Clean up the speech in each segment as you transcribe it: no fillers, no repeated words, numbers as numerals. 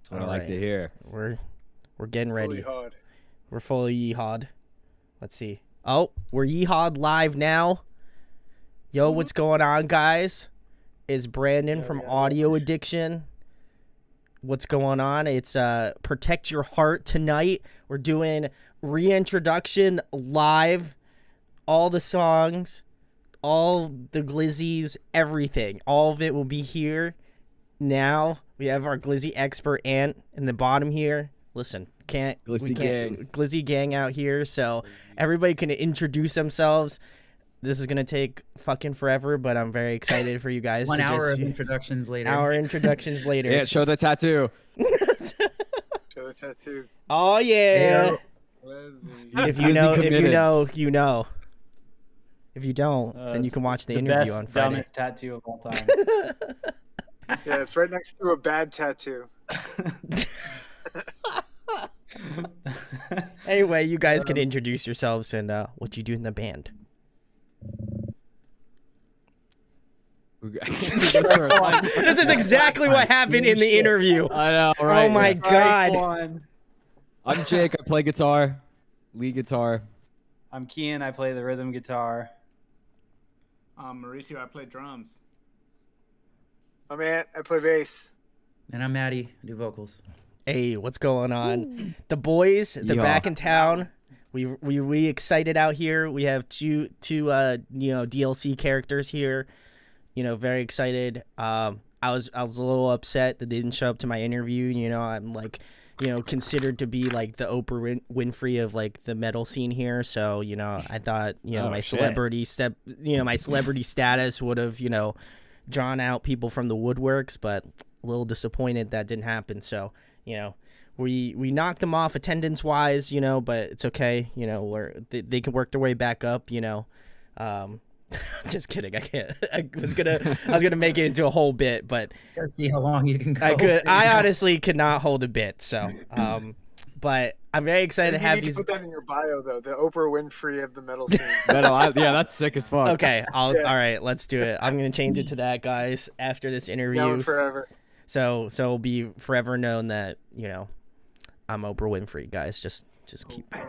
That's what I like to hear. We're getting ready. Fully hard. We're fully yeehawed. Let's see. Oh, we're yeehawed live now. Yo, what's going on, guys? Is Brandon from Audio Addiction. What's going on? It's Protect Your Heart tonight. We're doing reintroduction live. All the songs, all the glizzies, everything. All of it will be here now. We have our glizzy expert Ant in the bottom here. Listen, glizzy gang out here, so everybody can introduce themselves. This is gonna take fucking forever, but I'm very excited for you guys. 1 hour of introductions later. Yeah, show the tattoo. Show the tattoo. Oh yeah. If you know, you know. If you don't, then you can watch the interview on Friday. Dumbest tattoo of all time. Yeah, it's right next to a bad tattoo. Anyway, you guys can introduce yourselves and what you do in the band. This is exactly what happened in the interview. I know, right? Oh my god. I'm Jake. I play guitar, lead guitar. I'm Kian. I play the rhythm guitar. Mauricio. I play drums. I'm Ant. I play bass. And I'm Maddie. I do vocals. Hey, what's going on? The boys, they're back in town. We excited out here. We have two DLC characters here. Very excited. I was a little upset that they didn't show up to my interview. I'm like, considered to be like the Oprah Winfrey of like the metal scene here. So, I thought, my celebrity status would have, drawn out people from the woodworks, but a little disappointed that didn't happen. So, we knocked them off attendance wise, but it's okay. They can work their way back up, just kidding. I can't. I was gonna make it into a whole bit, but gotta see how long you can go. I honestly could not hold a bit. So, but I'm very excited to have these. Put that in your bio, though. The Oprah Winfrey of the metal scene. Yeah, that's sick as fuck. Okay, all right, let's do it. I'm gonna change it to that, guys. After this interview, Known forever. So it'll be forever known that I'm Oprah Winfrey, guys. Just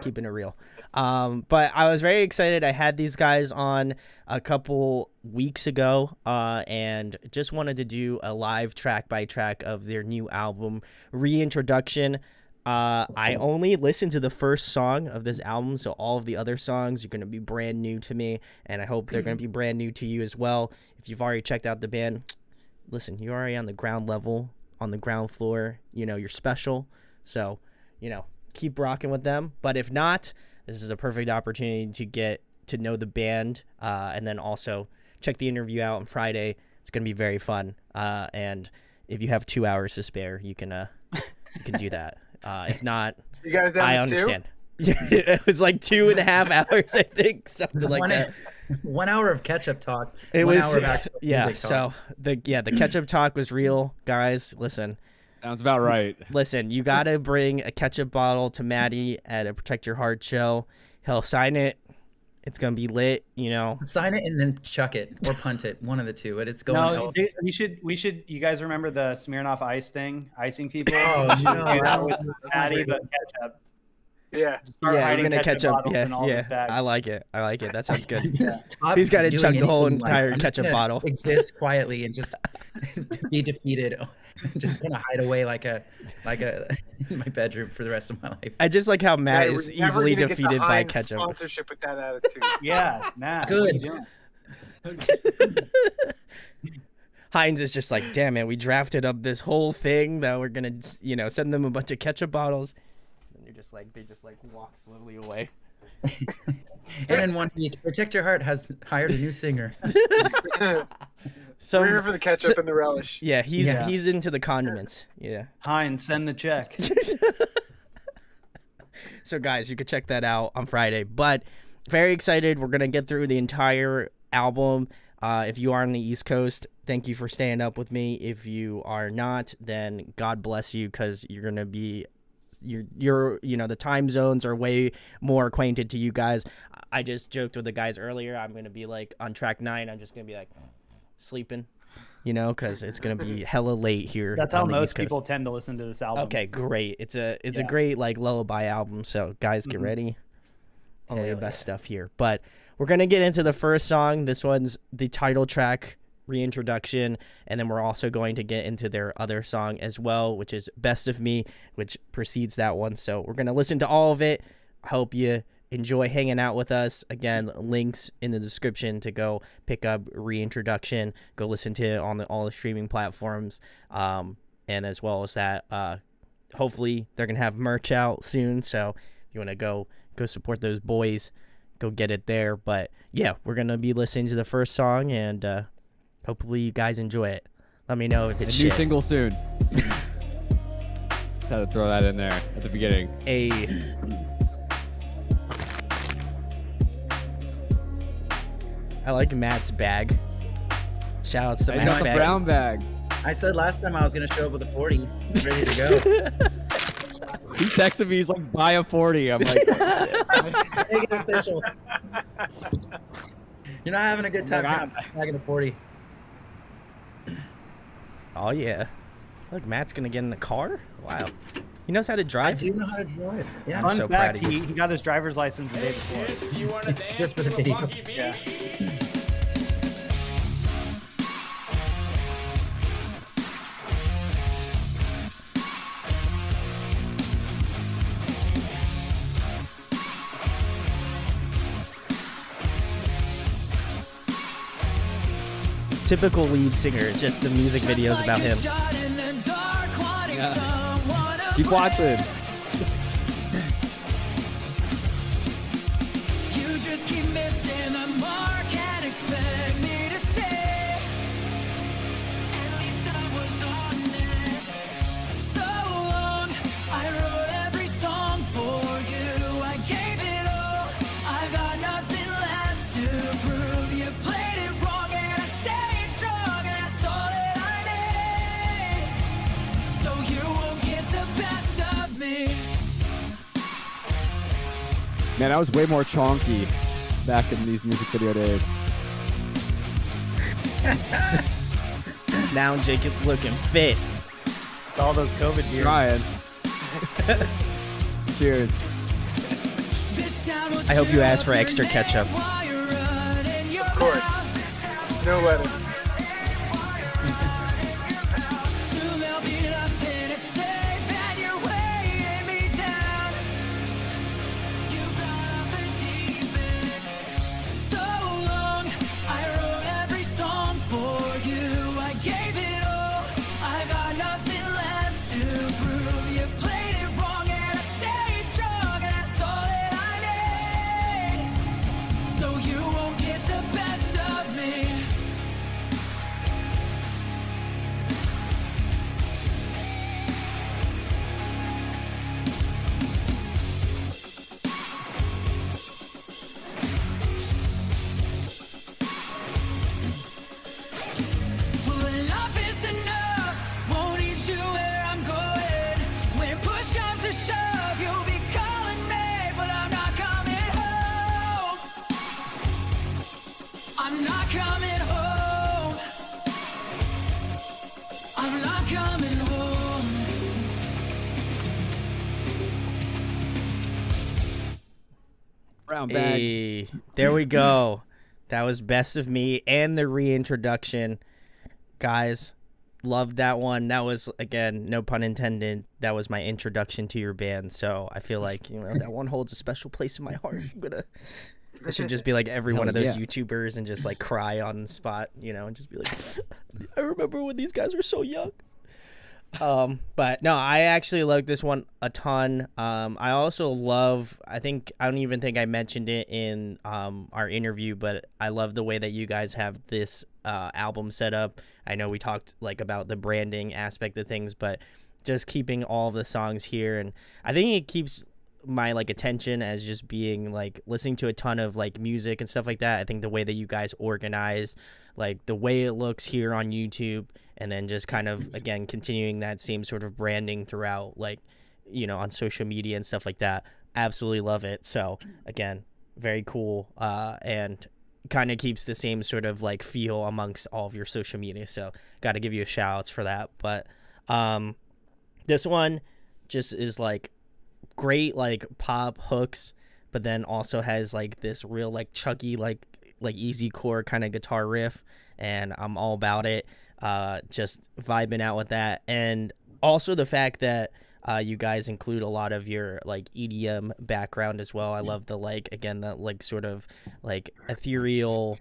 keeping it real. But I was very excited. I had these guys on a couple weeks ago, and just wanted to do a live track by track of their new album, Reintroduction. I only listened to the first song of this album, so all of the other songs are going to be brand new to me, and I hope they're going to be brand new to you as well. If you've already checked out the band, listen, you're already on the ground level, on the ground floor. You're special. So, keep rocking with them. But if not, this is a perfect opportunity to get to know the band, and then also check the interview out on Friday. It's going to be very fun. And if you have 2 hours to spare, you can do that. If not, you got it down I understand. It was like 2.5 hours, I think, something like that. 1 hour of catch-up talk. It was, hour of actual music so talk. the catch-up talk was real, guys. Listen. Sounds about right. Listen, you got to bring a ketchup bottle to Maddie at a Protect Your Heart show. He'll sign it. It's going to be lit, Sign it and then chuck it or punt it. One of the two. But it's going No, we should. You guys remember the Smirnoff Ice thing? Icing people? Oh, do that with Patty, but ketchup. Yeah. Start we're hiding gonna ketchup bottles Yeah, in all yeah. these bags. I like it. That sounds good. Stop He's got to doing chug the whole anything like entire I'm just ketchup gonna bottle. Exist quietly and just to be defeated. Just gonna hide away like a in my bedroom for the rest of my life. I just like how Matt is we're never easily gonna get the defeated by Heinz ketchup. Sponsorship with that attitude. Yeah, Matt. Good. Heinz is just like, damn it, we drafted up this whole thing that we're gonna, send them a bunch of ketchup bottles, and they just walk slowly away. And then one week, Protect Your Heart has hired a new singer. So we're here for the ketchup and the relish. Yeah, he's into the condiments. Yeah. Heinz, send the check. So guys, you could check that out on Friday. But very excited. We're gonna get through the entire album. If you are on the East Coast, thank you for staying up with me. If you are not, then God bless you, because you're gonna be. You're the time zones are way more acquainted to you guys. I just joked with the guys earlier. I'm gonna be like on track 9. I'm just gonna be like sleeping, you know, because it's gonna be hella late here. That's how on the most East Coast. people tend to listen to this album. Okay, great. It's a Yeah. great like lullaby album. So guys, get Mhm. ready. Only the Hell best yeah. stuff here. But we're gonna get into the first song. This one's the title track, Reintroduction, and then we're also going to get into their other song as well, which is Best of Me, which precedes that one. So we're gonna listen to all of it. I hope you enjoy hanging out with us. Again, links in the description to go pick up Reintroduction. Go listen to it on all the streaming platforms. And as well as that, hopefully they're gonna have merch out soon. So if you want to go support those boys, go get it there. But yeah, we're gonna be listening to the first song, and hopefully you guys enjoy it. Let me know if A it's new shit. single soon. Just had to throw that in there at the beginning. I like Matt's bag. Shout outs to I Matt's got the bag. brown bag. I said last time I was gonna show up with a 40, ready to go. He texted me. He's like, buy a 40. I'm like, Make it official. You're not having a good time. Like, You're not bagging a 40. Oh yeah. Look, Matt's gonna get in the car. Wow. He knows how to I drive. do know how to drive. Yeah, I'm Fun so proud fact, of you. he got his driver's license the day before. just for the video. Yeah. Typical lead singer. Just the music videos about him. keep watching. You just keep missing the mark and expect me to stay. At least I was honest. So long, I wrote every song for you. I gave it all. I got nothing left to prove. You played it wrong and I stayed strong. That's all that I need. So you won't get the best of me. Man, I was way more chonky back in these music video days. Now Jacob's looking fit. It's all those COVID years. Ryan. Cheers. I hope you asked for extra ketchup. Of course. No lettuce. So you won't get the best of me. Well, enough is enough. Won't need you where I'm going. When push comes to shove, you'll be calling me, but I'm not coming home. I'm not coming home. I'm not coming home. Brown bag. Hey, there we go. That was Best of Me and the reintroduction. Guys, loved that one. That was, again, no pun intended, that was my introduction to your band. So I feel like, that one holds a special place in my heart. I should just be like every one of those yeah. YouTubers and just like cry on the spot, and just be like, I remember when these guys were so young. But no, I actually like this one a ton. I also love, I don't even think I mentioned it in our interview, but I love the way that you guys have this album set up. I know we talked like about the branding aspect of things, but just keeping all the songs here, and I think it keeps my like attention as just being like listening to a ton of like music and stuff like that. I think the way that you guys organize, like the way it looks here on YouTube, and then just kind of again continuing that same sort of branding throughout, like on social media and stuff like that. Absolutely love it. So again, very cool. And kind of keeps the same sort of like feel amongst all of your social media. So got to give you a shout outs for that. But this one just is like great like pop hooks, but then also has like this real like chuggy like easy chord kind of guitar riff, and I'm all about it. Just vibing out with that, and also the fact that you guys include a lot of your like EDM background as well. I love the like again that like sort of like ethereal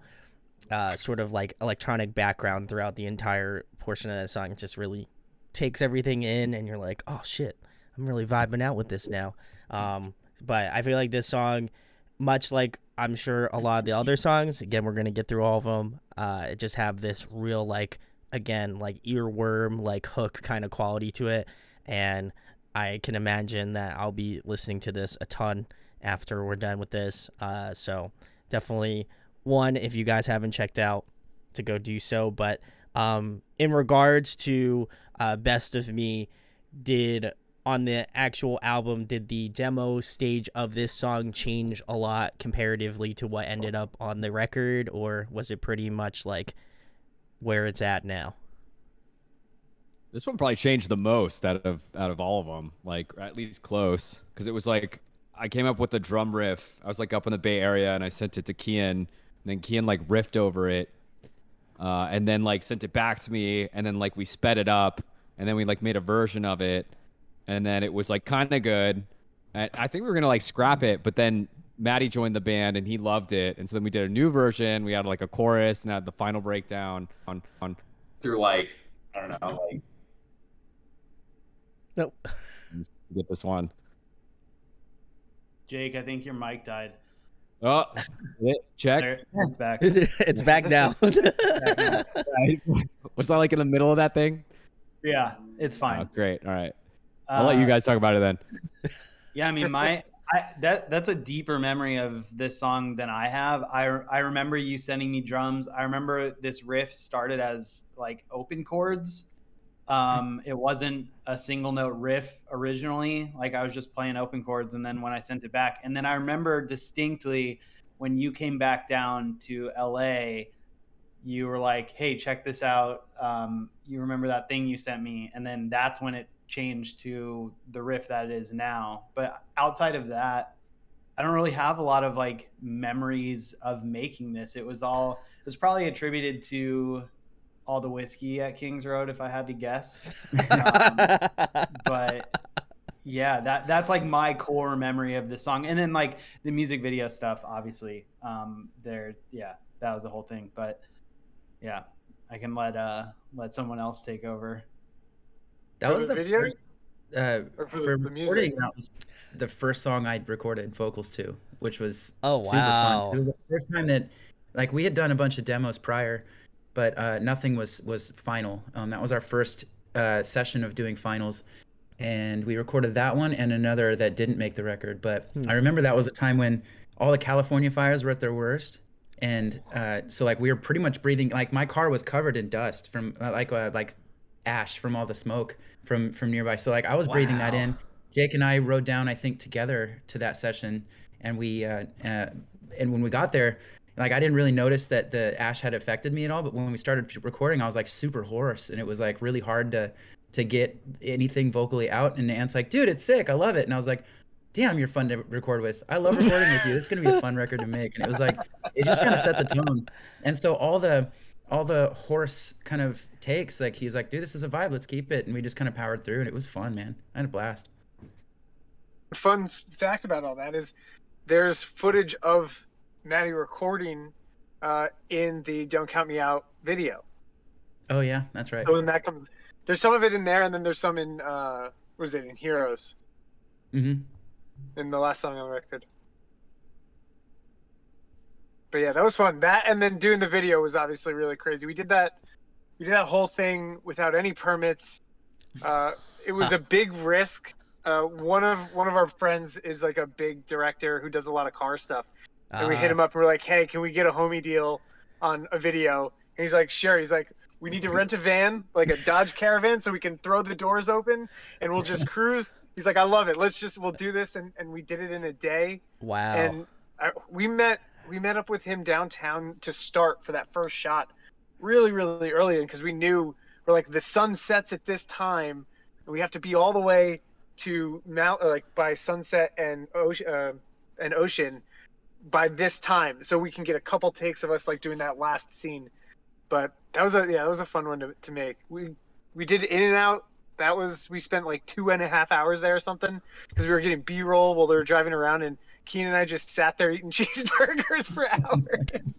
sort of like electronic background throughout the entire portion of that song. It just really takes everything in, and you're like, oh shit, I'm really vibing out with this now. But I feel like this song, much like I'm sure a lot of the other songs, again, we're gonna get through all of them. It just have this real like, again, like earworm like hook kind of quality to it, and I can imagine that I'll be listening to this a ton after we're done with this. So definitely one, if you guys haven't checked out, to go do so. But in regards to Best of Me, on the actual album, did the demo stage of this song change a lot comparatively to what ended up on the record, or was it pretty much like where it's at now? This one probably changed the most out of all of them, like at least close, because it was like I came up with the drum riff. I was like up in the Bay Area, and I sent it to Kian, and then Kian like riffed over it, and then like sent it back to me, and then like we sped it up, and then we like made a version of it, and then it was like kind of good. And I think we were gonna like scrap it, but then Maddie joined the band and he loved it, and so then we did a new version. We had like a chorus and had the final breakdown on through like I don't know like. Nope. Get this one. Jake, I think your mic died. Oh, check. There, it's back. It's back now. Was I like in the middle of that thing? Yeah, it's fine. Oh, great. All right. I'll let you guys talk about it then. Yeah, I mean, that's a deeper memory of this song than I have. I remember you sending me drums. I remember this riff started as like open chords. It wasn't a single note riff originally. Like I was just playing open chords, and then when I sent it back, and then I remember distinctly when you came back down to LA, you were like, "Hey, check this out." You remember that thing you sent me, and then that's when it changed to the riff that it is now. But outside of that, I don't really have a lot of like memories of making this. It was probably attributed to all the whiskey at Kings Road, if I had to guess. But yeah, that's like my core memory of the song. And then like the music video stuff, obviously, that was the whole thing. But yeah, I can let someone else take over. That For was the the video? first, Or for for the music? recording. That was the first song I'd recorded vocals to, which was Oh, super wow. fun. It was the first time that, like, we had done a bunch of demos prior, but nothing was final. That was our first session of doing finals, and we recorded that one and another that didn't make the record. But I remember that was a time when all the California fires were at their worst, and so like we were pretty much breathing, like my car was covered in dust from like ash from all the smoke from nearby. So like I was breathing that in. Jake and I rode down, I think, together to that session, and we and when we got there, like I didn't really notice that the ash had affected me at all. But when we started recording, I was like super hoarse, and it was like really hard to get anything vocally out. And Ant's like, "Dude, it's sick. I love it." And I was like, "Damn, you're fun to record with. I love recording with you. This is gonna be a fun record to make." And it was like, it just kind of set the tone. And so all the horse kind of takes, like he's like, "Dude, this is a vibe. Let's keep it." And we just kind of powered through, and it was fun, man. I had a blast. The fun fact about all that is there's footage of Maddie recording in the Don't Count Me Out video. Oh yeah, that's right. So when that comes, there's some of it in there, and then there's some in in Heroes, Mm-hmm. in the last song on the record. But yeah, that was fun. That and then doing the video was obviously really crazy. We did that whole thing without any permits. It was a big risk. One of our friends is like a big director who does a lot of car stuff. And we hit him up and we're like, "Hey, can we get a homie deal on a video?" And he's like, "Sure." He's like, "We need to rent a van, like a Dodge Caravan, so we can throw the doors open and we'll just cruise." He's like, "I love it. We'll do this." And we did it in a day. Wow. And we met we met up with him downtown to start for that first shot really, really early, because we knew we're like, the sun sets at this time and we have to be all the way to by Sunset and Ocean by this time, so we can get a couple takes of us like doing that last scene. But that was a fun one to make. We did In and Out. We spent like 2.5 hours there or something, because we were getting B-roll while they were driving around, and Keenan and I just sat there eating cheeseburgers for hours.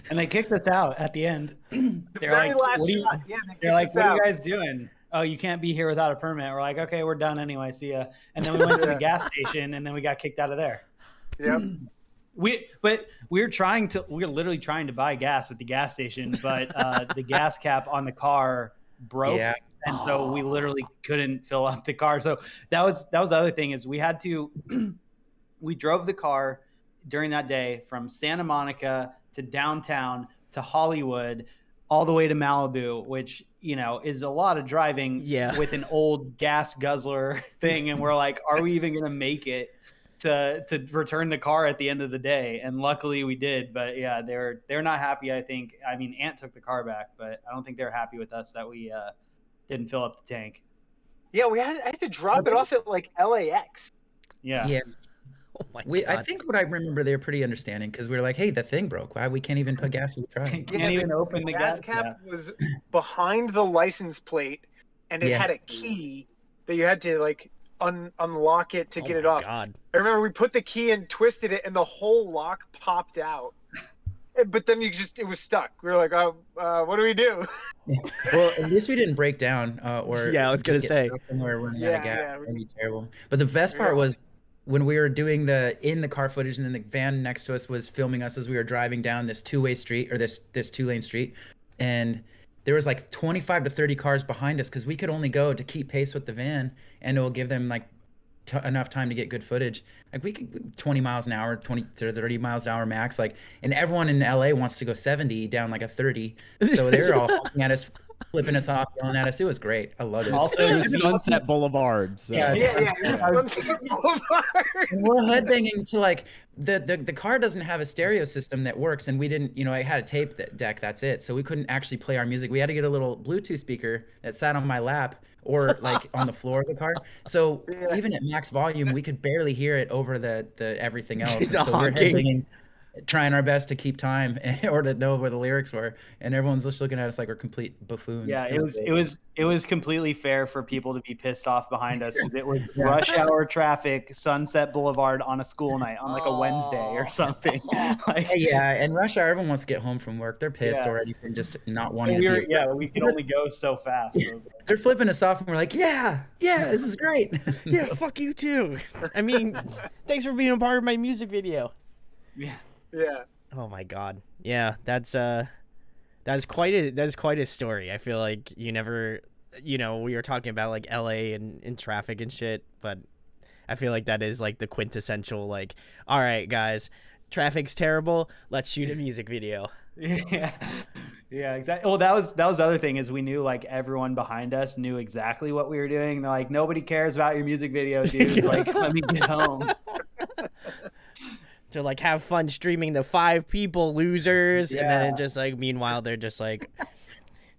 And they kicked us out at the end. They're like, last what are you, shot, yeah, they're like, what are you guys doing? Oh, you can't be here without a permit. We're like, okay, we're done anyway. See ya. And then we went to the gas station, and then we got kicked out of there. Yep. We're literally trying to buy gas at the gas station, but the gas cap on the car broke. Yeah. And so we literally couldn't fill up the car. So that was the other thing, is we had to, we drove the car during that day from Santa Monica to downtown to Hollywood, all the way to Malibu, which, you know, is a lot of driving with an old gas guzzler thing. And we're like, are we even going to make it to return the car at the end of the day? And luckily we did. But yeah, they're not happy, I think. I mean, Ant took the car back, but I don't think they're happy with us that we didn't fill up the tank. Yeah, I had to drop it off at like LAX. Yeah. Yeah. Oh my I God. think what I remember, they were pretty understanding, because we were like, hey, the thing broke. Why we can't even put gas in the truck? Can't even open the gas cap. Was behind the license plate, and it had a key that you had to like unlock it to get it off. God. I remember we put the key in, twisted it, and the whole lock popped out. But then it was stuck. We were like, oh, what do we do? Well, at least we didn't break down or Yeah, I was gonna just get say. stuck somewhere running out of gas. Yeah. That'd be terrible. But the best part was when we were doing the in the car footage, and then the van next to us was filming us as we were driving down this two-way street, or this 2-lane street, and there was like 25 to 30 cars behind us, because we could only go to keep pace with the van, and it will give them like enough time to get good footage. Like we could 20 miles an hour, 20 to 30 miles an hour max. Like, and everyone in LA wants to go 70 down like a 30. So they were all honking at us, flipping us off, yelling at us. It was great. I loved it. Also, it was Sunset Boulevard. So. Yeah. Sunset Boulevard. And we're headbanging to like the car doesn't have a stereo system that works, and we didn't, you know, it had a tape deck, that's it. So we couldn't actually play our music. We had to get a little Bluetooth speaker that sat on my lap or like on the floor of the car. So even at max volume, we could barely hear it over the everything else. And so we're headbanging, trying our best to keep time or to know where the lyrics were, and everyone's just looking at us like we're complete buffoons. Yeah, it was completely fair for people to be pissed off behind us, because it was rush hour traffic, Sunset Boulevard on a school night on like a Wednesday or something. Like, yeah, and rush hour, everyone wants to get home from work. They're pissed already from just not wanting to be. We could only go so fast. So they're flipping us off, and we're like, yeah, this is great. Yeah, fuck you too. I mean, thanks for being a part of my music video. Yeah. Yeah. Oh my God. Yeah, that's quite a story. I feel like you never, you know, we were talking about like LA and traffic and shit, but I feel like that is like the quintessential, like, all right, guys, traffic's terrible. Let's shoot a music video. Yeah, exactly. Well, that was the other thing, is we knew like everyone behind us knew exactly what we were doing. They're like, nobody cares about your music video, dude. Like, let me get home. To like have fun streaming the 5 people, losers, and then it just like meanwhile they're just like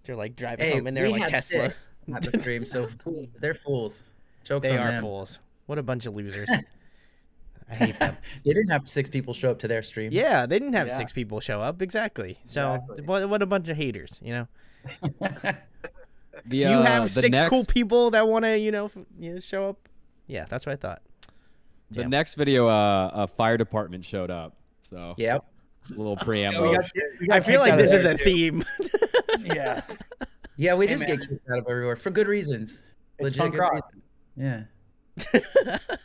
driving home in their like Tesla. At the stream, so they're fools. Jokes They on are them. fools. What a bunch of losers. I hate them. They didn't have 6 people show up to their stream. Yeah, they didn't have 6 people show up. Exactly. So what a bunch of haters, you know. Do you have 6 cool people that want to, you know, show up? Yeah, that's what I thought. The next video, a fire department showed up. So yep, a little preamble. I feel like this is a theme. Yeah, we just get kicked out of everywhere for good reasons. It's Legit punk good rock. reasons.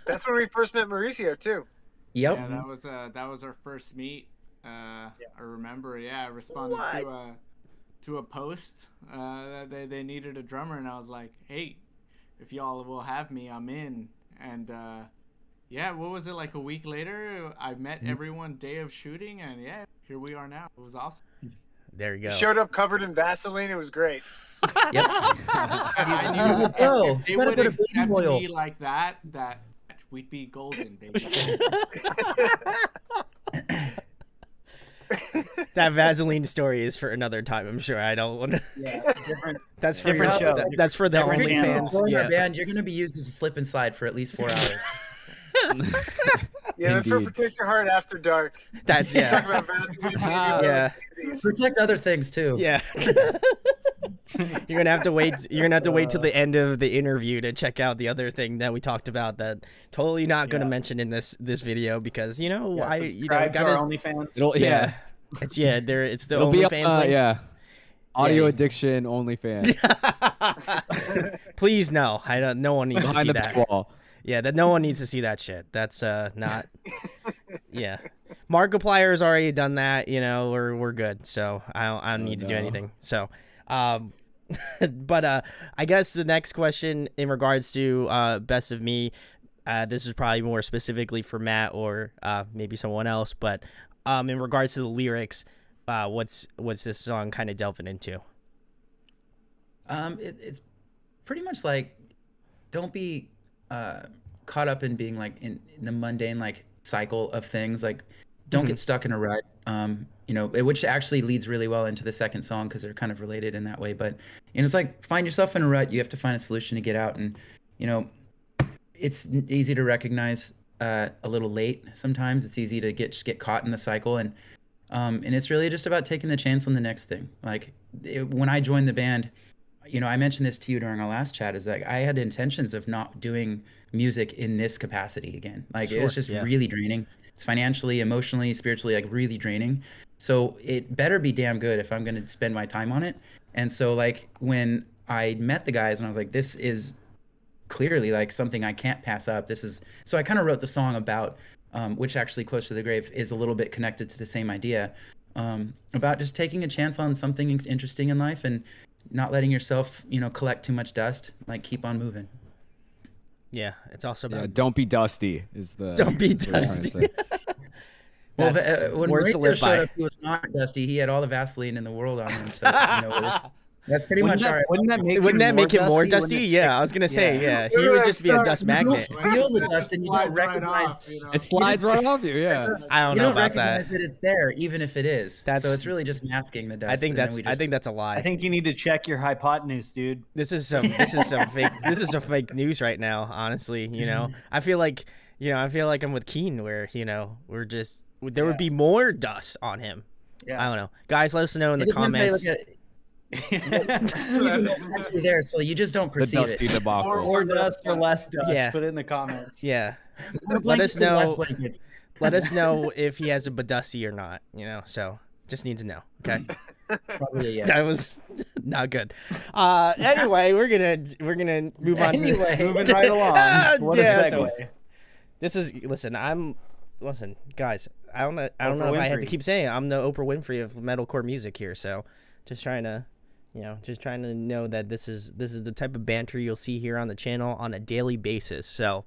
That's when we first met Mauricio too. Yep. Yeah, that was our first meet. I remember. Yeah, I responded to a post that they needed a drummer, and I was like, hey, if y'all will have me, I'm in. And yeah, what was it, like a week later? I met everyone day of shooting, and yeah, here we are now. It was awesome. There you go. Showed up covered in Vaseline. It was great. Yep. I knew if they would accept me like that we'd be golden, baby. that Vaseline story is for another time. I'm sure. I don't want to. Yeah, different. That's for Different your, show. that's for the Different channel. OnlyFans. Join our Yeah. band, you're gonna be used as a slip and slide for at least 4 hours. Yeah, that's for Indeed. Protect Your Heart After Dark. That's Talk yeah. about Vaseline, Yeah. activities. Protect other things too. Yeah. You're gonna have to wait. You're gonna have to wait till the end of the interview to check out the other thing that we talked about. That totally not gonna mention in this video because Subscribe to our OnlyFans. yeah. It's there. It's the It'll be OnlyFans link. yeah. Audio addiction OnlyFans. Please no. I don't. No one needs to Behind see the that. paywall. Yeah, that no one needs to see that shit. That's not. Yeah, Markiplier's already done that. We're good. So I don't need to do anything. So, but I guess the next question in regards to Best of Me, this is probably more specifically for Matt or maybe someone else. But in regards to the lyrics, what's this song kind of delving into? It's pretty much like, don't be caught up in being like in the mundane like cycle of things. Like, don't get stuck in a rut. Which actually leads really well into the second song because they're kind of related in that way. But it's like, find yourself in a rut. You have to find a solution to get out. And it's easy to recognize a little late. Sometimes it's easy to just get caught in the cycle. And it's really just about taking the chance on the next thing. Like when I joined the band, I mentioned this to you during our last chat, is like I had intentions of not doing music in this capacity again. Like it was just really draining. It's financially, emotionally, spiritually, like really draining. So it better be damn good if I'm going to spend my time on it. And so like when I met the guys and I was like, this is clearly like something I can't pass up. So I kind of wrote the song about, which actually Close to the Grave is a little bit connected to the same idea, about just taking a chance on something interesting in life and not letting yourself, collect too much dust, like keep on moving. Yeah, it's also about Don't be dusty is the. Don't be what we're trying to dusty. say. Well, That's when words to Mauricio live showed by. up, he was not dusty. He had all the Vaseline in the world on him. So, that's pretty much our. Wouldn't that make him more Wouldn't dusty? it Yeah, I was gonna say, yeah. He would just be a dust magnet. Feel the dust and you don't Slides right recognize. off, you know? It slides right off you. Yeah. I don't You know don't about recognize that. that it's there, even if it is. So That's- it's really just masking the dust. I think and then that's we I just- think that's a lie. I think you need to check your hypotenuse, dude. This is some fake fake news right now, honestly, I feel like I'm with Keen where, there would be more dust on him. Yeah. I don't know. Guys, let us know in It the depends how you comments. look at it. It's actually there, so you just don't The perceive dusty it. debacle. Or dust or less dust. Yeah. Put it in the comments. Yeah. More Let blankets us and less know. blankets. Let us know if he has a badusty or not, so just need to know. Okay. Probably a yes. That was not good. Anyway, we're gonna move on Anyway. to Moving right along. What a segue. Listen, guys. I don't know if I had to Winfrey. keep saying it. I'm the Oprah Winfrey of metalcore music here, so just trying to know that this is the type of banter you'll see here on the channel on a daily basis. So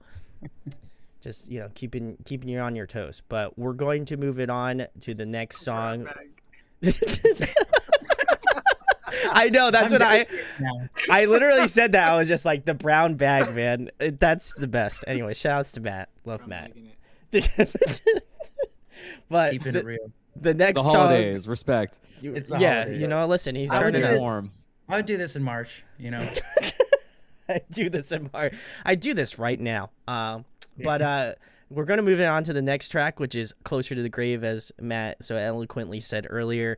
just keeping you on your toes. But we're going to move it on to the next song. I know that's what I literally said that. I was just like, the brown bag, man. That's the best. Anyway, shout outs to Matt. Love Matt. But Keeping it real. the next The song, holidays, respect. It's the yeah, holidays. listen, he's I would turning do it this. Warm. I would do this in March, I do this in March. I do this right now. But we're gonna move it on to the next track, which is Closer to the Grave, as Matt so eloquently said earlier.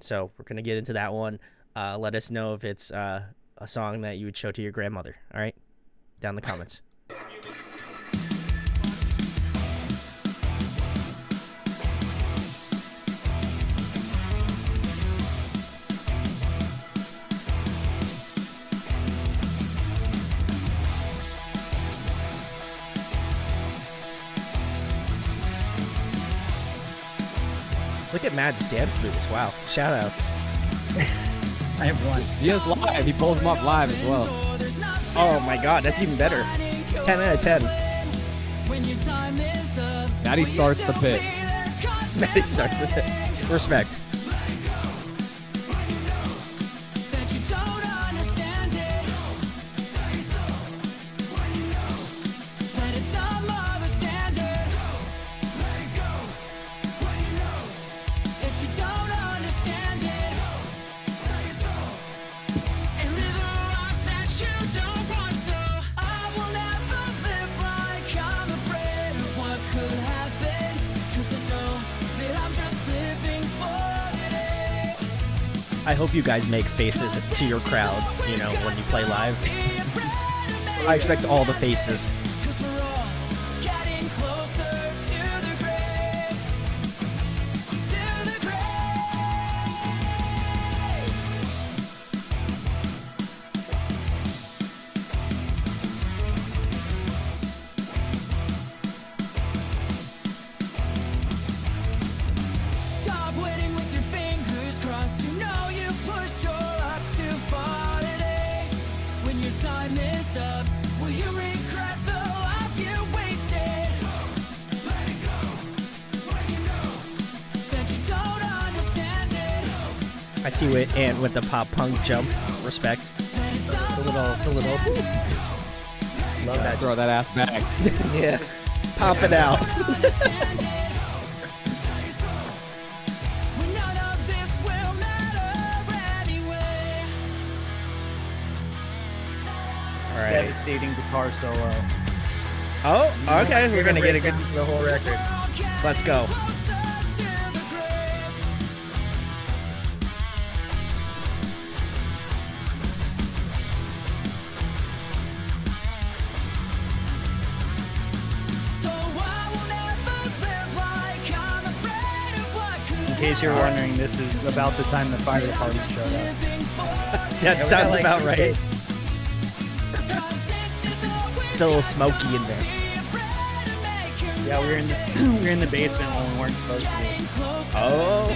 So we're gonna get into that one. Let us know if it's a song that you would show to your grandmother. All right, down in the comments. Look at Matt's dance moves. Wow. Shout outs. I have one. He has live. He pulls them up live as well. Oh my god, that's even better. 10 out of 10. Maddie starts the pit. Maddie starts with it. Respect. That you don't I hope you guys make faces to your crowd, you know, when you play live. I expect all the faces. I see what Ant with the pop punk jump. Respect. The little. Love that. Throw that ass back. Yeah. Pop it out. All right. Devastating guitar solo. Oh, okay. We're gonna get a good the whole record. Let's go. In case you're wondering, this is about the time the fire department showed up. That sounds about right. It's a little smoky in there. Yeah, we were in the basement when we weren't supposed to be. Oh,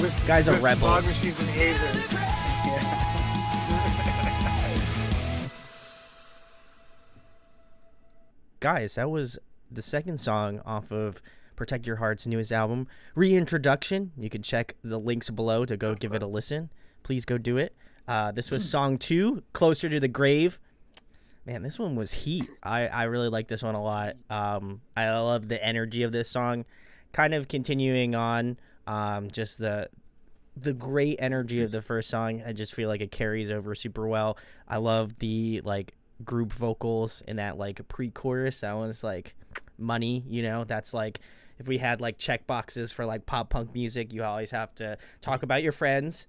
With, guys are with rebels. Fog machines and hazers. Guys, that was the second song off of Protect Your Heart's newest album, Reintroduction. You can check the links below to go give it a listen. Please go do it. This was song 2, Closer to the Grave. Man, this one was heat. I really like this one a lot. I love the energy of this song. Kind of continuing on just the great energy of the first song. I just feel like it carries over super well. I love the like group vocals in that like pre-chorus. That one's like money, you know. That's like if we had like check boxes for like pop punk music, you always have to talk about your friends.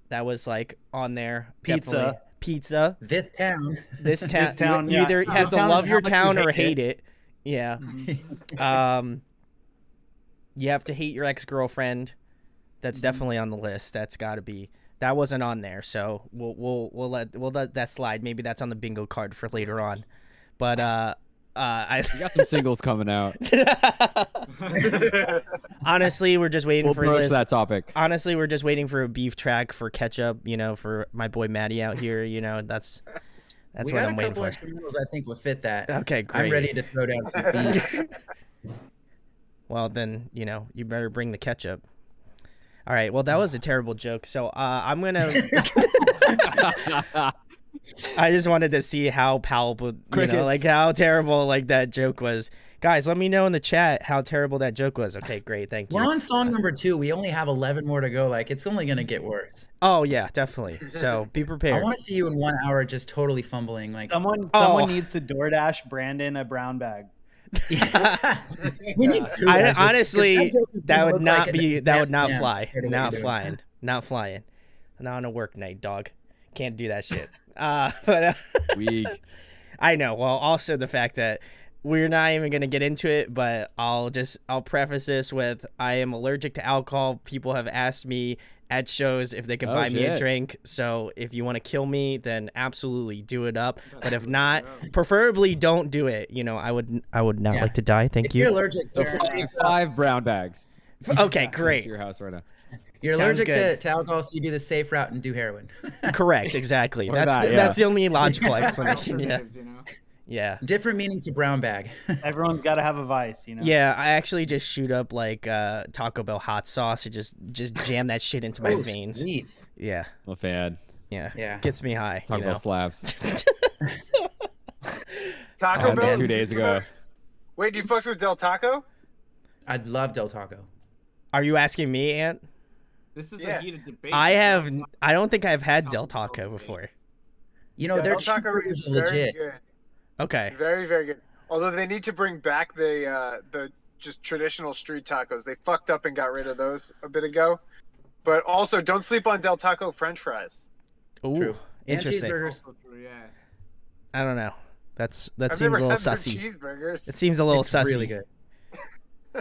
That was like on there. Definitely. Pizza. This town. This town. You yeah. either have to love your town or hate it. it. Yeah. You have to hate your ex-girlfriend. That's definitely on the list. That's got to be. That wasn't on there, so we'll let that slide. Maybe that's on the bingo card for later on. But We got some singles coming out. honestly, we're just waiting We'll for broach this. that topic. Honestly, we're just waiting for a beef track for Ketchup. You know, for my boy Maddie out here. You know, that's we what got I'm a waiting couple for. instrumentals I think will fit that. Okay, great. I'm ready to throw down some beef. Well, then, you know, you better bring the ketchup. All right. Well, that was a terrible joke. So I'm going to... I just wanted to see how palpable, you know, like how terrible like that joke was. Guys, let me know in the chat how terrible that joke was. Okay, great. Thank you. We're on song number 2. We only have 11 more to go. Like, it's only going to get worse. Oh, yeah, definitely. So be I prepared. want to see you in 1 hour just totally fumbling. Like, Someone needs to DoorDash Brandon a brown bag. we need two. Honestly, that would not like be. That would not fly. compared to what Not you're doing. flying. Not flying. Not on a work night, dog. Can't do that shit. But Weak. I know. Well, also the fact that we're not even gonna get into it, but I'll preface this with I am allergic to alcohol. People have asked me at shows if they can buy me a shit. drink. So if you want to kill me, then absolutely do it up. But if not, preferably don't do it. You know, I would not Yeah. like to die. Thank If you're you. allergic So to, 5 brown bags. Okay, To great. your house right now. you're Sounds allergic good. to alcohol, so you do the safe route and do heroin. Correct. Exactly. Or That's that, yeah. that's the only logical explanation. Yeah. Alternatives, you know? Yeah. Different meaning to brown bag. Everyone's got to have a vice, you know. Yeah, I actually just shoot up like Taco Bell hot sauce and just jam that shit into my Oh, veins. Sweet. Yeah, I'm a fan. yeah, Yeah. gets me high. Talk you know? about slaps. Taco Oh, Bell. man. 2 days ago. Wait, do you fucks with Del Taco? I'd love Del Taco. Are you asking me, Ant? This is Yeah. a heated debate. I don't think I've had Del Taco before. You know, Yeah, their Del Taco cheeseburgers is are very legit. good. Okay. Very, very good. Although they need to bring back the just traditional street tacos. They fucked up and got rid of those a bit ago. But also, don't sleep on Del Taco French fries. Ooh, True. And interesting. cheeseburgers. Also true, yeah. I don't know. That I've seems never a little had their sussy. cheeseburgers. It seems a little It's sussy. really good.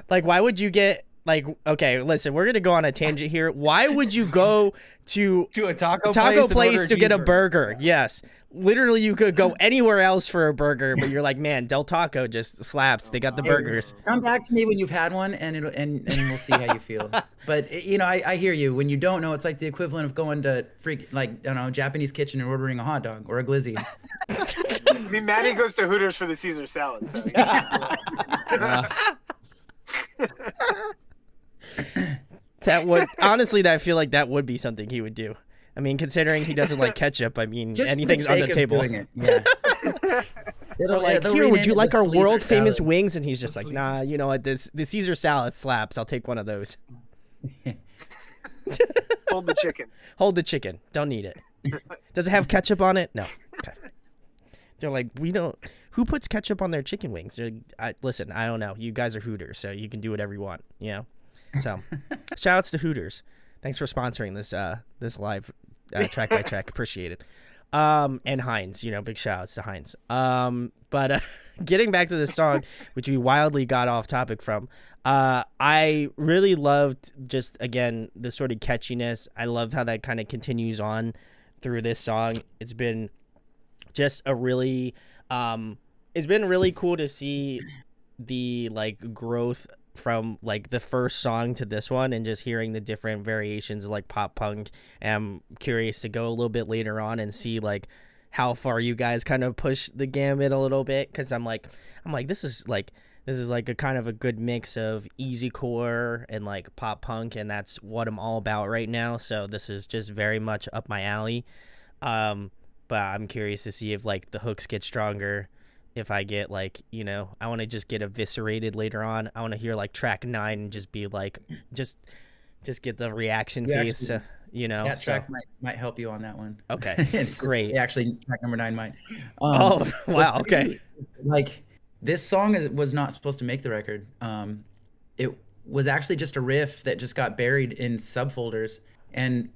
Like, why would you get like? Okay, listen, we're gonna go on a tangent here. Why would you go to To a taco place and to get a cheeseburger. burger? Yes, literally, you could go anywhere else for a burger, but you're like, man, Del Taco just slaps. They got the Hey, burgers. Come back to me when you've had one, and and we'll see how you feel. But you know, I hear you. When you don't know, it's like the equivalent of going to I don't know, Japanese kitchen and ordering a hot dog or a glizzy. I mean, Maddie goes to Hooters for the Caesar salad. So That would honestly, I feel like that would be something he would do. I mean, considering he doesn't like ketchup, I mean, Just for anything's on the sake of table. doing it. Yeah. They're like, they'll here, would rename you it like the our Sleazer world famous salad. wings? And he's just like, nah, you know what? The Caesar salad slaps. I'll take one of those. hold the chicken. Hold the chicken. Don't need it. Does it have ketchup on it? No. Okay. They're like, we don't. Who puts ketchup on their chicken wings? Listen, I don't know. You guys are Hooters, so you can do whatever you want. You know. So, shout outs to Hooters. Thanks for sponsoring this live track by track. Appreciate it. And Heinz, you know, big shout outs to Heinz. But getting back to the song, which we wildly got off topic from, I really loved just, again, the sort of catchiness. I love how that kind of continues on through this song. It's been just a really, it's been really cool to see the like growth from like the first song to this one, and just hearing the different variations of like pop punk. And I'm curious to go a little bit later on and see like how far you guys kind of push the gamut a little bit, because I'm like this is like a kind of a good mix of easy core and like pop punk, and that's what I'm all about right now. So this is just very much up my alley. But I'm curious to see if like the hooks get stronger. If I get like, you know, I want to just get eviscerated later on. I want to hear like track 9 and just be like, just get the reaction face, you know. That track might help you on that one. Okay, It's- great. Actually, track number 9 might. Oh, what's wow, okay. crazy, like, this song was not supposed to make the record. It was actually just a riff that just got buried in subfolders, and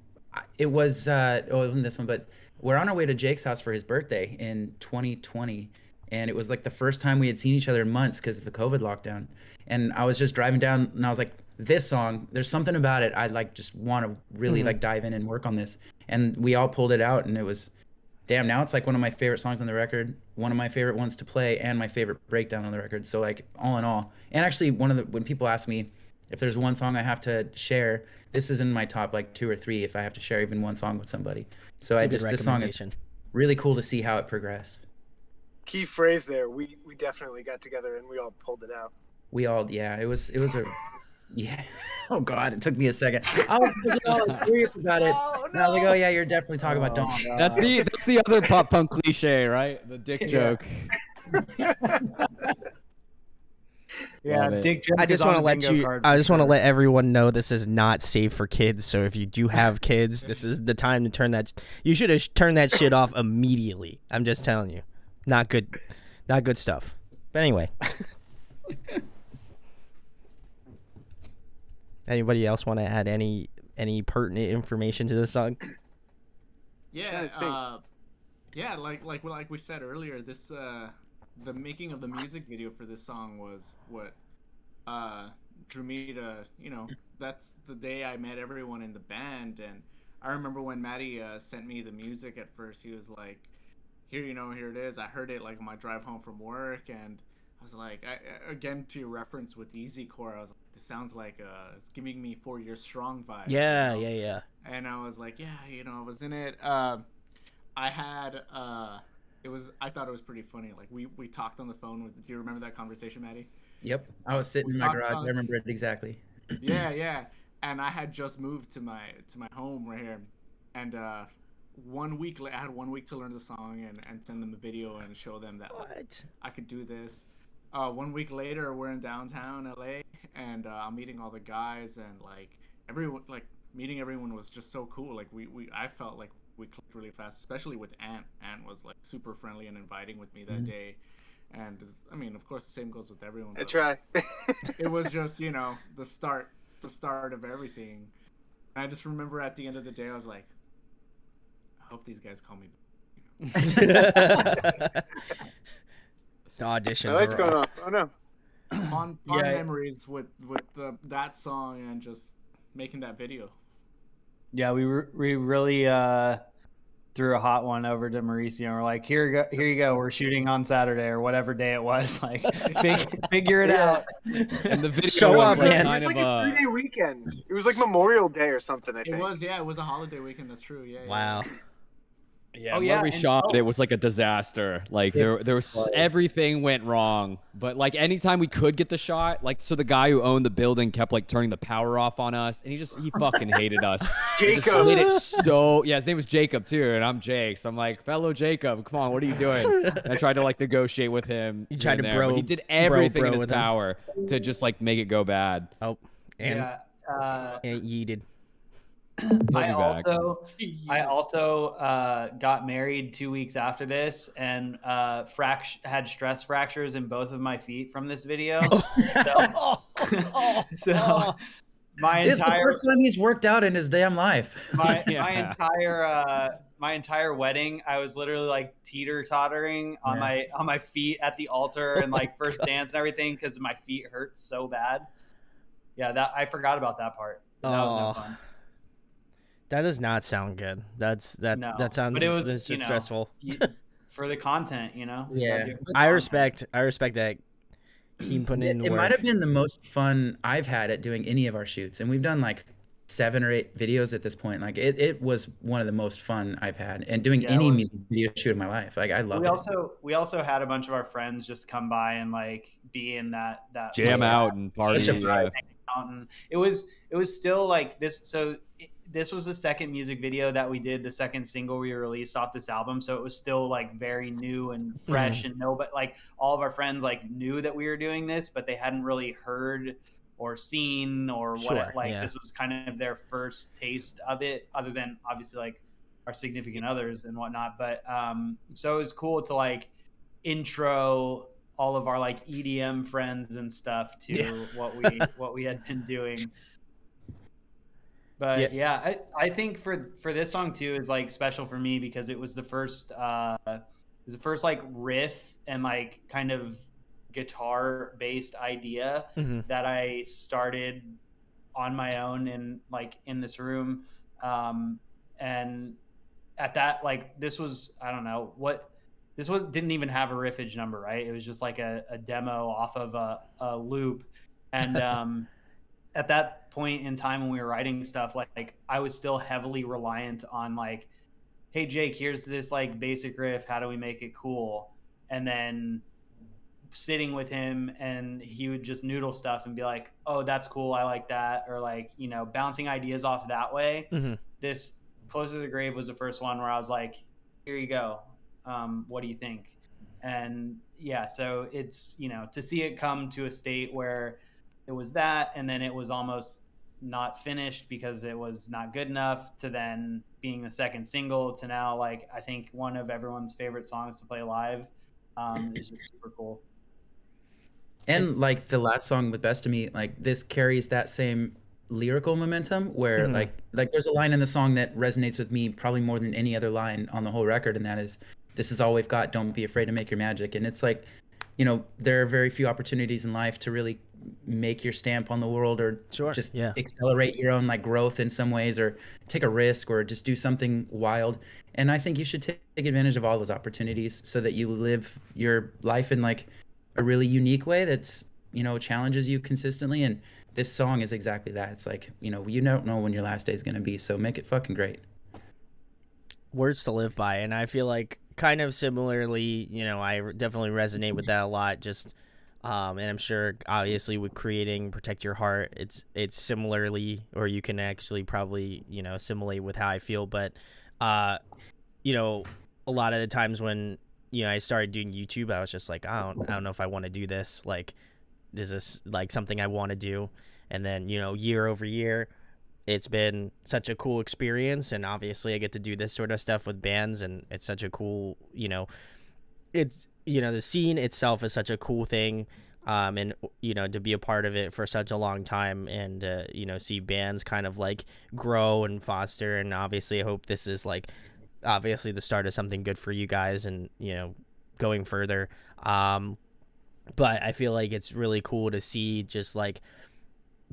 it was it wasn't this one, but we're on our way to Jake's house for his birthday in 2020. And it was like the first time we had seen each other in months because of the COVID lockdown. And I was just driving down and I was like, this song, there's something about it. I like just want to really like dive in and work on this. And we all pulled it out, and it was, damn, now it's like one of my favorite songs on the record, one of my favorite ones to play, and my favorite breakdown on the record. So like all in all, and actually when people ask me if there's one song I have to share, this is in my top like 2 or 3 if I have to share even one song with somebody. So That's a good this song is recommendation. really cool to see how it progressed. Key phrase there. We definitely got together and we all pulled it out. We all, yeah, it was a, yeah. Oh God, it took me a second. I was all serious about it. And I was like, oh yeah, you're definitely talking about Dawn. That's the other pop punk cliche, right? The dick joke. Yeah, Love it. Dick joke I is just on want to the let bingo you. card I for just want to sure. let everyone know this is not safe for kids. So if you do have kids, this is the time to turn that. You should have turned that shit off immediately. I'm just telling you, not good stuff. But anyway, anybody else want to add any pertinent information to this song? Yeah, yeah, like we said earlier, this the making of the music video for this song was what drew me to, you know, that's the day I met everyone in the band. And I remember when Maddie sent me the music at first, he was like, here, you know, here it is. I heard it like on my drive home from work, and I was like, again, to your reference with Easy Core, I was like, this sounds like it's giving me 4 Years Strong vibes. Yeah, you know? yeah. And I was like, yeah, you know, I was in it. I had I thought it was pretty funny. Like we talked on the phone with. Do you remember that conversation, Maddie? Yep, I was sitting in my garage. I remember it exactly. Yeah. And I had just moved to my home right here, and 1 week I had 1 week to learn the song and send them the video and show them that like, I could do this. 1 week later, we're in downtown LA, and I'm meeting all the guys, and like everyone, like meeting everyone was just so cool. Like I felt like we clicked really fast, especially with Ant. Ant was like super friendly and inviting with me that day. And I mean, of course, the same goes with everyone. I try. It was just, you know, the start of everything. I just remember at the end of the day, I was like, I hope these guys call me. The auditions My light's are going all- off. Oh no. Fond Yeah. memories with that song and just making that video. Yeah, we really threw a hot one over to Mauricio, and we're like, here you go. We're shooting on Saturday or whatever day it was. Like, figure it out. And the video Show was up, like man. kind It was of like a 3-day weekend. It was like Memorial Day or something, I think. It was a holiday weekend. That's true. Yeah. Wow. Yeah, Oh, when yeah, we and- shot it was like a disaster. Like there was everything went wrong. But like anytime we could get the shot, like so the guy who owned the building kept like turning the power off on us, and he fucking hated us. He just Jacob. made it so his name was Jacob too, and I'm Jake. So I'm like, fellow Jacob, come on, what are you doing? And I tried to like negotiate with him. You tried here and to there, but bro- he did everything bro in his with him. power to just like make it go bad. Oh, and Yeah. and yeeted. He'll be I back. also got married 2 weeks after this, and had stress fractures in both of my feet from this video. So my It's the entire first time he's worked out in his damn life. my Yeah. my entire wedding, I was literally like teeter-tottering on my feet at the altar and like first dance and everything because my feet hurt so bad. Yeah, that I forgot about that part. That was no fun. That does not sound good. No, That sounds but it was, that's you know, stressful. For the content, you know. Yeah. I respect that he putting in the It work. might have been the most fun I've had at doing any of our shoots, and we've done like 7 or 8 videos at this point. Like it was one of the most fun I've had, and doing Yeah, it any was. music video shoot in my life. Like I love it. We also had a bunch of our friends just come by and like be in that Jam like, out and party. Such a Yeah. out, and it was still like this. So this was the second music video that we did, the second single we released off this album. So it was still like very new and fresh and but like all of our friends like knew that we were doing this, but they hadn't really heard or seen or what. Sure, Like yeah. this was kind of their first taste of it, other than obviously like our significant others and whatnot. But so it was cool to like intro all of our like EDM friends and stuff to what we had been doing. But yeah, I think for this song too is like special for me because it was the first like riff and like kind of guitar based idea that I started on my own in this room. And at that, like this was, I don't know what this was, didn't even have a riffage number, right? It was just like a demo off of a loop. And at that point in time when we were writing stuff, like I was still heavily reliant on like, hey Jake, here's this like basic riff, how do we make it cool? And then sitting with him and he would just noodle stuff and be like, oh, that's cool, I like that, or like, you know, bouncing ideas off that way. This Closer to the Grave was the first one where I was like, here you go, what do you think? And yeah, so it's, you know, to see it come to a state where it was that, and then it was almost not finished because it was not good enough, to then being the second single, to now like I think one of everyone's favorite songs to play live, is just super cool. And like the last song with Best of Me, like this carries that same lyrical momentum where like there's a line in the song that resonates with me probably more than any other line on the whole record, and that is, this is all we've got, don't be afraid to make your magic. And it's like, you know, there are very few opportunities in life to really make your stamp on the world, or just accelerate your own like growth in some ways, or take a risk, or just do something wild. And I think you should take advantage of all those opportunities so that you live your life in like a really unique way that's, you know, challenges you consistently. And this song is exactly that. It's like, you know, you don't know when your last day is going to be, so make it fucking great. Words to live by. And I feel like kind of similarly, you know, I definitely resonate with that a lot. Just and I'm sure obviously with creating Protect Your Heart, it's similarly, or you can actually probably, you know, assimilate with how I feel. But you know, a lot of the times when, you know, I started doing YouTube, I was just like, I don't know if I want to do this. Like, is this like something I want to do? And then, you know, year over year, it's been such a cool experience, and obviously I get to do this sort of stuff with bands, and it's such a cool, you know, it's, you know, the scene itself is such a cool thing. and to be a part of it for such a long time, and see bands kind of like grow and foster. And obviously I hope this is like obviously the start of something good for you guys, and going further. But I feel like it's really cool to see just like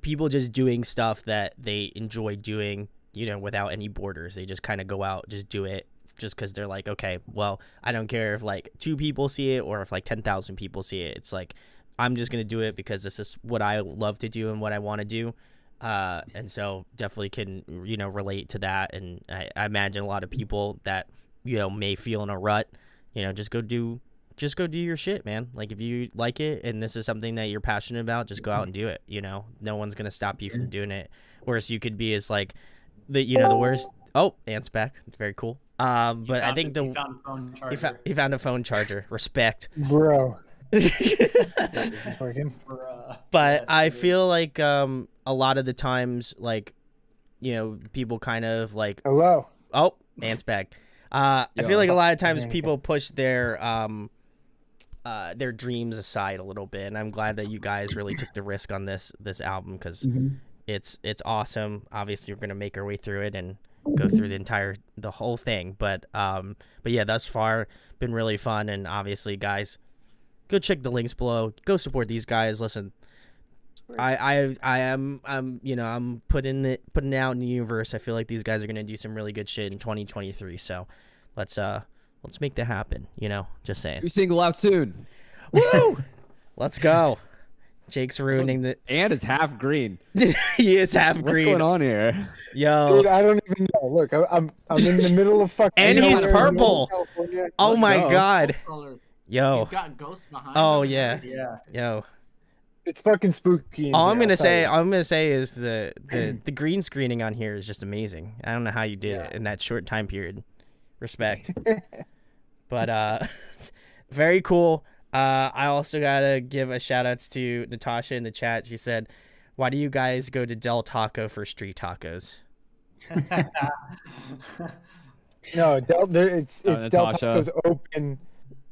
people just doing stuff that they enjoy doing, without any borders. They just kind of go out, just do it, just because they're like, okay, well, I don't care if like 2 people see it or if like 10,000 people see it. It's like, I'm just going to do it because this is what I love to do and what I want to do. And so definitely can, relate to that. And I imagine a lot of people that, may feel in a rut, just go do your shit, man. Like if you like it and this is something that you're passionate about, just go out and do it. No one's going to stop you from doing it. Whereas you could be as like the worst. Oh, Ant's back. It's very cool. But I think he found a phone charger. He found a phone charger. Respect, bro. But I feel like a lot of the times, like people kind of like hello. Oh, Ant's back. I feel like a lot of times people push their dreams aside a little bit, and I'm glad that you guys really took the risk on this album, because it's awesome. Obviously, we're gonna make our way through it and go through the whole thing, but yeah, thus far been really fun. And obviously, guys, go check the links below. Go support these guys. Listen, I'm putting it out in the universe. I feel like these guys are gonna do some really good shit in 2023. So let's make that happen. Just saying. New single out soon. Woo! Let's go. Jake's ruining the. And is half green. He is half green. What's going on here? Yo, dude, I don't even know. Look, I'm in the middle of fucking. And he's purple. Oh Let's my go. god. Yo. He's got ghosts behind Oh him. yeah. Yeah. Yo. It's fucking spooky. All I'm gonna say is the green screening on here is just amazing. I don't know how you did it in that short time period. Respect. But very cool. I also gotta give a shout outs to Natasha in the chat. She said, "Why do you guys go to Del Taco for street tacos?" No, it's Del Taco's open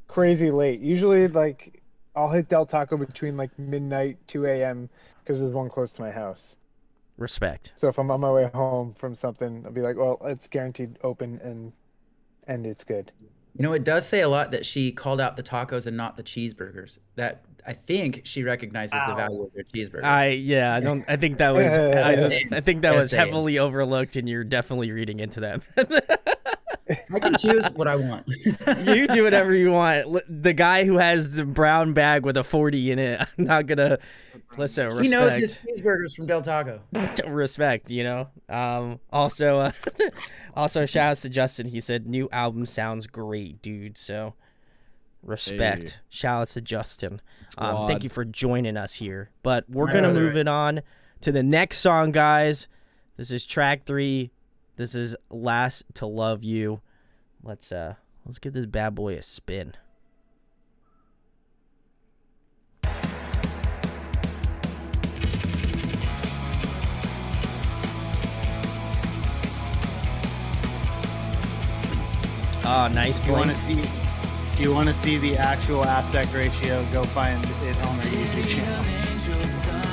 crazy late. Usually, like, I'll hit Del Taco between like midnight, 2 a.m. because there's one close to my house. Respect. So if I'm on my way home from something, I'll be like, well, it's guaranteed open and it's good. It does say a lot that she called out the tacos and not the cheeseburgers. That I think she recognizes the value of their cheeseburgers. I think that was I think that was heavily overlooked, and you're definitely reading into them. I can choose what I want. You do whatever you want. The guy who has the brown bag with a 40 in it, I'm not gonna listen. Respect. He knows his cheeseburgers from Del Taco. Respect, Also, shout outs to Justin. He said new album sounds great, dude. So, respect. Hey. Shout outs to Justin. Thank you for joining us here. But we're gonna move it on to the next song, guys. This is track 3. This is Last to Love You. Let's give this bad boy a spin. Oh, nice. Do you want to see the actual aspect ratio? Go find it on our YouTube channel.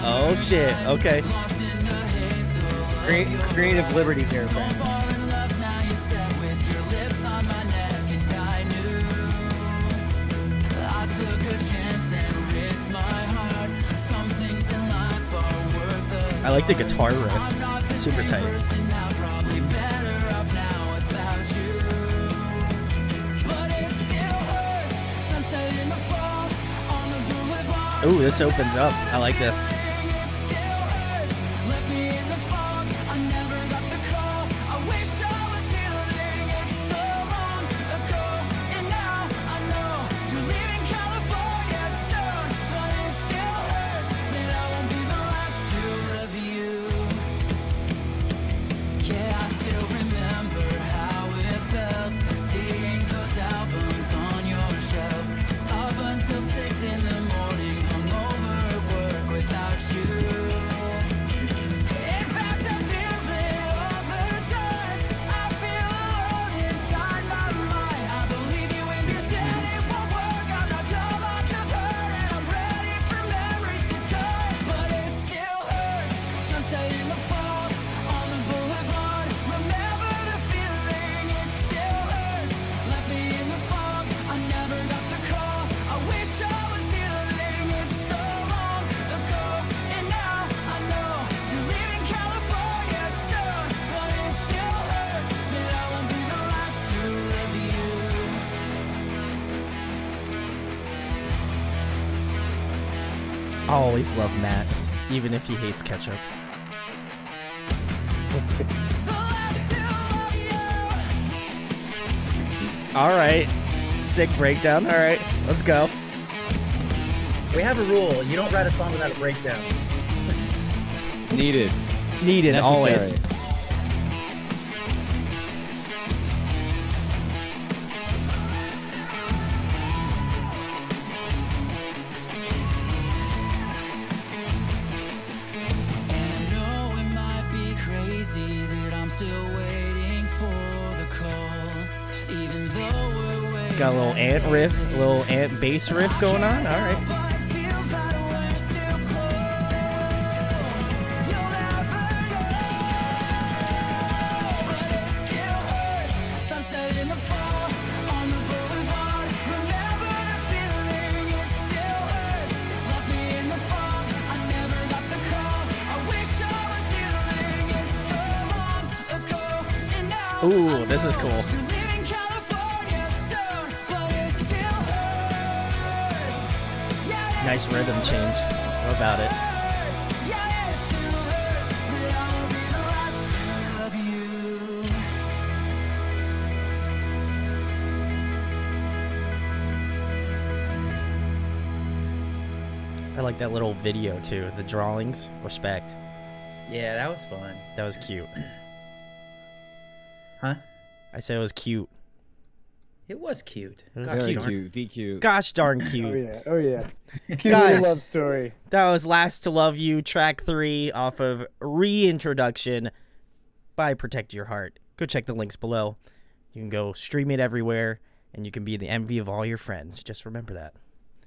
Oh shit. Okay. Creative liberty here, friend. I like the guitar riff. Super tight. Ooh, this opens up. I like this. Until 6 in the morning, hungover at work without I'll always love Matt, even if he hates ketchup. All right. Sick breakdown. All right, let's go. We have a rule. You don't write a song without a breakdown. Needed. Needed, always. Necessary. And I know it might be crazy that I'm still waiting for the call, even though we're waiting. Got a little ant riff, a little ant bass riff going on. All right. But it feels like we're still close. You'll never know, but it still hurts. Sunset in the fall on the boulevard. Remember the feeling, it still hurts. Left me in the fog. I never got the call. I wish I was healing. It's so long ago, and now Ooh, this is cool. you're leaving California soon, but it still hurts. Yeah, it Nice rhythm change. What about it? hurts. Yeah, it still hurts, but I'll be the last to love you. I like that little video too. The drawings. Respect. Yeah, that was fun. That was cute. Huh? I said it was cute. It was cute. It was God Very cute. darn. cute. Be cute. Gosh darn Oh cute. yeah, oh yeah. Cute Guys. little love story. That was Last to Love You, track 3 off of Reintroduction by Protect Your Heart. Go check the links below. You can go stream it everywhere, and you can be the envy of all your friends. Just remember that.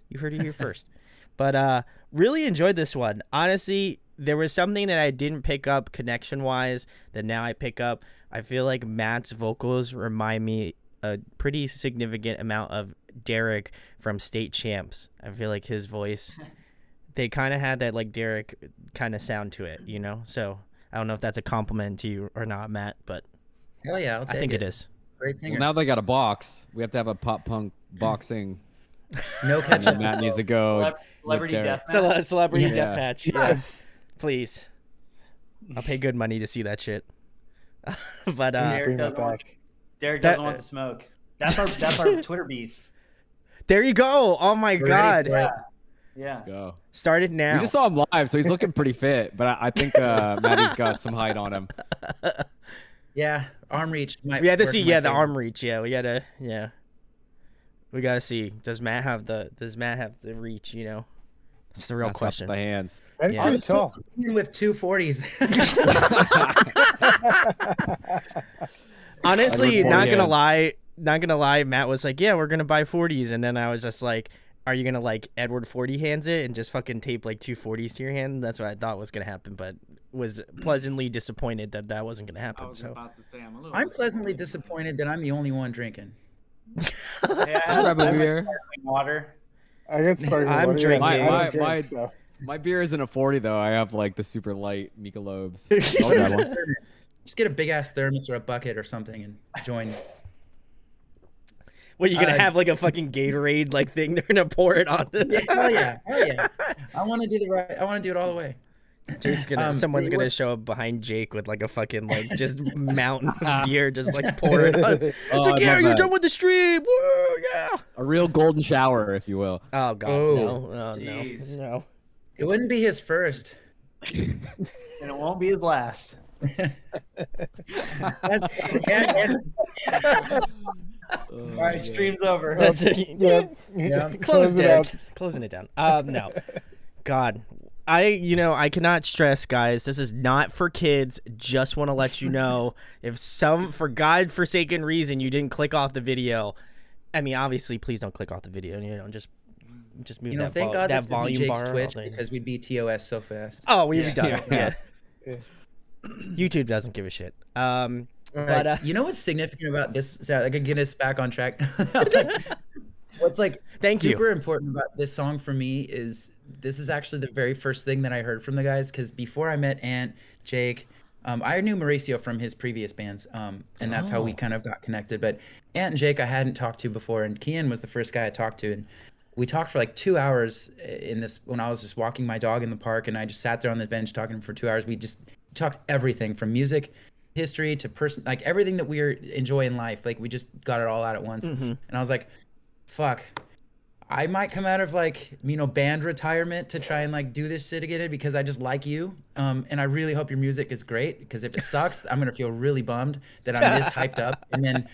You heard it here first. But really enjoyed this one. Honestly, there was something that I didn't pick up connection-wise that now I pick up. I feel like Matt's vocals remind me a pretty significant amount of Derek from State Champs. I feel like his voice, they kind of had that like Derek kind of sound to it, you know? So I don't know if that's a compliment to you or not, Matt, but Hell yeah, I'll I take think it. it is. Great singer. Well, now they got a box. We have to have a pop punk boxing. no And ketchup. Matt needs to go. Celebrity with death Derek. match. Celebrity Yeah. deathmatch. Yeah. Yes. Please. I'll pay good money to see that shit. But Derek Bring that doesn't want, back. Derek That- doesn't want the smoke. That's our Twitter beef. there you go. Oh my We're ready God. for it. Yeah. Go. Start it now. We just saw him live, so he's looking pretty fit. But I think Maddie's got some height on him. Yeah, arm reach. Might We had to work see, in my yeah, the favor. arm reach. Yeah, we gotta, yeah. We gotta see. Does Matt have the reach? You know, that's the real That's off question. The hands. That's Yeah. pretty tall. With 240s. Honestly, Edward not 40 gonna hands. lie. Matt was like, "Yeah, we're gonna buy 40s," and then I was just like, "Are you gonna like Edward 40 hands it and just fucking tape like 240s to your hand?" That's what I thought was gonna happen, but was pleasantly disappointed that that wasn't gonna I happen. was So about to say I'm a little. I'm pleasantly disappointed that I'm the only one drinking. Yeah, I Grab a have my beer. sparkling water. I get sparkling I'm water. drinking. I don't My- drink, my- so. My beer isn't a 40 though. I have like the super light Michelobes. I'll grab one. Just get a big ass thermos or a bucket or something and join. what, you gonna Uh, have like a fucking Gatorade like thing? They're gonna pour it on. Yeah, hell yeah, hell yeah. I want to do the right. I want to do it all the way. Jake's gonna, someone's we gonna were- show up behind Jake with like a fucking like just mountain of beer, just like pour it on. It's Oh, like, I yeah, love you're that. done with the stream. Woo, yeah. A real golden shower, if you will. Oh god, Oh, no, oh, jeez. no. It wouldn't be his first. And it won't be his last. That's yeah, All right, stream's over. That's it. Yeah. yeah. Close it it out. Closing it down. No. God. I cannot stress, guys, this is not for kids. Just want to let you know, if for God-forsaken reason you didn't click off the video, I mean, obviously, please don't click off the video. Just move You know, that, thank God that this isn't volume Jake's bar. Twitch all day. because we'd be TOS so fast. Oh, we'd be done. Yeah. Yeah. Yeah. YouTube doesn't give a shit. All But, right, you know what's significant about this? So I can get us back on track. What's like Thank you. super important about this song for me is this is actually the very first thing that I heard from the guys because before I met Ant, Jake, I knew Mauricio from his previous bands, and that's how we Oh. kind of got connected. But Ant and Jake I hadn't talked to before, and Kian was the first guy I talked to. And we talked for like 2 hours in this when I was just walking my dog in the park, and I just sat there on the bench talking for 2 hours. We just talked everything from music, history to person, like everything that we enjoy in life. Like we just got it all out at once. And I was like, fuck, I might come out of like, band retirement to try and like do this shit again because I just like you. And I really hope your music is great, because if it sucks, I'm going to feel really bummed that I'm this hyped up. And then,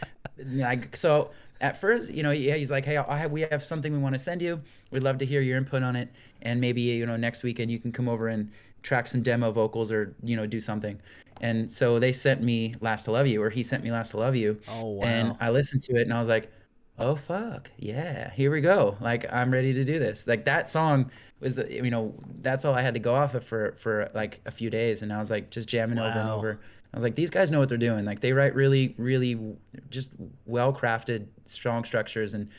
so at first, he's like, hey, we have something we want to send you. We'd love to hear your input on it. And maybe, next weekend you can come over and track some demo vocals or, do something. And so they sent me Last to Love You, or he sent me Last to Love You. Oh, wow. And I listened to it and I was like, oh fuck yeah, here we go, like I'm ready to do this. Like that song was that's all I had to go off of for like a few days, and I was like just jamming over and over. I was like, these guys know what they're doing. Like they write really really just well crafted strong structures, and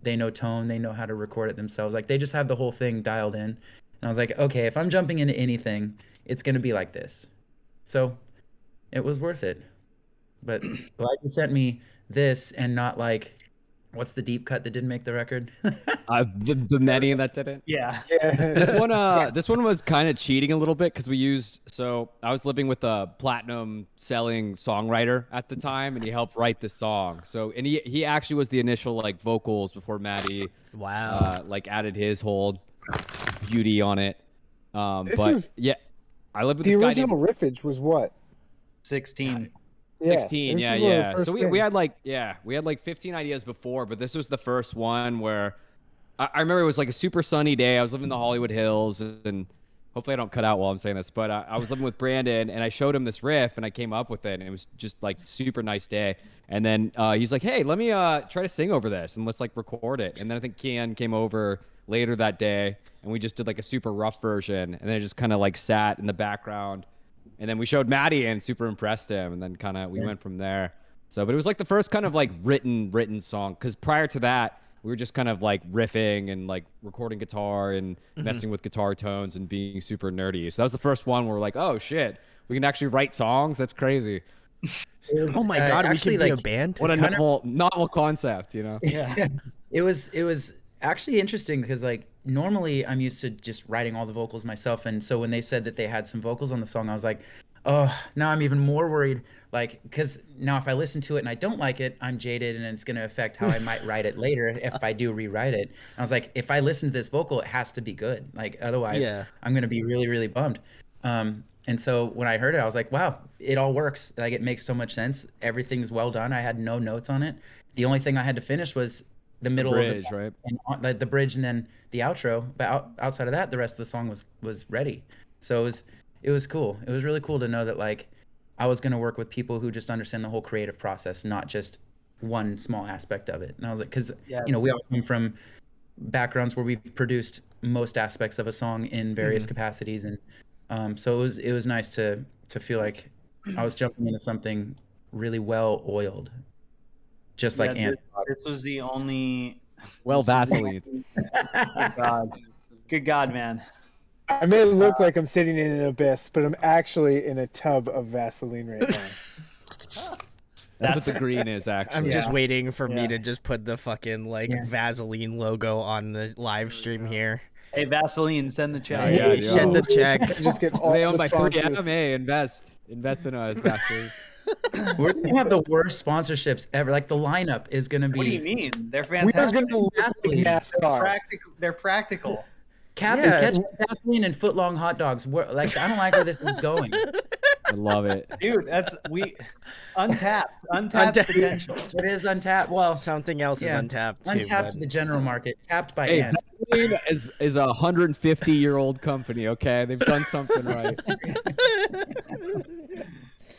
they know tone, they know how to record it themselves. Like they just have the whole thing dialed in. And I was like, okay, if I'm jumping into anything, it's gonna be like this. So it was worth it. But glad you sent me this and not like, what's the deep cut that didn't make the record? The many that didn't. Yeah. This one was kind of cheating a little bit because I was living with a platinum selling songwriter at the time, and he helped write the song. So, and he actually was the initial like vocals before Maddie like added his whole beauty on it. Yeah, I lived with this guy. The original riffage was what? 16. 16, yeah. So we had like 15 ideas before, but this was the first one where I remember it was like a super sunny day. I was living in the Hollywood Hills, and hopefully I don't cut out while I'm saying this, but I was living with Brandon, and I showed him this riff, and I came up with it, and it was just like super nice day. And then he's like, hey, let me try to sing over this, and let's like record it. And then I think Kian came over later that day, and we just did like a super rough version, and then it just kind of like sat in the background. And then we showed Maddie and super impressed him, and then kind of we went from there. So, but it was like the first kind of like written song, because prior to that, we were just kind of like riffing and like recording guitar and messing with guitar tones and being super nerdy. So that was the first one where we're like, oh shit, we can actually write songs. That's crazy. Oh my god, we could be a band. What a novel concept, Yeah. It was actually interesting because like normally I'm used to just writing all the vocals myself, and so when they said that they had some vocals on the song, I was like, oh, now I'm even more worried, like, because now if I listen to it and I don't like it, I'm jaded, and it's going to affect how I might write it later if I do rewrite it. And I was like, if I listen to this vocal, it has to be good, like otherwise I'm going to be really really bummed. And so when I heard it, I was like, wow, it all works. Like it makes so much sense. Everything's well done. I had no notes on it. The only thing I had to finish was the middle bridge, of the song, right? And the bridge, and then the outro. But outside of that, the rest of the song was ready. So it was cool. It was really cool to know that like I was going to work with people who just understand the whole creative process, not just one small aspect of it. And I was like, because we all come from backgrounds where we've produced most aspects of a song in various capacities, and so it was nice to feel like I was jumping into something really well oiled. Just like this was the only Vaseline. Good God, man. I may look like I'm sitting in an abyss, but I'm actually in a tub of Vaseline right now. That's what the green is, actually. I'm just waiting for me to just put the fucking Vaseline logo on the live stream here. Hey, Vaseline, send the check. Hey, send the check. Just get all they own the by sponsors. 3M. Hey, invest in us, Vaseline. We're gonna have the worst sponsorships ever. Like the lineup is gonna be. What do you mean? They're We are fantastic. going to Vaseline. NASCAR. They're practical. Ketchup, Vaseline, and foot-long hot dogs. Like I don't like where this is going. I love it. Dude, untapped potential. It is untapped. Well, Something else is untapped too. untapped to the general market, tapped by Hey, ants. Vaseline is a 150-year-old company. Okay, they've done something right.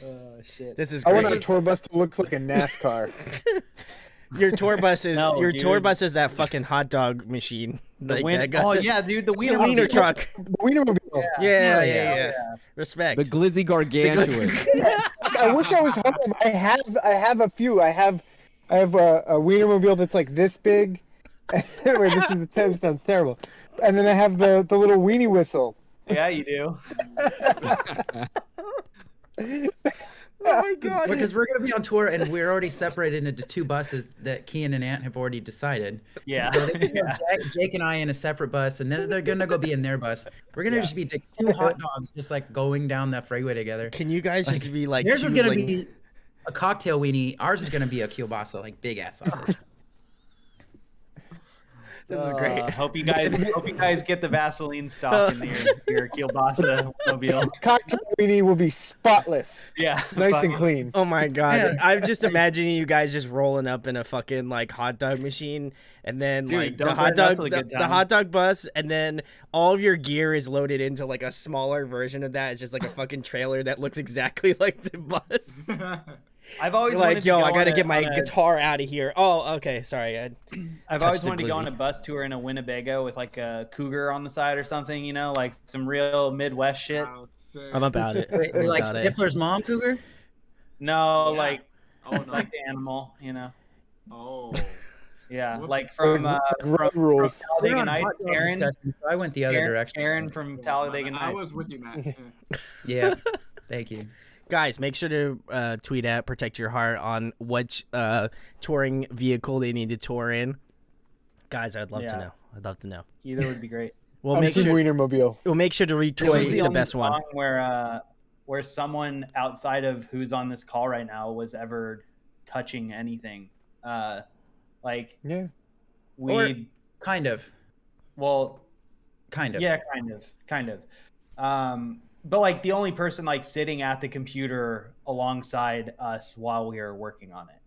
Oh shit. This is I great. want our tour bus to look like a NASCAR. Your tour bus is tour dude. bus is that fucking hot dog machine. Like, that guy- Oh yeah, dude, the the wiener wiener truck. The Wienermobile. Yeah. Respect. The Glizzy Gargantuan. I wish I was home. I have a few. I have a Wienermobile that's like this big. Wait, this sounds terrible. And then I have the little weenie whistle. Yeah, you do. Oh my god. Because we're gonna be on tour and we're already separated into 2 buses that Kian and Ant have already decided. Yeah. So they can have Jake and I in a separate bus, and then they're gonna go be in their bus. We're gonna just be 2 hot dogs, just like going down that freeway together. Can you guys just be like? Theirs is gonna like... be a cocktail weenie. Ours is gonna be a kielbasa, like big ass sausage. This is great. Hope you guys get the Vaseline stock in your kielbasa mobile. Cocktail weenie will be spotless. Yeah. Nice and clean. Oh my god. Yeah. I'm just imagining you guys just rolling up in a fucking like hot dog machine, and then Dude, like don't the worry, hot that's dog really good the time. hot dog bus, and then all of your gear is loaded into like a smaller version of that. It's just like a fucking trailer that looks exactly like the bus. I've always You're wanted like, to yo, go I gotta on get my on guitar out of here. Oh, okay, sorry. I've always touched a wanted to go on glizzy. a bus tour in a Winnebago with like a cougar on the side or something, you know, like some real Midwest shit. Wow, sick. I'm about it. Wait, I'm like about it. Stifler's mom, Cougar? No, Yeah. like Oh no. like the animal, you know. Oh. Yeah, What like the from Road rules. We're Talladega on Nights. hot dog discussion, so I went the other direction. Aaron from Talladega I Nights. was with you, Matt. Yeah, thank you. Guys, make sure to tweet at Protect Your Heart on which touring vehicle they need to tour in. Guys, I'd love to Yeah. know. I'd love to know. Either would be great. We'll I'm make Team sure Wienermobile. we'll make sure to This was retweet the only best one. song where someone outside of who's on this call right now was ever touching anything. Like Yeah. we Or- Kind of. well Kind of. yeah, kind of. But like the only person like sitting at the computer alongside us while we were working on it.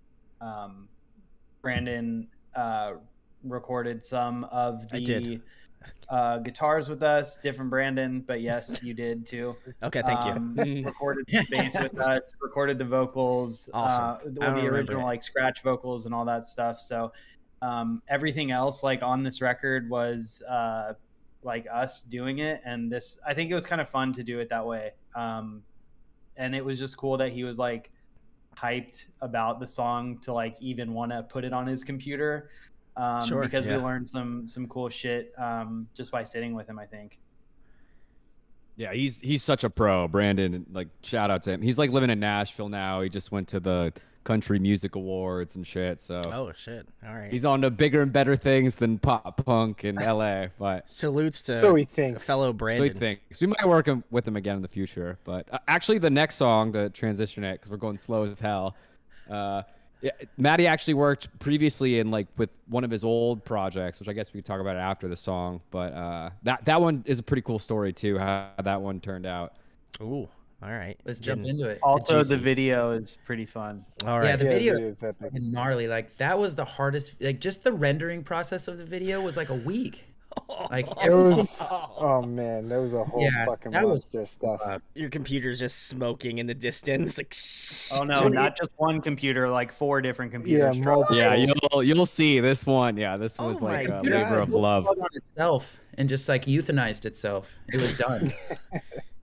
Brandon recorded some of I the did. Guitars with us, different Brandon, but yes, you did too. Okay, thank you. Recorded the bass with us, recorded the vocals, Awesome. I don't the remember original it. like scratch vocals and all that stuff. So everything else like on this record was like us doing it, and this I think it was kind of fun to do it that way. And it was just cool that he was like hyped about the song to like even want to put it on his computer. Sure, Because yeah. we learned some cool shit just by sitting with him, I think. Yeah, he's such a pro, Brandon. Like, shout out to him. He's like living in Nashville now. He just went to the Country Music Awards and shit. So Oh shit! All right. he's on to bigger and better things than pop punk in LA. But Salutes to So he thinks. fellow so Brandon. he thinks we might work with him again in the future. But actually, the next song to transition it because we're going slow as hell. Yeah, Maddie actually worked previously in like with one of his old projects, which I guess we could talk about after the song. But that one is a pretty cool story too. How that one turned out. Ooh, all right. Let's jump Getting- into it. Also, the juices. video is pretty fun. All Yeah, right. the Yeah, video is epic. and gnarly. Like that was the hardest. Like just the rendering process of the video was like a week. Like It was. Oh man, that was a whole Yeah, fucking that was- monster stuff. Your computer's just smoking in the distance. Like, Oh no, not just one computer, like 4 different computers. Yeah, struggling. multiple. Yeah, you'll see this one. Yeah, this Oh was my like a God. labor of love. Plugged on itself and just like euthanized itself. It was done.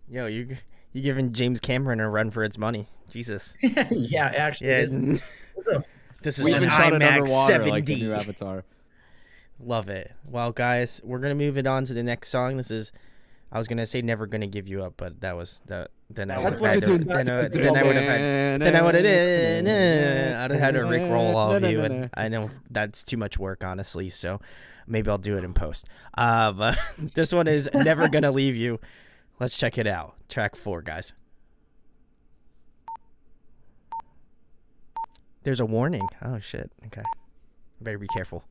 Yo, you giving James Cameron a run for its money? Jesus. Yeah, actually. Yeah. This, This is We an even shot it IMAX underwater like the 7D. new Avatar. Love it. Well, guys, we're gonna move it on to the next song. This is, I was gonna say "Never Gonna Give You Up," but that was the. Then I would That's have what had it's to. doing. Then I would have had. Then I would have. I'd have had to rickroll all of you, and I know that's too much work, honestly. So maybe I'll do it in post. But this one is "Never Gonna Leave You." Let's check it out. Track 4, guys. There's a warning. Oh shit. Okay. Better be careful.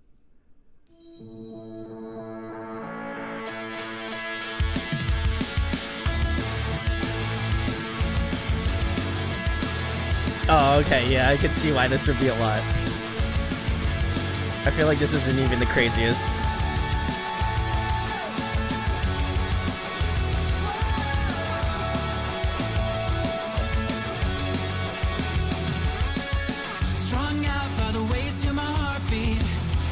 Oh, okay. Yeah, I can see why this would be a lot. I feel like this isn't even the craziest. Strung out by the waves to my heartbeat,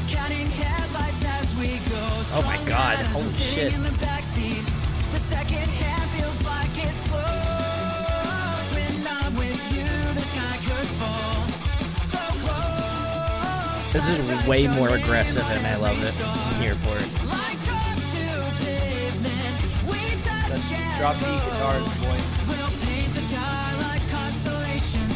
counting headlights as we go. Oh my God, Strung out as holy I'm sitting shit. in the backseat. The second hand feels like it slows. When I'm with you, the sky could fall. So close. This is way more aggressive, and I love it. I'm here for it. Like chalk to pavement, we touch and Drop the guitars, boy. we'll paint the sky like constellations.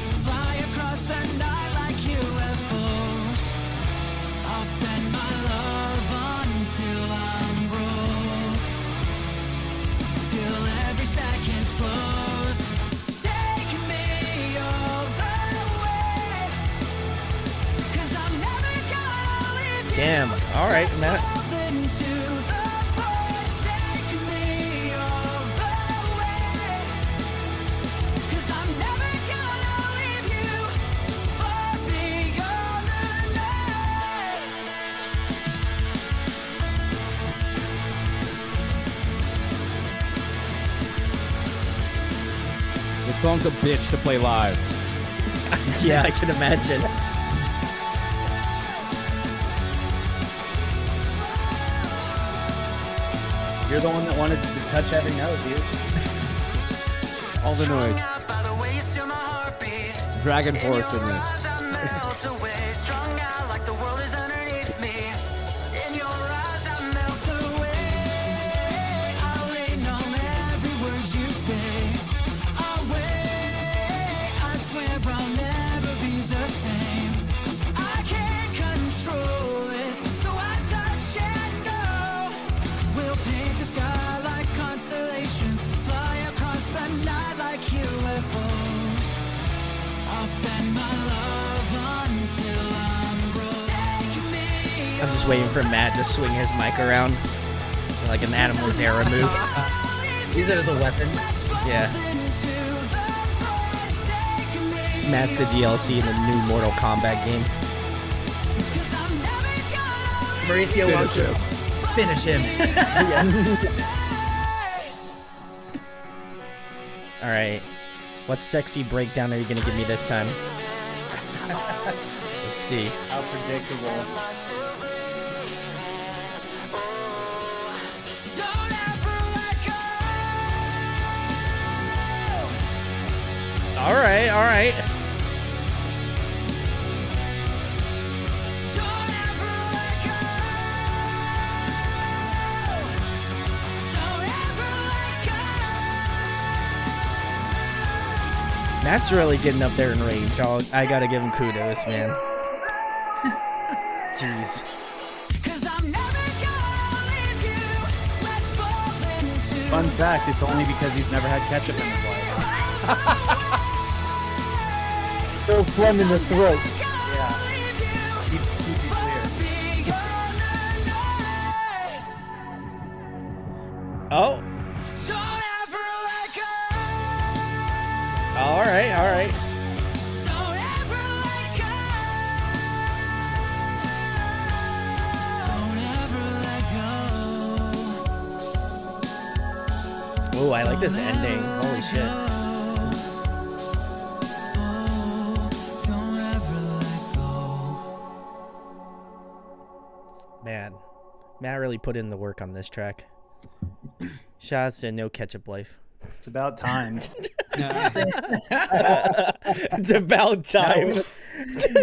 All right, Matt. This song's a bitch to play live. Yeah, I can imagine. You're the one that wanted to touch every note, dude. All the noise. Dragon Force in this. I'm just waiting for Matt to swing his mic around like an Animals era move. Use it as a weapon. Yeah. Matt's the DLC in the new Mortal Kombat game. Mauricio wants to finish him. All right. What sexy breakdown are you going to give me this time? Let's see. How predictable. All right, all right. Matt's really getting up there in range. I gotta give him kudos, man. Jeez. Fun fact, it's only because he's never had ketchup in his life. So phlegm in the throat. Yeah. Keeps you clear. Oh. All right, all right. Oh, I like this ending. Holy shit. Man, Matt really put in the work on this track. Shots to No Ketchup Life. It's about time. It's about time.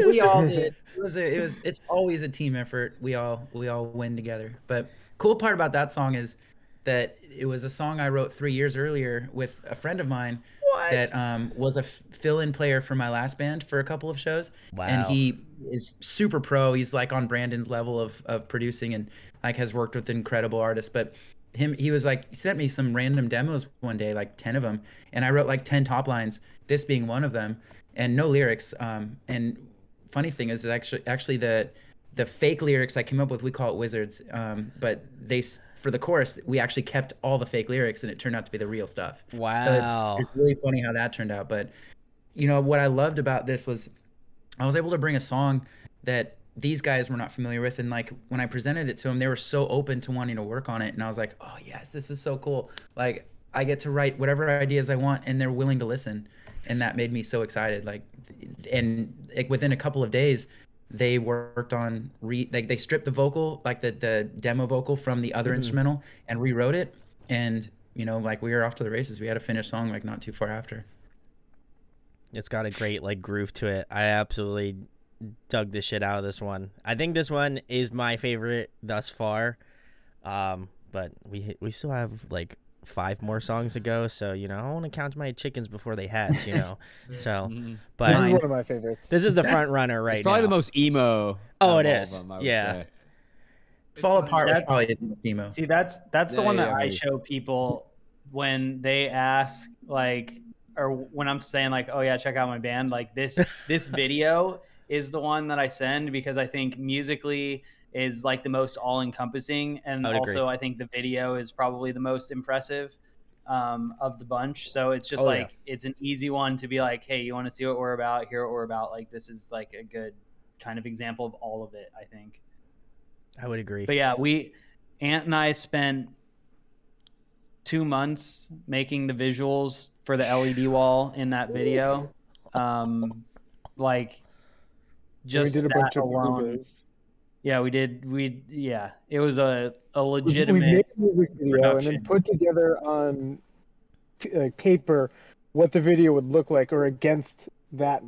We all did. It's always a team effort. We all win together. But cool part about that song is that it was a song I wrote 3 years earlier with a friend of mine that was a fill-in player for my last band for a couple of shows. Wow. And he is super pro. He's like on Brandon's level of producing and like has worked with incredible artists. But he was like, he sent me some random demos one day, like 10 of them. And I wrote like 10 top lines, this being one of them, and no lyrics. And funny thing is actually the fake lyrics I came up with, we call it wizards. But for the chorus, we actually kept all the fake lyrics, and it turned out to be the real stuff. Wow. So it's really funny how that turned out. But, you know, what I loved about this was I was able to bring a song that these guys were not familiar with. And, like, when I presented it to them, they were so open to wanting to work on it. And I was like, oh, yes, this is so cool. Like, I get to write whatever ideas I want, and they're willing to listen. And that made me so excited. Like, within a couple of days, they worked on they stripped the vocal, like the demo vocal from the other instrumental, and rewrote it. And, you know, like, we were off to the races. We had a finished song like not too far after. It's got a great like groove to it. I absolutely dug the shit out of this one. I think this one is my favorite thus far. But we still have like 5 more songs to go, so you know, I want to count my chickens before they hatch, you know. So but This is one of my favorites. this is the front runner right It's probably now. the most emo. Oh, out it of all is. of them, I would Yeah. say. Fall Apart was That's- probably the most emo. See, that's the Yeah, one that yeah, I maybe. show people when they ask, like, or when I'm saying like, oh yeah, check out my band. Like this video is the one that I send because I think musically is like the most all-encompassing, and I would agree. also I think the video is probably the most impressive of the bunch. So it's just Oh, yeah. like it's an easy one to be like, hey, you want to see what we're about? Hear what we're about. Like this is like a good kind of example of all of it, I think. I would agree. But yeah, Ant and I spent 2 months making the visuals for the LED wall in that video. Like And we just did a that bunch of alone. movies. Yeah, we did. It was a We legitimate made a music video and production. then put together on paper what the video would look like, or against that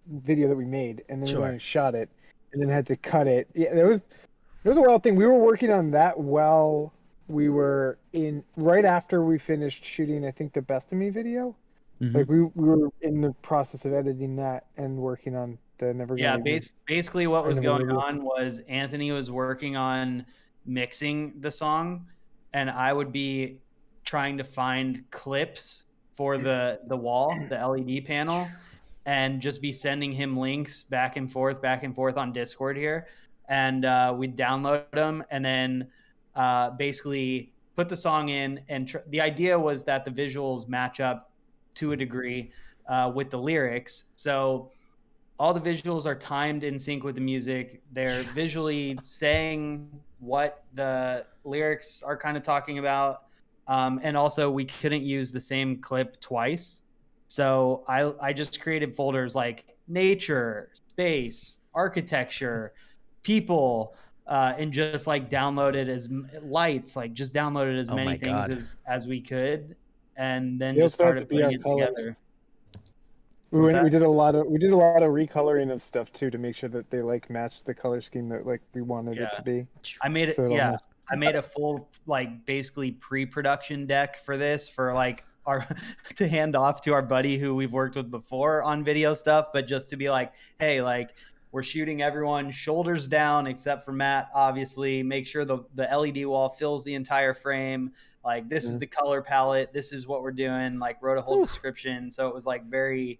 video that we made, and then we Sure. went and shot it, and then had to cut it. Yeah, there was a wild thing. We were working on that while we were right after we finished shooting, I think, the Best of Me video. Mhm. Like we were in the process of editing that and working on the Never Yeah, Gonna Leave. basically what was Never going Gonna Leave. on was Anthony was working on mixing the song, and I would be trying to find clips for the wall, the LED panel, and just be sending him links back and forth on Discord here, and we'd download them, and then basically put the song in, and the idea was that the visuals match up to a degree with the lyrics. So all the visuals are timed in sync with the music. They're visually saying what the lyrics are kind of talking about. And also we couldn't use the same clip twice. So I just created folders like nature, space, architecture, people, and just like downloaded as lights, like just downloaded as Oh many my things God. as we could. And then They just also had to started be putting our it colors. together. We What's went. We that? did a lot of recoloring of stuff too, to make sure that they like matched the color scheme that like we wanted it Yeah. to be. I made it. So it Yeah, almost- I made a full like basically pre-production deck for this for like our to hand off to our buddy who we've worked with before on video stuff, but just to be like, hey, like we're shooting everyone shoulders down except for Matt. Obviously, make sure the LED wall fills the entire frame. Like this is the color palette. This is what we're doing. Like wrote a whole description, so it was like very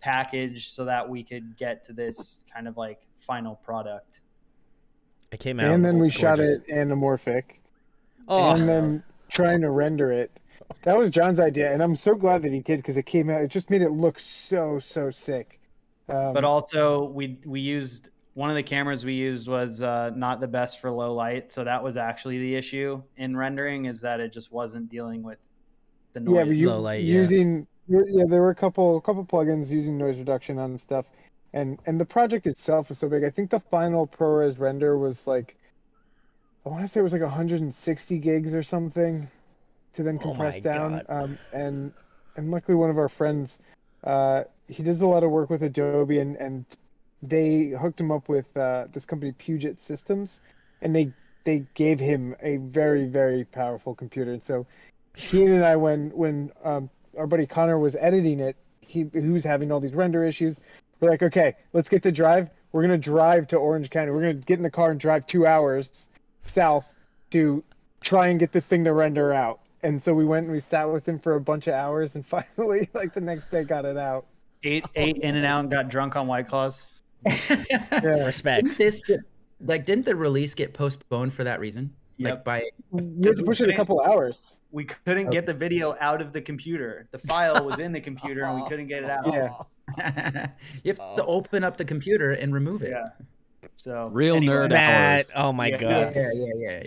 packaged so that we could get to this kind of like final product. It came out. And then we gorgeous. shot it anamorphic, Oh, and then trying to render it. That was John's idea, and I'm so glad that he did, because it came out. It just made it look so sick. But also we used one of the cameras we used was not the best for low light, so that was actually the issue in rendering, is that it just wasn't dealing with the noise. Yeah, but Low light, yeah. using there were a couple plugins using noise reduction on stuff, and the project itself was so big. I think the final ProRes render was like, I want to say it was like 160 gigs or something, to then Oh compress my down. God. And luckily one of our friends, he does a lot of work with Adobe, and they hooked him up with this company Puget Systems, and they gave him a very powerful computer. And so Keenan and I, when our buddy Connor was editing it, he was having all these render issues. We're like, okay, let's get the drive. We're gonna drive to Orange County. We're gonna get in the car and drive 2 hours south to try and get this thing to render out. And so we went and we sat with him for a bunch of hours, and finally, like the next day, got it out. Ate in and out and got drunk on White Claws. Yeah. Respect. Didn't the release get postponed for that reason? Yep. Like by We had to push it a couple hours. We couldn't get the video out of the computer. The file was in the computer and we couldn't get it out. Yeah. you have to open up the computer and remove it. Yeah. So Real nerd Matt. hours. Oh my Yeah. God. Yeah.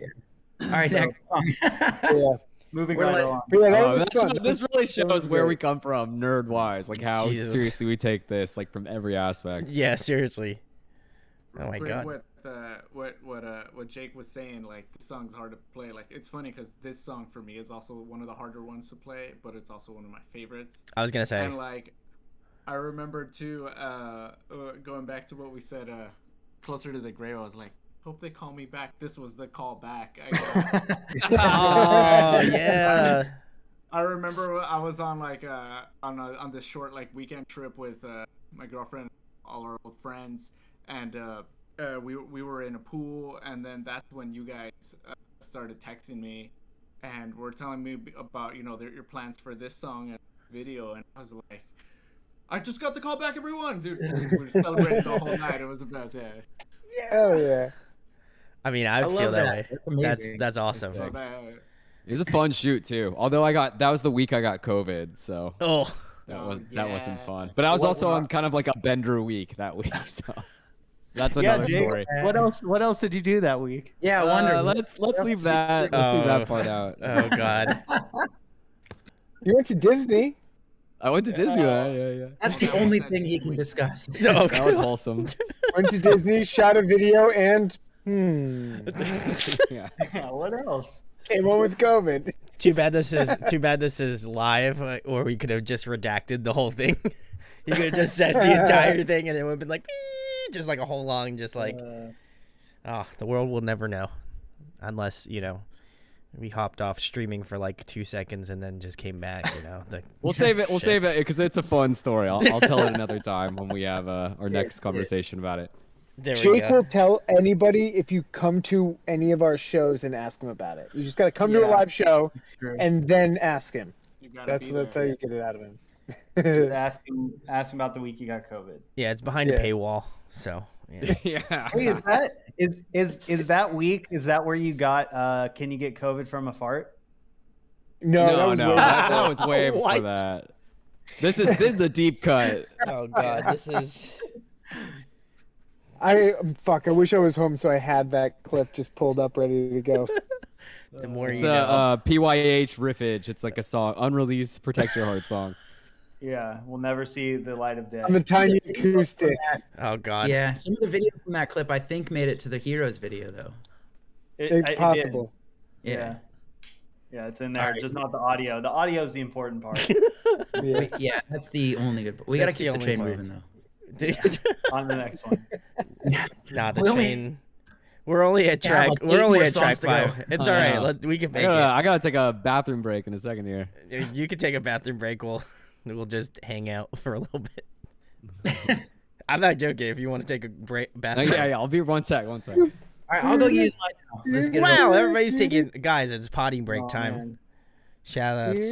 All right, So- next song. Yeah. Moving We're right like- along. But yeah, that Oh, was fun. this really That was shows where great. we come from, nerd wise, like how Jesus. seriously we take this, like from every aspect. Yeah, seriously. Oh my Quick, God. What Jake was saying, like the song's hard to play. Like it's funny because this song for me is also one of the harder ones to play, but it's also one of my favorites. I was gonna say. And like, I remember too, going back to what we said, closer to the grave. I was like, hope they call me back. This was the call back. Oh yeah. I remember I was on like on this short like weekend trip with my girlfriend, all our old friends, and we were in a pool, and then that's when you guys started texting me, and were telling me about your plans for this song and video, and I was like, I just got the call back, everyone, dude. We were celebrating the whole night. It was the best, yeah. Hell yeah. I mean, I would love feel that that. way. That's amazing. That's awesome. So that, It was a fun shoot too. Although that was the week I got COVID, so Oh, that wasn't fun. But I was also on kind of like a bender week that week, so that's Yeah, another Jake, story. what else did you do that week? Yeah, I wonder. Let's leave that part out. oh God. You went to Disney. I went to Disneyland. Yeah. That's the only thing he can discuss. Oh, That was wholesome. Went to Disney, shot a video, and Yeah. Yeah, what else? came home with COVID. Too bad this is live, or we could have just redacted the whole thing. You could have just said the entire thing, and it would have been like, "Beep," just like a whole long, just like, oh, the world will never know, unless we hopped off streaming for like 2 seconds and then just came back. We'll save it. We'll save it because it's a fun story. I'll tell it another time when we have our next conversation about it. There we Jake go. will tell anybody if you come to any of our shows and ask him about it. You just gotta come to a live show and then ask him. you gotta That's be that's how there. you get it out of him. Just ask him about the week you got COVID. Yeah, it's behind a Yeah. paywall, so yeah. Yeah. Hey, is that week? Is that where you got? Can you get COVID from a fart? No, No, that that was was way way before What? that. This is a deep cut. Oh God, this is. I wish I was home so I had that clip just pulled up ready to go. The more It's you know. a PYH riffage. It's like a song, unreleased "Protect Your Heart" song. Yeah, we'll never see the light of day. On the tiny acoustic. Oh God. Yeah, some of the video from that clip I think made it to the Heroes video though. It's it did. possible. Yeah. Yeah, it's in there. Alright. Just not the audio. The audio is the important part. Yeah. Yeah, that's the only good. We gotta That's the keep the only train part. moving though. On the next one. Nah, the We only- train. We're only at Yeah, track. like we're 8 only more at track songs to go. 5. It's I all right. know. We can I make gotta take a bathroom break in a second here. it. You can take a bathroom break. We'll just hang out for a little bit. I'm not joking. If you want to take a break, bathroom. Yeah. I'll be 1 sec. 1 sec. All right, I'll go use mine now. Let's get it Wow, over. everybody's taking. Guys, it's potty break Oh, time. man. Shout outs.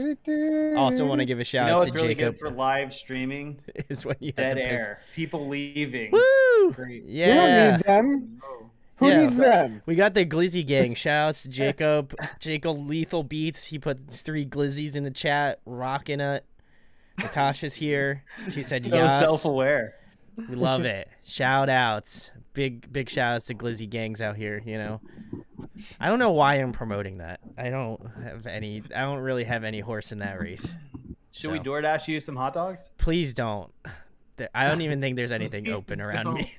Also want to give a You shout know out what's to really Jacob. good for live streaming? Is when you have Dead to piss. air. People leaving. Woo! Great. We don't Yeah. need them. Oh. Who Yeah. needs them? We got the Glizzy gang. Shout outs to Jacob. Jacob Lethal Beats. He put 3 Glizzies in the chat. Rocking it. Natasha's here. She said So yes. self-aware. We love it. Shout outs. Big shout outs to Glizzy gangs out here, I don't know why I'm promoting that. I don't really have any horse in that race. Should we So. DoorDash you some hot dogs? Please don't. I don't even think there's anything open around me.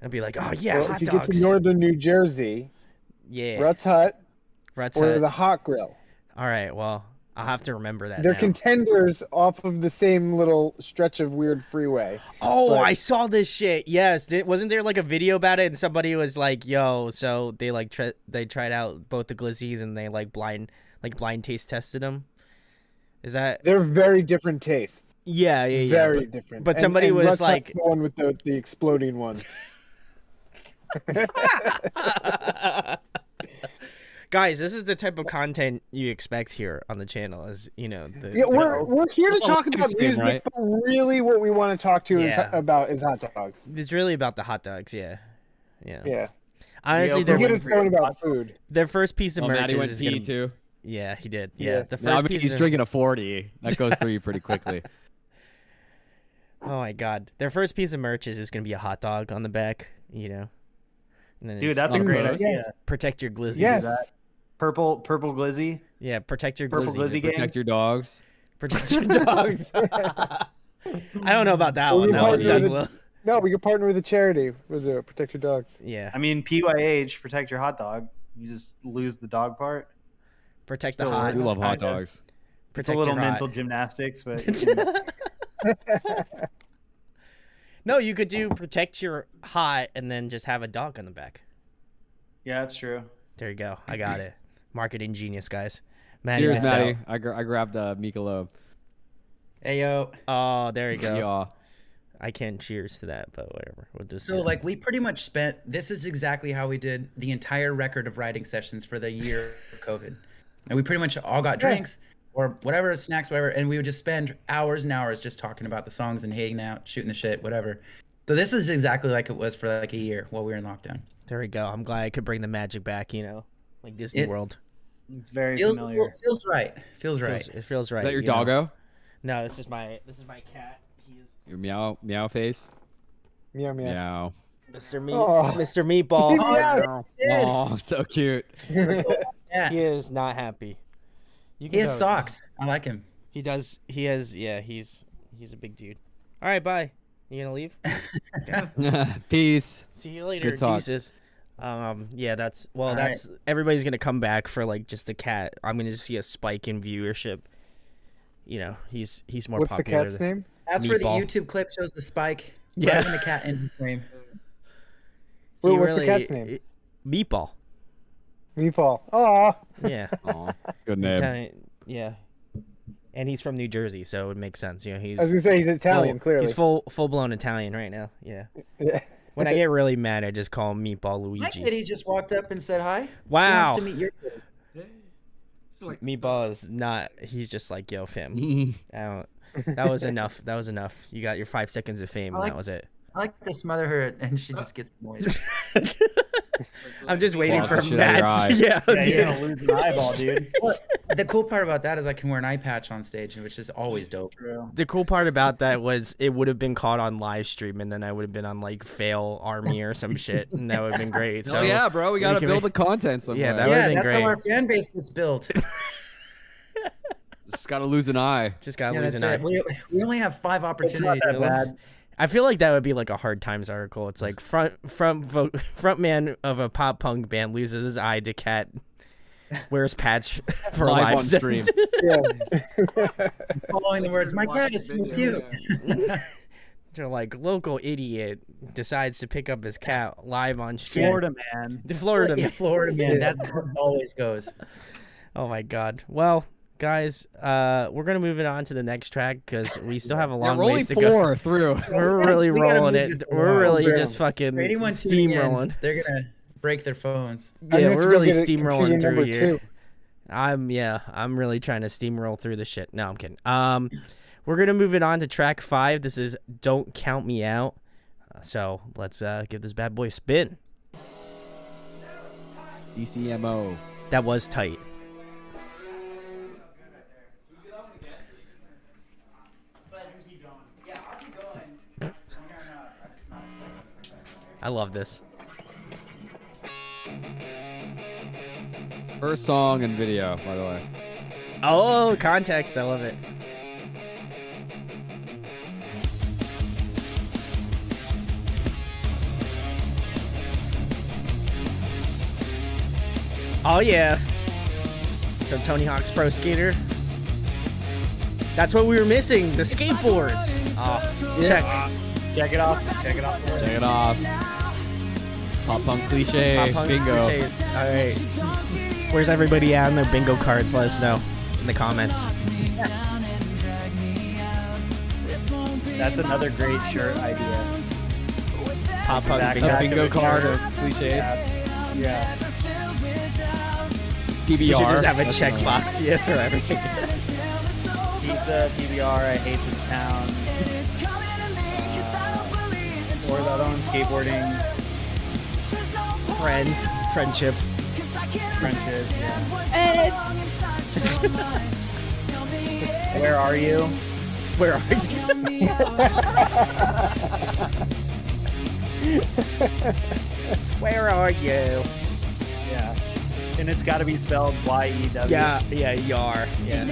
I'd be like, oh yeah, Well, hot if you get dogs. to northern New Jersey, Yeah. Rutt's Hut Rutt's or Hut. the Hot Grill. All right, well, I'll have to remember that. They're now. contenders off of the same little stretch of weird freeway. Oh, but- I saw this shit. Yes, wasn't there like a video about it? And somebody was like, "Yo," so they like they tried out both the glizzies and they like blind taste tested them. Is that? They're very different tastes. Yeah. Very different. but somebody and was Rutt's like- Hut's the one with the exploding ones. Guys, this is the type of content you expect here on the channel. As you know, Yeah, we're here to Well, talk live about stream, music, right? but really what we want to talk to Yeah. is hot dogs. it's really about the hot dogs. Yeah. Yeah. Honestly, Yeah, their We get us going about food. first piece of Oh, merch Maddie went is tea gonna. too. Yeah, he did. Yeah. Yeah, the No, I first mean, piece. he's of... drinking a 40. That goes through you pretty quickly. Oh my god, their first piece of merch is just gonna be a hot dog on the back. And then Dude, it's that's a on great purpose. idea. protect your glizzies. Yes. Purple glizzy. Yeah, protect your Purple glizzies. glizzy gang. Protect your dogs. Protect your dogs. I don't know about that Well, one. we That one partnered sounds a with- little. No, we could partner with a charity. Was it Protect Your Dogs? Yeah, I mean, PYH, protect your hot dog. You just lose the dog part. protect the still hot. I do love hot Kinda. dogs. It's Protect a little your hot. mental gymnastics, but No, you could do protect your hot and then just have a dog on the back. yeah, that's true. There you go. I got it. Marketing genius, guys. Maddie, Cheers, missed Maddie. out. I grabbed Michelob. Hey yo. Oh, there you go. Yeah. I can't cheers to that, but whatever. We'll just. So like we pretty much spent. This is exactly how we did the entire record of writing sessions for the year of COVID, and we pretty much all got drinks or whatever, snacks, whatever, and we would just spend hours and hours just talking about the songs and hanging out, shooting the shit, whatever. So this is exactly like it was for like a year while we were in lockdown. There we go. I'm glad I could bring the magic back. Like Disney World. It's very Feels familiar. feels right. Feels right. It feels right. Is that your you know? doggo? No, this is my cat. He's Your meow face? Meow meow. Meow. Mr. Meat, Oh. Mr. Meatball. Oh, so cute. Yeah. He is not happy. You He has go. socks. I like him. He does. He has. Yeah, he's a big dude. All right, bye. You gonna leave? Peace. See you later, Good talk. deuces. Yeah, that's All that's everybody's gonna come back for like just the cat. I'm gonna see a spike in viewership. He's more What's the popular. cat's name? That's where the Meatball. YouTube clip shows the spike. Yeah. Right in the cat in frame. Wait, what's the cat's name? Meatball. Meatball. Oh. Yeah. Aw, good name. Yeah. And he's from New Jersey, so it makes sense. He's. I was gonna say he's Italian, clearly. He's full blown Italian right now. Yeah. Yeah. When I get really mad, I just call him Meatball My Luigi. kitty just walked up and said hi. Wow. She wants to meet your kitty. Meatball is not. He's just like, yo, fam. I don't. That was enough. That was enough. You got your 5 seconds of fame, and that was it. I like to smother her, and she just gets annoyed. I'm just waiting Claws for the shit out of your eye. Matt's. Yeah. Yeah, you're gonna lose an eyeball, dude. Well, the cool part about that is I can wear an eye patch on stage, which is always dope. The cool part about that was it would have been caught on live stream, and then I would have been on like Fail Army or some shit, and that would have been great. So Oh yeah, bro. We gotta can build make- the content somewhere. Yeah, that would've Yeah, been that's great. how our fan base gets built. Just gotta lose an eye. just gotta Yeah, lose that's an eye. it. We only have 5 It's not opportunities. that bad. I feel like that would be like a Hard Times article. It's like frontman of a pop punk band loses his eye to cat wears patch for Live live on set. stream. Yeah. Following the words, my cat is so cute. They're like local idiot decides to pick up his cat live on stream. Florida man. The Florida. Yeah, Florida man. That's how it always goes. Oh my God. Well, guys, we're gonna move it on to the next track because we still have a Yeah, long we're only ways to go. 4 through. We're really We gotta rolling move it. this We're along. really Yeah. just fucking For anyone tuning in, steamrolling. they're gonna break their phones. I'm Yeah, gonna we're have to go really get a steamrolling computer through number here. 2. I'm really trying to steamroll through the shit. No, I'm kidding. We're gonna move it on to track 5. This is "Don't Count Me Out." So let's give this bad boy a spin. DCMO. That was tight. I love this. First song and video, by the way. Oh, context. I love it. Oh, yeah. So Tony Hawk's Pro Skater. That's what we were missing. The skateboards. Oh, check. Check it off. Check it off. Check it off. Pop punk cliche. Pop punk Bingo. cliches. All right. Where's everybody at on their bingo cards? Let us know in the comments. That's another great shirt idea. Pop punk Exactly. bingo. A bingo card of cliches. Yeah. You should PBR. just have a That's checkbox, yeah, for everything. Pizza, PBR, I hate this town. Or the other one, skateboarding, Friends, friendship. friendship. Yeah. Where are you? Where are you? Where are you? Yeah. And it's got to be spelled Y-E-W. Yeah, you are. Yeah.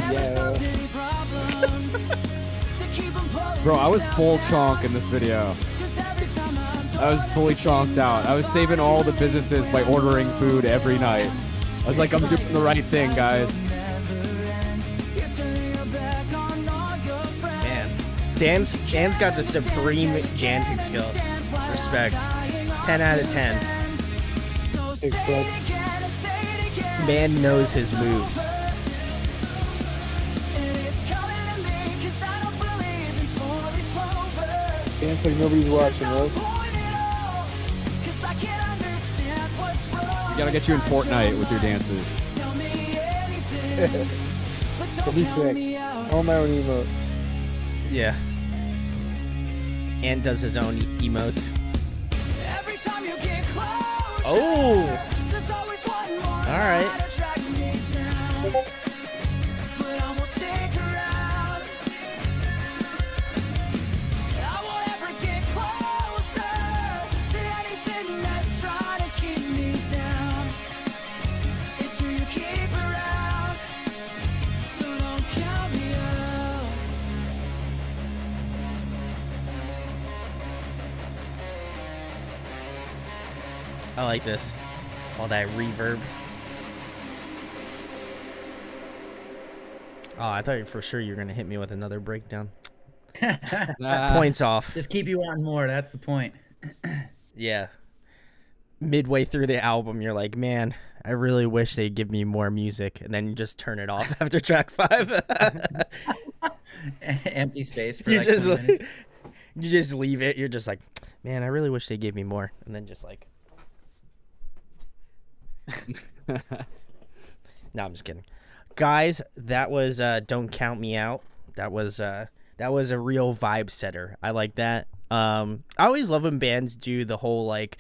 Bro, I was full chonk in this video. I was fully chonked out. I was saving all the businesses by ordering food every night. I was like, I'm doing the right thing, guys. Man. Dan's got the supreme dancing skills. Respect. 10 out of 10. Man knows his moves. Dance like nobody's watching, right? You gotta get you in Fortnite with your dances. That'd be sick. All my own emote. Yeah. and does his own emotes. Every time you get close, Oh, there's always one more all right. lie to track me down. But I won't stick around. I won't ever get closer to anything that's trying to keep me down. It's who you keep around, so don't count me out. I like this. All that reverb. Oh, I thought for sure you were gonna hit me with another breakdown. Points off. Just keep you wanting more. That's the point. Yeah. Midway through the album, you're like, man, I really wish they'd give me more music, and then you just turn it off after track 5. Empty space for You like just 20 minutes. you just leave it. You're just like, man, I really wish they gave me more, and then just like, no, I'm just kidding, guys. That was "Don't Count Me Out." That was a real vibe setter. I like that. I always love when bands do the whole like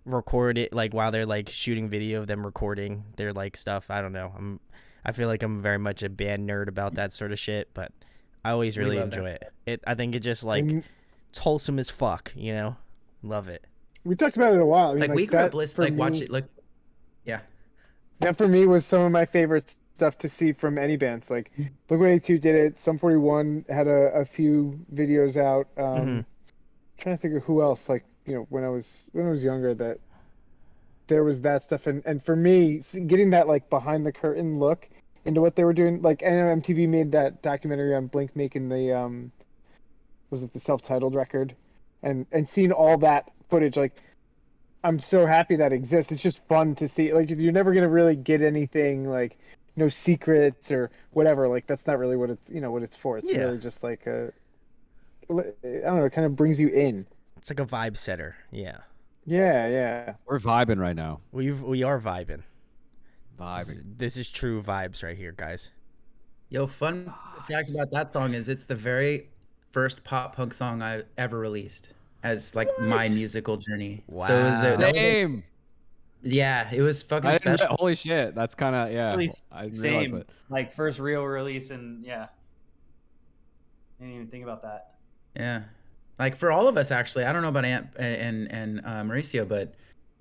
record it like while they're like shooting video of them recording their like stuff. I don't know. I feel like I'm very much a band nerd about that sort of shit, but I always really enjoy it. I think it just like it's wholesome as fuck, you know. Love it. We talked about it a while. I mean, Like we grew that up listening, for like me- watch it, like yeah. That for me was some of my favorite stuff to see from any bands. Like Blink-182 did it. Sum 41 had a few videos out. Trying to think of who else. Like when I was younger, that there was that stuff. And for me, getting that like behind the curtain look into what they were doing. Like I know MTV made that documentary on Blink making the was it the self-titled record, and seeing all that footage, like I'm so happy that exists. It's just fun to see. Like you're never gonna really get anything like no secrets or whatever. Like that's not really what it's what it's for. It's really just like I don't know. It kind of brings you in. It's like a vibe setter. Yeah. Yeah. We're vibing right now. We are vibing. Vibing. This is true vibes right here, guys. Yo, fun fact about that song is it's the very first pop punk song I ever released as like my musical journey. Wow. So it was that was Same. yeah, it was fucking I didn't special. holy shit. That's kind of Really I didn't realize same. it. Like first real release, and yeah, I didn't even think about that. Yeah, like for all of us actually. I don't know about Ant and Mauricio, but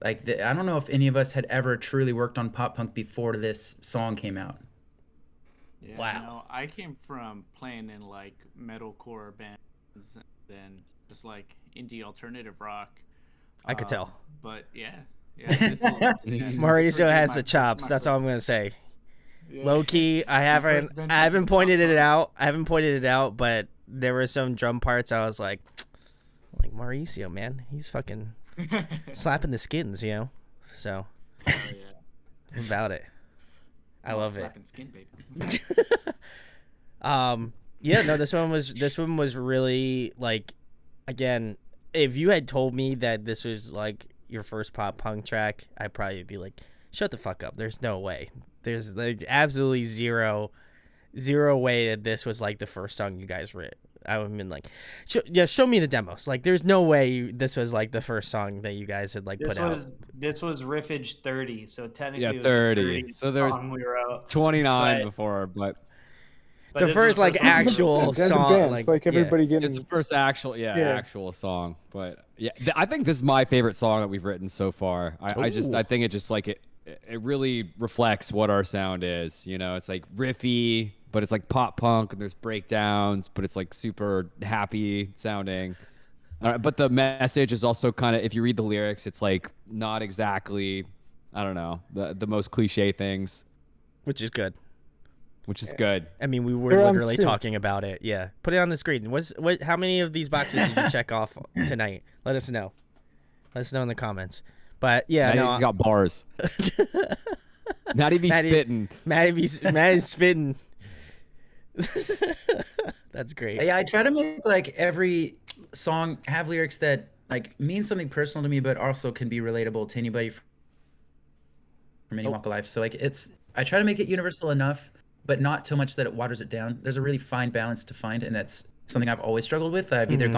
like I don't know if any of us had ever truly worked on pop punk before this song came out. Yeah, Wow. No, I came from playing in like metalcore bands, and then just like indie alternative rock. I could tell. But yeah. This was, Mauricio has the chops. That's all I'm gonna say. Low key, I haven't pointed it out. I haven't pointed it out, but there were some drum parts I was like Mauricio, man, he's fucking slapping the skins, So about it. I love it. Skin, baby. Yeah, no, this one was really like, again, if you had told me that this was like your first pop punk track, I'd probably be like, shut the fuck up. There's no way. There's like absolutely zero way that this was like the first song you guys wrote. I would have been like, show me the demos. Like, there's no way this was like the first song that you guys had like put out. This was Riffage 30, so technically it was 30. So there's song we were out. 29 But- before, but The this first was like one. actual As a song, band, like everybody it's getting. the first actual Yeah. actual song. But yeah, I think this is my favorite song that we've written so far. I think it just like it really reflects what our sound is. It's like riffy, but it's like pop punk, and there's breakdowns, but it's like super happy sounding. But the message is also kind of, if you read the lyrics, it's like not exactly, I don't know, the most cliche things, which is good. which is good. I mean, we were They're on the literally screen. talking about it. Yeah, put it on the screen. How many of these boxes did you check off tonight? Let us know. Let us know in the comments. But yeah, Maddie's got bars. Maddie be spitting. Maddie's spitting. That's great. Yeah, I try to make like every song have lyrics that like mean something personal to me, but also can be relatable to anybody from any walk of life. So like I try to make it universal enough, but not so much that it waters it down. There's a really fine balance to find, and something I've always struggled with. I've either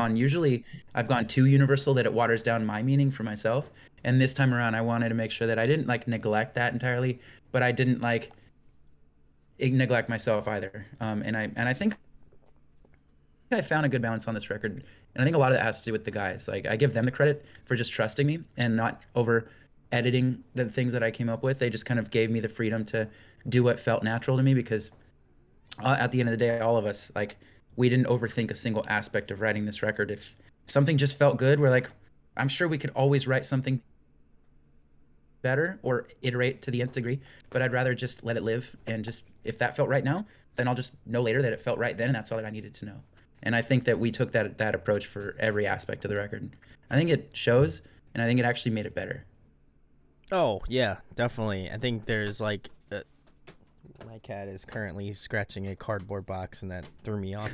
I've gone too universal that it waters down my meaning for myself. And this time around, I wanted to make sure that I didn't like neglect that entirely, but I didn't like neglect myself either. And I think I found a good balance on this record. And I think a lot of that has to do with the guys. Like, I give them the credit for just trusting me and not over editing the things that I came up with. They just kind of gave me the freedom to do what felt natural to me, because at the end of the day, all of us, like, we didn't overthink a single aspect of writing this record. If something just felt good, we're like, I'm sure we could always write something better or iterate to the nth degree, but I'd rather just let it live. And just, if that felt right now, then I'll just know later that it felt right then, and that's all that I needed to know. And I think that we took that approach for every aspect of the record. I think it shows, and I think it actually made it better. Oh, yeah, definitely. I think there's like my cat is currently scratching a cardboard box, and that threw me off.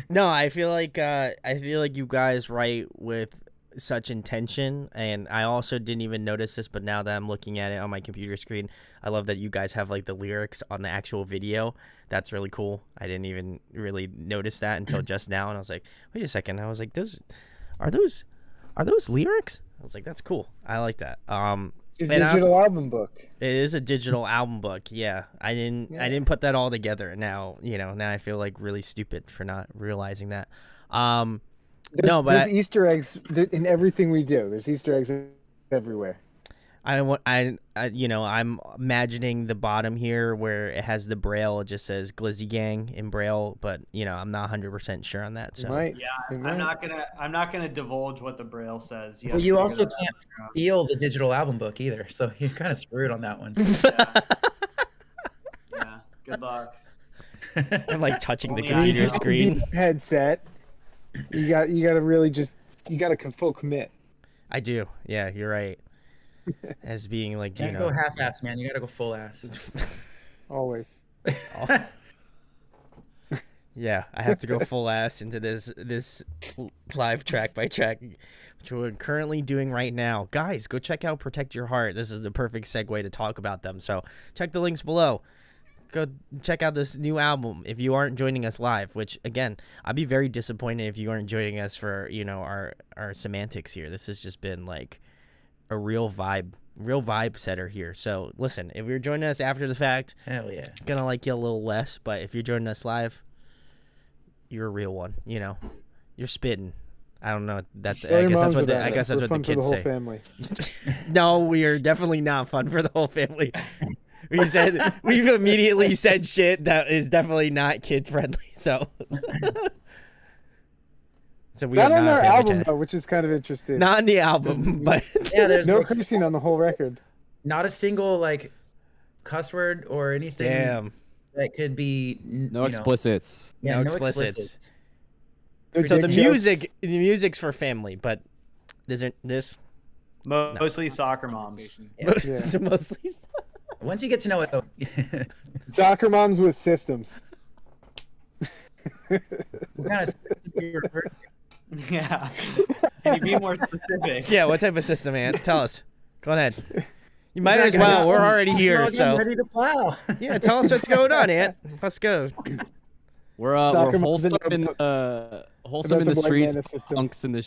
No, I feel like you guys write with such intention, and I also didn't even notice this, but now that I'm looking at it on my computer screen, I love that you guys have like the lyrics on the actual video. That's really cool. I didn't even really notice that until just now, and I was like, wait a second. I was like, are those lyrics? I was like, that's cool. I like that. It's a digital album book. It is a digital album book. Yeah. I didn't put that all together. Now I feel like really stupid for not realizing that. There's Easter eggs in everything we do. There's Easter eggs everywhere. I'm imagining the bottom here where it has the Braille. It just says Glizzy Gang in Braille, but I'm not 100% sure on that. So yeah, I'm not gonna divulge what the Braille says. Well, you also can't feel the digital album book either, so you're kind of screwed on that one. Yeah. Good luck. I'm like touching the computer screen. Headset. You got to really full commit. I do. Yeah, you're right. As being like, you gotta go half-ass, man. You gotta go full ass. Always. Yeah, I have to go full ass into this live track by track, which we're currently doing right now. Guys, go check out Protect Your Heart. This is the perfect segue to talk about them. So check the links below. Go check out this new album if you aren't joining us live, which, again, I'd be very disappointed if you aren't joining us for, our semantics here. This has just been like a real vibe setter here. So listen, if you're joining us after the fact, hell yeah, gonna like you a little less, but if you're joining us live, you're a real one. You're spitting. I don't know. I guess that's what the kids say. Family. No, we are definitely not fun for the whole family. We've immediately said shit that is definitely not kid friendly. So we not are on not our a family album channel. though, which is kind of interesting. Not on the album, but yeah, there's no cursing on the whole record. Not a single like cuss word or anything. Damn. That could be no explicits. Yeah, no explicits. So the music's for family, but isn't this mostly soccer moms? Yeah. Mostly. Once you get to know it, soccer moms with systems. What kind of yeah. Can you be more specific? Yeah, what type of system, man? Tell us. Go ahead. You might as well. We're already here, so ready to plow. Yeah, tell us what's going on, Ant. Let's go. We're wholesome in the streets, punks in the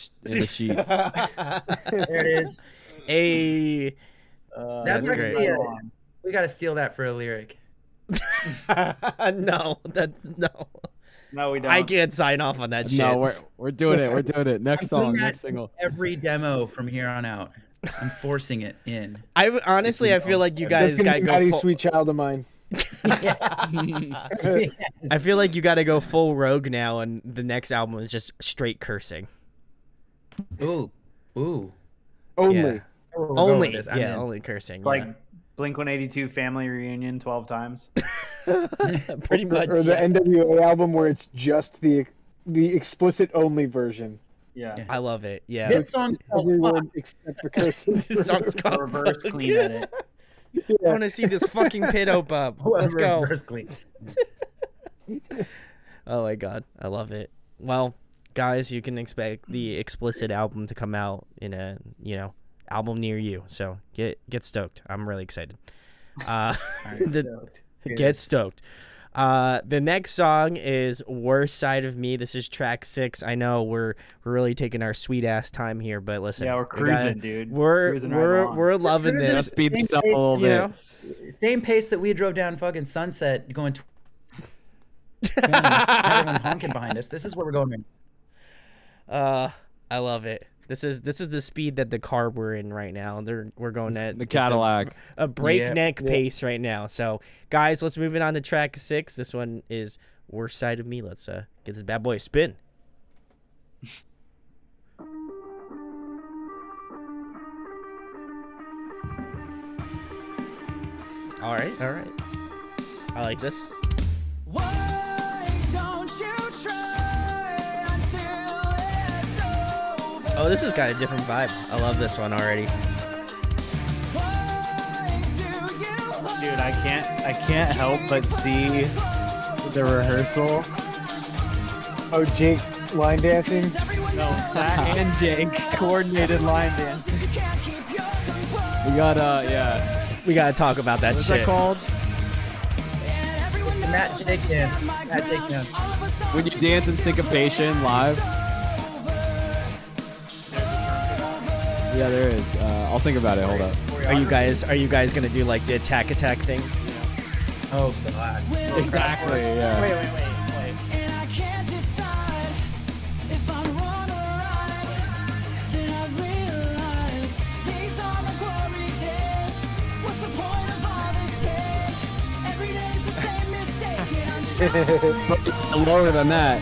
sheets. There it is. Hey, that's great. Actually we gotta steal that for a lyric. No. No, we don't. I can't sign off on that shit. No, we're doing it. We're doing it. Next song, next single. Every demo from here on out, I'm forcing it in. I feel like you guys gotta go full... Sweet child of mine. I feel like you gotta go full rogue now, and the next album is just straight cursing. Ooh. Only. Yeah. Only cursing. It's like Blink-182 Family Reunion 12 times. Pretty much. Or the NWA album where it's just the explicit only version. Yeah. I love it. Yeah. This song everyone except the curses. This song's called reverse clean edit. Yeah. I want to see this fucking pit open up. Let's go. Reverse clean. Oh my god, I love it. Well, guys, you can expect the explicit album to come out in a album near you. So get stoked. I'm really excited. Get stoked. The next song is "Worst Side of Me." This is track 6. I know we're really taking our sweet ass time here, but listen, Yeah, we're cruising, dude. We're Cruising right along. we're loving Cruising. this. Speed this up a little You bit. know, Same pace that we drove down fucking Sunset, going 20, everyone honking behind us. This is where we're going. I love it. This is the speed that the car we're in right now. We're going at The just Cadillac. a breakneck pace right now. So guys, let's move it on to track 6. This one is "Worst Side of Me." Let's get this bad boy a spin. All right. I like this. Why don't you try until it's over? Oh, this is got a different vibe. I love this one already. Why do you lie? Dude, I can't help but see the rehearsal. Oh, Jake's line dancing. No, that and Jake coordinated line dance. You can't keep your composure. We got yeah. We gotta talk about that What's shit. that called? And everyone knows Matt Jake I dance. stand my Matt Jake ground. dance. All of us are When you dance in syncopation live. Yeah, there is. I'll think about it. Hold up. Are you guys gonna do like the attack thing? Oh god. Exactly. Yeah. Wait. and I can't decide if I'm wrong or right. Then I realize these are my glory days. What's the point of all this pain? Every day's the same mistake, and I'm trying. Lower than that.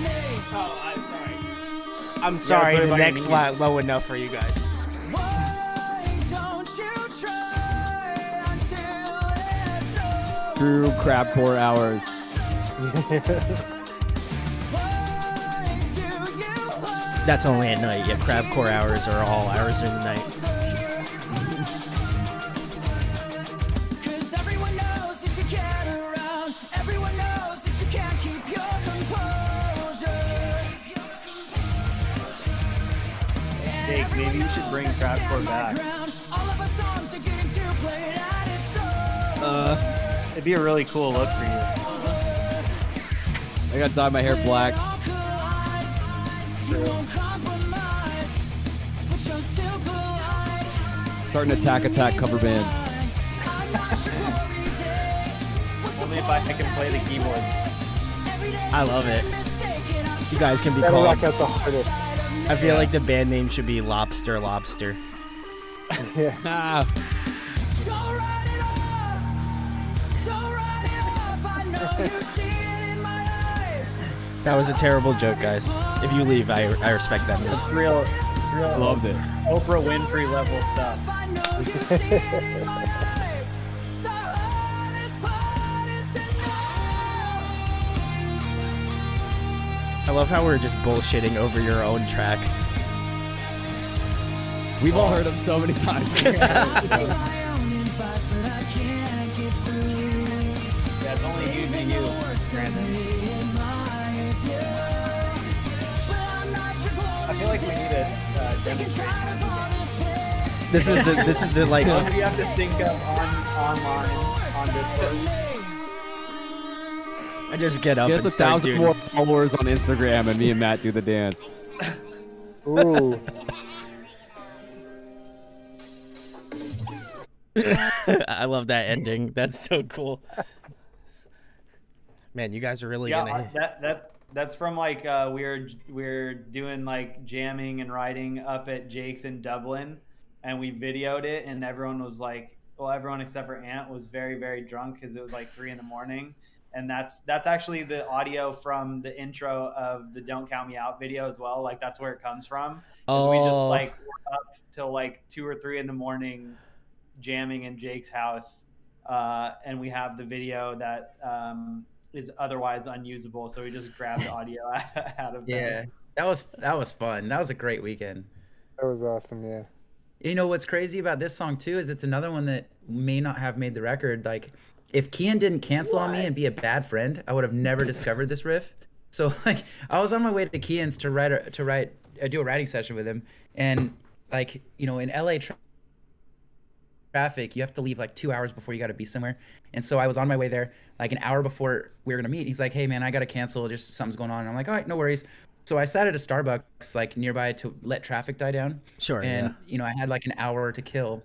I'm sorry, put it the on your next knees. line low enough for you guys. Why don't you try until it's over? True crapcore hours. Why do you lie? That's only at night. Yeah, crab core hours are all hours in the night. 'Cause everyone knows that you get around. Everyone knows that you can't keep your composure. And Jake, maybe everyone you should knows bring that you crab stand core my back. ground. All of our songs are getting too played out. It's over. It'd be a really cool look for you. I gotta dye my hair black. All collides. You won't compromise, but you're still polite. Starting Attack cover band. I'm not your glory days. What's the Only if I point can play the of keyboard. every day's I the love same it. mistake, and I'm You guys can be Gotta called. rock out the hardest. I feel like the band name should be Lobster. Yeah. Ah, Don't write it off. Don't write it off. I know you see it in my eyes. That was a terrible joke, guys. If you leave, I respect that. It's real loved it. Oprah Winfrey level stuff. I know you see it in my eyes. The hardest part is to know. I love how we're just bullshitting over your own track. We've all heard them so many times. My own advice, but I can't get through. Yeah, it's only you to you, Brandon. I feel like we need a demonstration. This is the like. What do you have to think of online on Discord? I just get up Get and us start 1,000 doing. more followers on Instagram, and me and Matt do the dance. Ooh. I love that ending. That's so cool. Man, you guys are really gonna. That's from like we're doing like jamming and writing up at Jake's in Dublin, and we videoed it, and everyone was like, well, everyone except for Ant was very, very drunk because it was like 3 a.m. And that's actually the audio from the intro of the "Don't Count Me Out" video as well. Like that's where it comes from. 'Cause we just like were up till like 2 or 3 in, jamming in Jake's house, and we have the video that is otherwise unusable. So we just grabbed the audio out of Yeah, them. that was fun. That was a great weekend. That was awesome, yeah. You know what's crazy about this song too is it's another one that may not have made the record. Like, if Kian didn't cancel on me and be a bad friend, I would have never discovered this riff. So like, I was on my way to Kian's to do a writing session with him, and like, you know, in LA, traffic, you have to leave like 2 hours before you got to be somewhere. And so I was on my way there like an hour before we were going to meet. He's like, hey man, I got to cancel. Just something's going on. And I'm like, all right, no worries. So I sat at a Starbucks like nearby to let traffic die down. Sure. And, you know, I had like an hour to kill.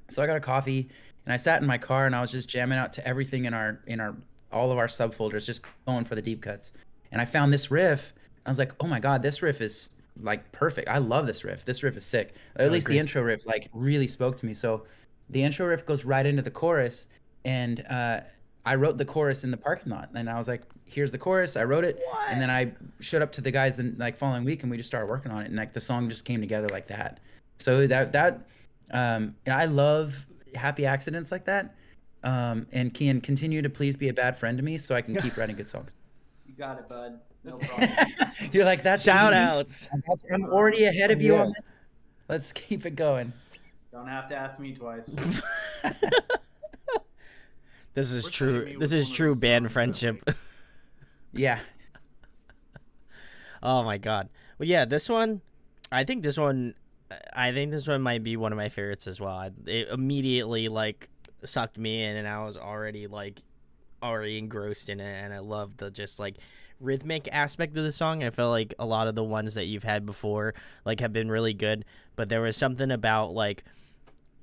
So I got a coffee and I sat in my car and I was just jamming out to everything in all of our subfolders, just going for the deep cuts. And I found this riff. I was like, oh my God, this riff is like perfect. I love this riff. This riff is sick. At least the intro riff like really spoke to me. So the intro riff goes right into the chorus, and I wrote the chorus in the parking lot. And I was like, here's the chorus. I wrote it, and then I showed up to the guys the like following week, and we just started working on it, and like the song just came together like that. So and I love happy accidents like that. And Kian, continue to please be a bad friend to me so I can keep writing good songs. You got it, bud. No problem. You're like, that's Shout easy. outs. I'm already ahead of you on this. Let's keep it going. Don't have to ask me twice. This is Wish I true. knew This which is one of true those band songs friendship. Yeah. Oh my God. Well, yeah, this one, I think this one might be one of my favorites as well. It immediately like sucked me in, and I was already engrossed in it, and I love the just like rhythmic aspect of the song. I felt like a lot of the ones that you've had before like have been really good, but there was something about like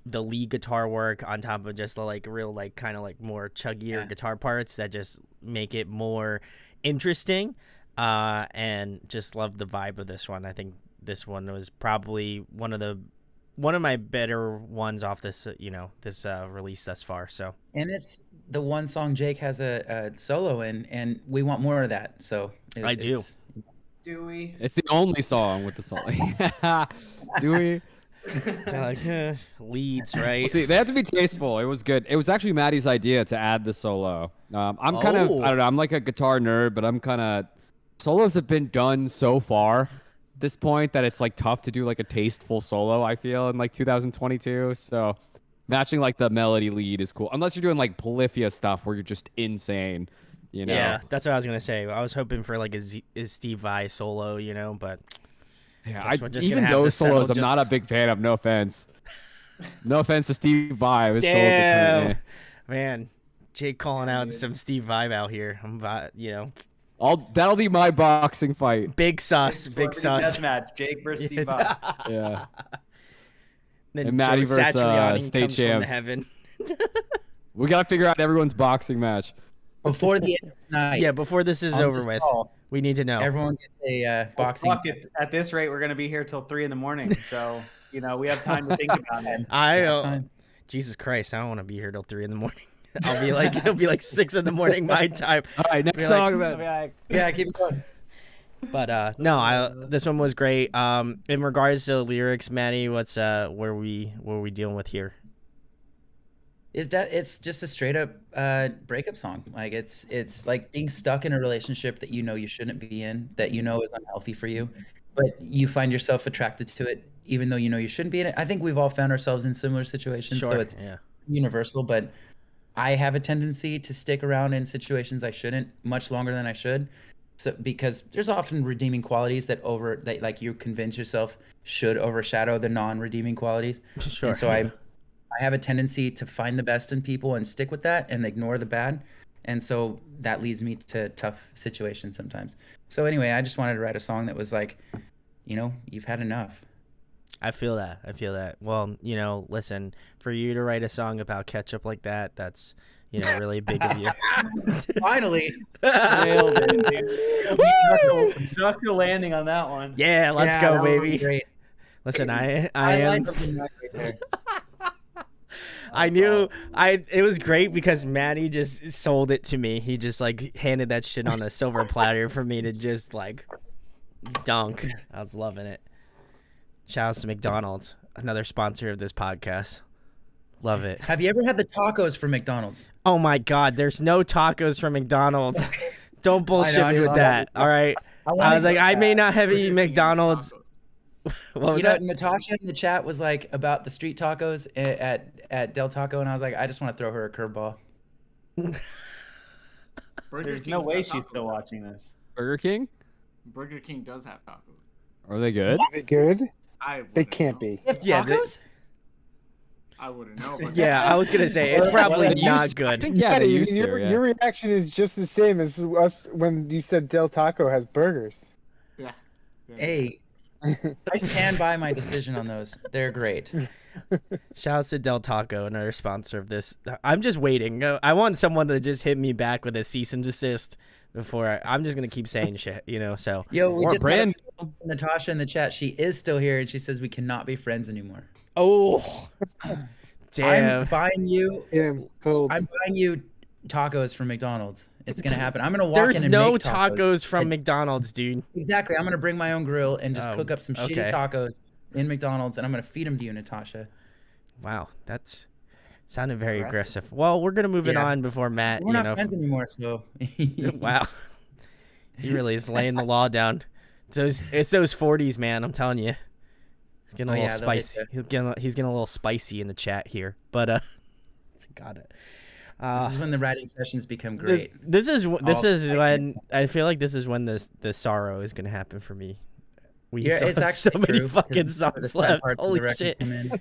the lead guitar work on top of just the like real like kind of like more chuggier guitar parts that just make it more interesting, and just love the vibe of this one. I think this one was probably one of my better ones off this this release thus far. So, And it's the one song Jake has a solo in, and we want more of that. So I do. it's- Do we? It's the only song with the solo. Do we? they're like leads, right? Well, see, they have to be tasteful. It was good. It was actually Maddie's idea to add the solo. I'm kind of, I don't know, I'm like a guitar nerd, but I'm kind of, solos have been done so far at this point that it's like tough to do like a tasteful solo, I feel, in like 2022. So matching like the melody lead is cool. Unless you're doing like Polyphia stuff where you're just insane, you know? Yeah, that's what I was gonna say. I was hoping for like a Steve Vai solo, but Yeah, guess we're just even gonna have to those solos, settle I'm not a big fan of. No offense. No offense to Steve Vai. His solos are damn, kinda, man, Jake calling out some Steve Vai out here. I'm that'll be my boxing fight. big sus, big sus. Deathmatch, Jake versus Steve Vai. Yeah. Then And Maddie Joe versus, Satriani state comes from the champs. heaven. We gotta figure out everyone's boxing match. Before the end of tonight. Yeah, before this is on over this with, call, we need to know. everyone gets a boxing. Fuck it. At this rate, we're gonna be here till 3 a.m. So we have time to think about it. I Yeah, don't. time. Jesus Christ, I don't want to be here till 3 a.m. I'll be like, it'll be like 6 a.m. my time. All right, next Be song. like- Yeah, keep it going. But no, this one was great. In regards to lyrics, Manny, what's what are we dealing with here? It's just a straight up breakup song. Like it's like being stuck in a relationship that you shouldn't be in, that is unhealthy for you, but you find yourself attracted to it even though you shouldn't be in it. I think we've all found ourselves in similar situations, so it's universal. But I have a tendency to stick around in situations I shouldn't much longer than I should. So because there's often redeeming qualities that like you convince yourself should overshadow the non-redeeming qualities. Sure. And so I have a tendency to find the best in people and stick with that and ignore the bad. And so that leads me to tough situations sometimes. So anyway, I just wanted to write a song that was like, you've had enough. I feel that. Well, listen, for you to write a song about ketchup like that, that's really big of you. Finally. Nailed it, dude. Stuck the landing on that one. Yeah, let's Yeah, go, that would be baby. great. Listen, I I am. like open mic right there. I knew it was great because Maddie just sold it to me. He just like handed that shit on a silver platter for me to just like dunk. I was loving it. Shouts to McDonald's, another sponsor of this podcast. Love it. Have you ever had the tacos from McDonald's? Oh my God, there's no tacos from McDonald's. Don't bullshit I me with love that. All right. I was like, I may not have eaten Burger King McDonald's. tacos. What was that? Natasha in the chat was like about the street tacos at Del Taco, and I was like, I just want to throw her a curveball. Burger There's King's no way got she's tacos. still watching this. Burger King? Burger King does have tacos. Are they good? Are they good? I They wouldn't can't know. be. They have Yeah, tacos? I wouldn't know. But Yeah, I was gonna say it's probably They not used- good. I think yeah, they used to. your, Yeah. your reaction is just the same as us when you said Del Taco has burgers. yeah. Hey, I stand by my decision on those. They're great. Shouts to Del Taco, another sponsor of this. I'm just waiting. I want someone to just hit me back with a cease and desist before I'm just gonna keep saying shit, So Yo, we Or just got brand- Natasha in the chat. She is still here, and she says we cannot be friends anymore. oh, damn. I'm buying you. Damn, cold. I'm buying you tacos from McDonald's. It's gonna happen. I'm gonna walk There's in and no make tacos from And- McDonald's, dude. Exactly. I'm gonna bring my own grill and just Oh, cook up some okay. shitty tacos in McDonald's, and I'm gonna feed them to you, Natasha. Wow, that's sounded very Aggressive. aggressive. Well, we're gonna move it Yeah. on before Matt. We're not friends anymore, so. Wow, he really is laying the law down. It's those 40s, man. I'm telling you, he's getting a Oh, little yeah, they'll hit spicy. ya. He's getting a little spicy in the chat here, but got it. This is when the writing sessions become great. This is All when I feel like this is when the sorrow is gonna happen for me. We Yeah, saw it's so actually many true, fucking 'cause the songs sad left. parts of the Holy record shit! come in.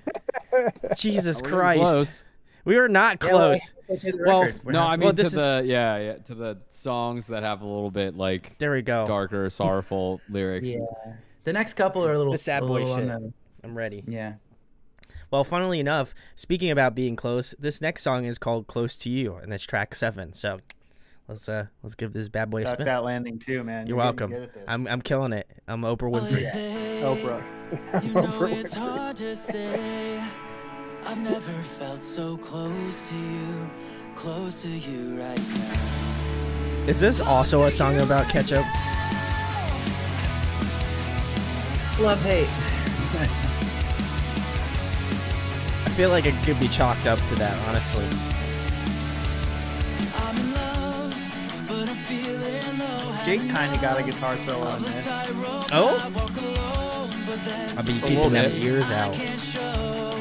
Jesus We're getting Christ, close. we were not Yeah, well, close. let's go through the Well, record. We're No, not- I mean well, to this is- to the songs that have a little bit like There we go. darker, sorrowful lyrics. Yeah. The next couple are a little. The sad a boy little on shit. the- I'm ready. Yeah. Well, funnily enough, speaking about being close, this next song is called "Close to You," and it's track 7. So let's give this bad boy a Duck spin. that landing too, man. You're You're getting welcome. good at this. I'm killing it. I'm Oprah Winfrey. Oprah. You know it's hard to say. I've never felt so close to you right now. Is this also a song about ketchup? Love hate. I feel like it could be chalked up to that, honestly. I'm in love, but I'm feeling low. Jake kind of got a guitar solo in this. Oh, Walk alone, but that's I'll be little keeping them bit. ears out. can't show.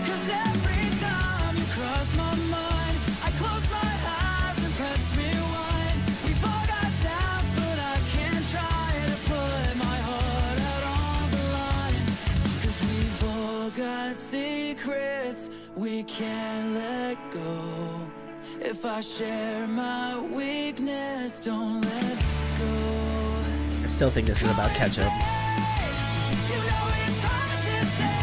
'Cause every time you cross my mind, I close my eyes and press rewind. We've all got doubts, but I can't try to put my heart out on the line. 'Cause we've all got secrets we can't let go. If I share my weakness, don't let go. I still think this is about ketchup. You know it's hard to say.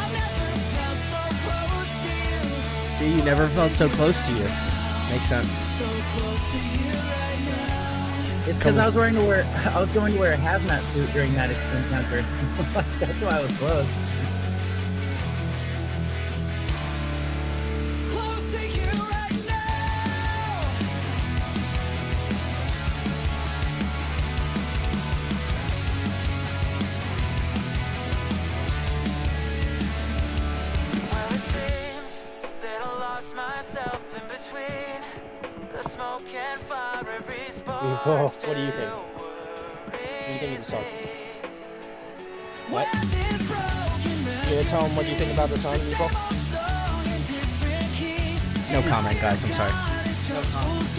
I've never felt so close to you, See, you never felt so close to you. Makes sense. so close to you right now. It's because I was going to wear a hazmat suit during that encounter. That's why I was close. Close to you right now. Well, it seems that I lost myself in between the smoke and fire. Every spark What do you think? What do you think of the song? What? You gonna tell them what you think about the song, people? No comment, guys. I'm sorry.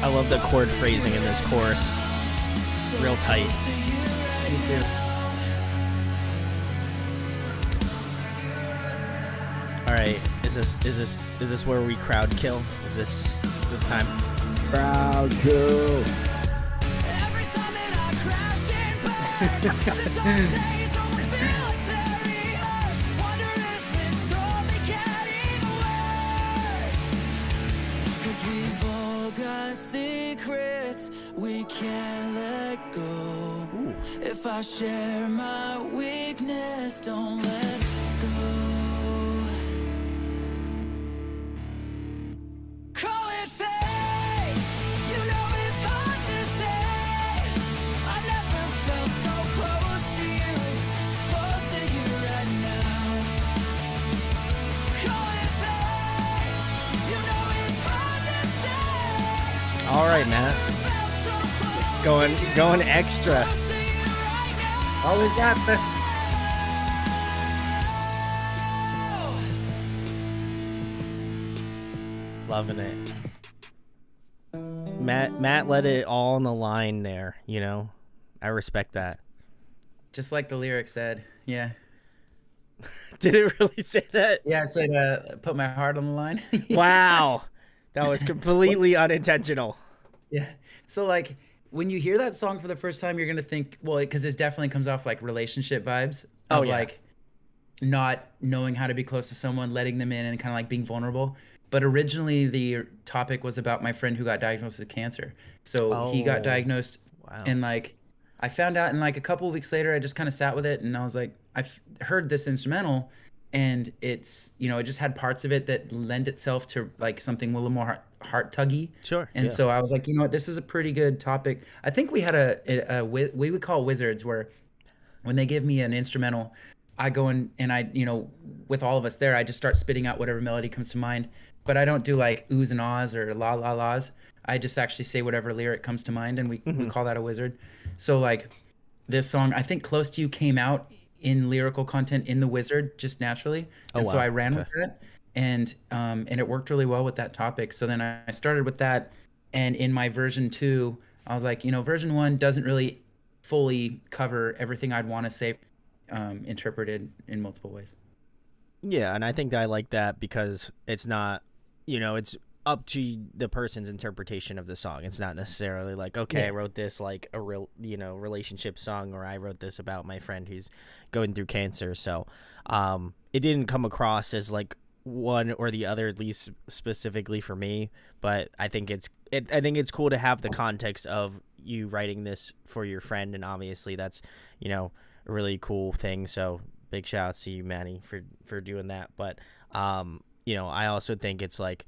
I love the chord phrasing in this chorus. Real tight. Me too. All right, is this where we crowd kill? Is this the time? Crowd kill. Every time that I crash and burn, the dark days almost feel like they're rehearsed. Wonder if it's only getting worse. 'Cause we've all got secrets we can't let go. If I share my weakness, don't let go. Call it fate. You know it's hard to say. I never felt so close to you right now. Call it fate. You know right, Matt. Going extra. Oh, we got the. Loving it. Matt let it all on the line there, you know? I respect that. Just like the lyric said. Yeah. Did it really say that? Yeah, it said, put my heart on the line. Wow. That was completely unintentional. Yeah. So, like, when you hear that song for the first time, you're going to think, well, because it definitely comes off like relationship vibes. Oh, Of, yeah. Like, not knowing how to be close to someone, letting them in, and kind of like being vulnerable. But originally, the topic was about my friend who got diagnosed with cancer. So he got Oh, diagnosed, wow. and like I found out, and like a couple of weeks later, I just kind of sat with it, and I was like, I've heard this instrumental, and it's, you know, it just had parts of it that lend itself to like something a little more heart tuggy. Sure. And yeah. so I was like, you know what, this is a pretty good topic. I think we had we would call wizards, where when they give me an instrumental, I go in and I, you know, with all of us there, I just start spitting out whatever melody comes to mind. But I don't do like oohs and ahs or la la la's. I just actually say whatever lyric comes to mind, and we call that a wizard. So like this song, I think Close to You came out in lyrical content in the wizard just naturally. And so wow. I ran with that, and it worked really well with that topic. So then I started with that, and in my version 2, I was like, you know, version 1 doesn't really fully cover everything I'd want to say, interpreted in multiple ways. Yeah, and I think that I like that because it's not, you know, it's up to the person's interpretation of the song. It's not necessarily like, okay, I wrote this like a real, you know, relationship song, or I wrote this about my friend who's going through cancer. So it didn't come across as like one or the other, at least specifically for me. But I think it's cool to have the context of you writing this for your friend, and obviously that's, you know, a really cool thing. So big shout out to you, Manny, for doing that. But you know, I also think it's like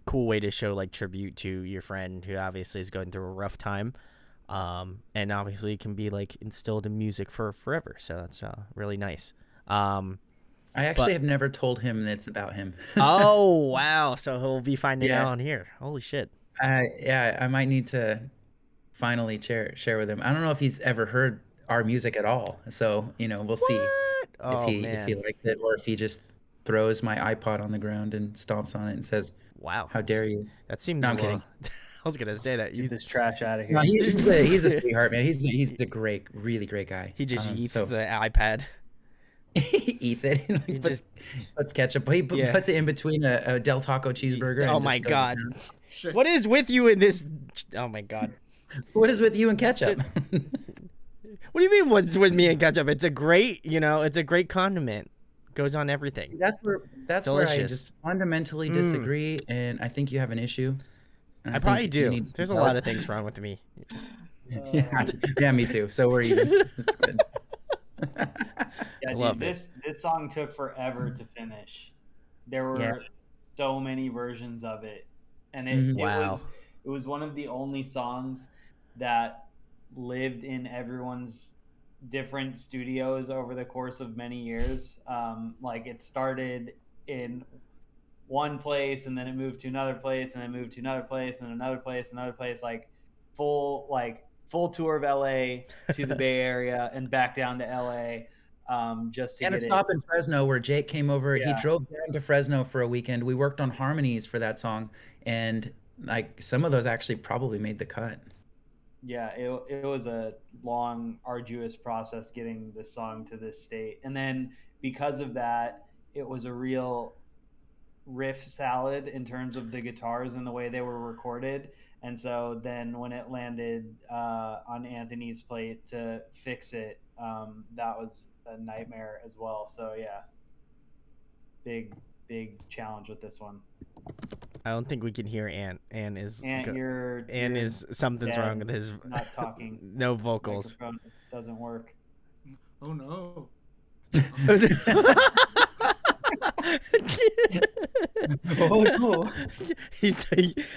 cool way to show like tribute to your friend who obviously is going through a rough time, and obviously can be like instilled in music for forever. So that's really nice. I actually have never told him that it's about him. Oh wow, so he'll be finding out on here. Holy shit. Yeah, I might need to finally share with him. I don't know if he's ever heard our music at all, so you know, we'll see if he likes it, or if he just throws my iPod on the ground and stomps on it and says, "Wow, how dare you!" That seems. No, I'm kidding. I was gonna say that. Get this trash out of here. No, he's a sweetheart, man. He's a really great guy. He just eats the iPad. He eats it. He puts ketchup. He puts it in between a Del Taco cheeseburger. Oh my god! What is with you in this? Oh my god! What is with you and ketchup? What do you mean? What's with me and ketchup? It's a great, you know, it's a great condiment. Goes on everything. That's where I just fundamentally disagree, and I think you have an issue. I probably do. There's a lot of things wrong with me. Yeah, me too. So we're even. That's good. Yeah, dude, this song took forever to finish. There were so many versions of it, and it was one of the only songs that lived in everyone's different studios over the course of many years. Like it started in one place, and then it moved to another place, and then moved to another place, and another place, like full tour of LA to the Bay Area and back down to LA. Just to and a stop in Fresno where Jake came over. He drove down to Fresno for a weekend. We worked on harmonies for that song, and like some of those actually probably made the cut. Yeah, it was a long, arduous process getting this song to this state. And then because of that, it was a real riff salad in terms of the guitars and the way they were recorded. And so then when it landed on Anthony's plate to fix it, that was a nightmare as well. So yeah, big challenge with this one. I don't think we can hear Ant. Ant is something's dead, wrong with his not talking. No vocals. Microphone doesn't work. Oh no. Oh no.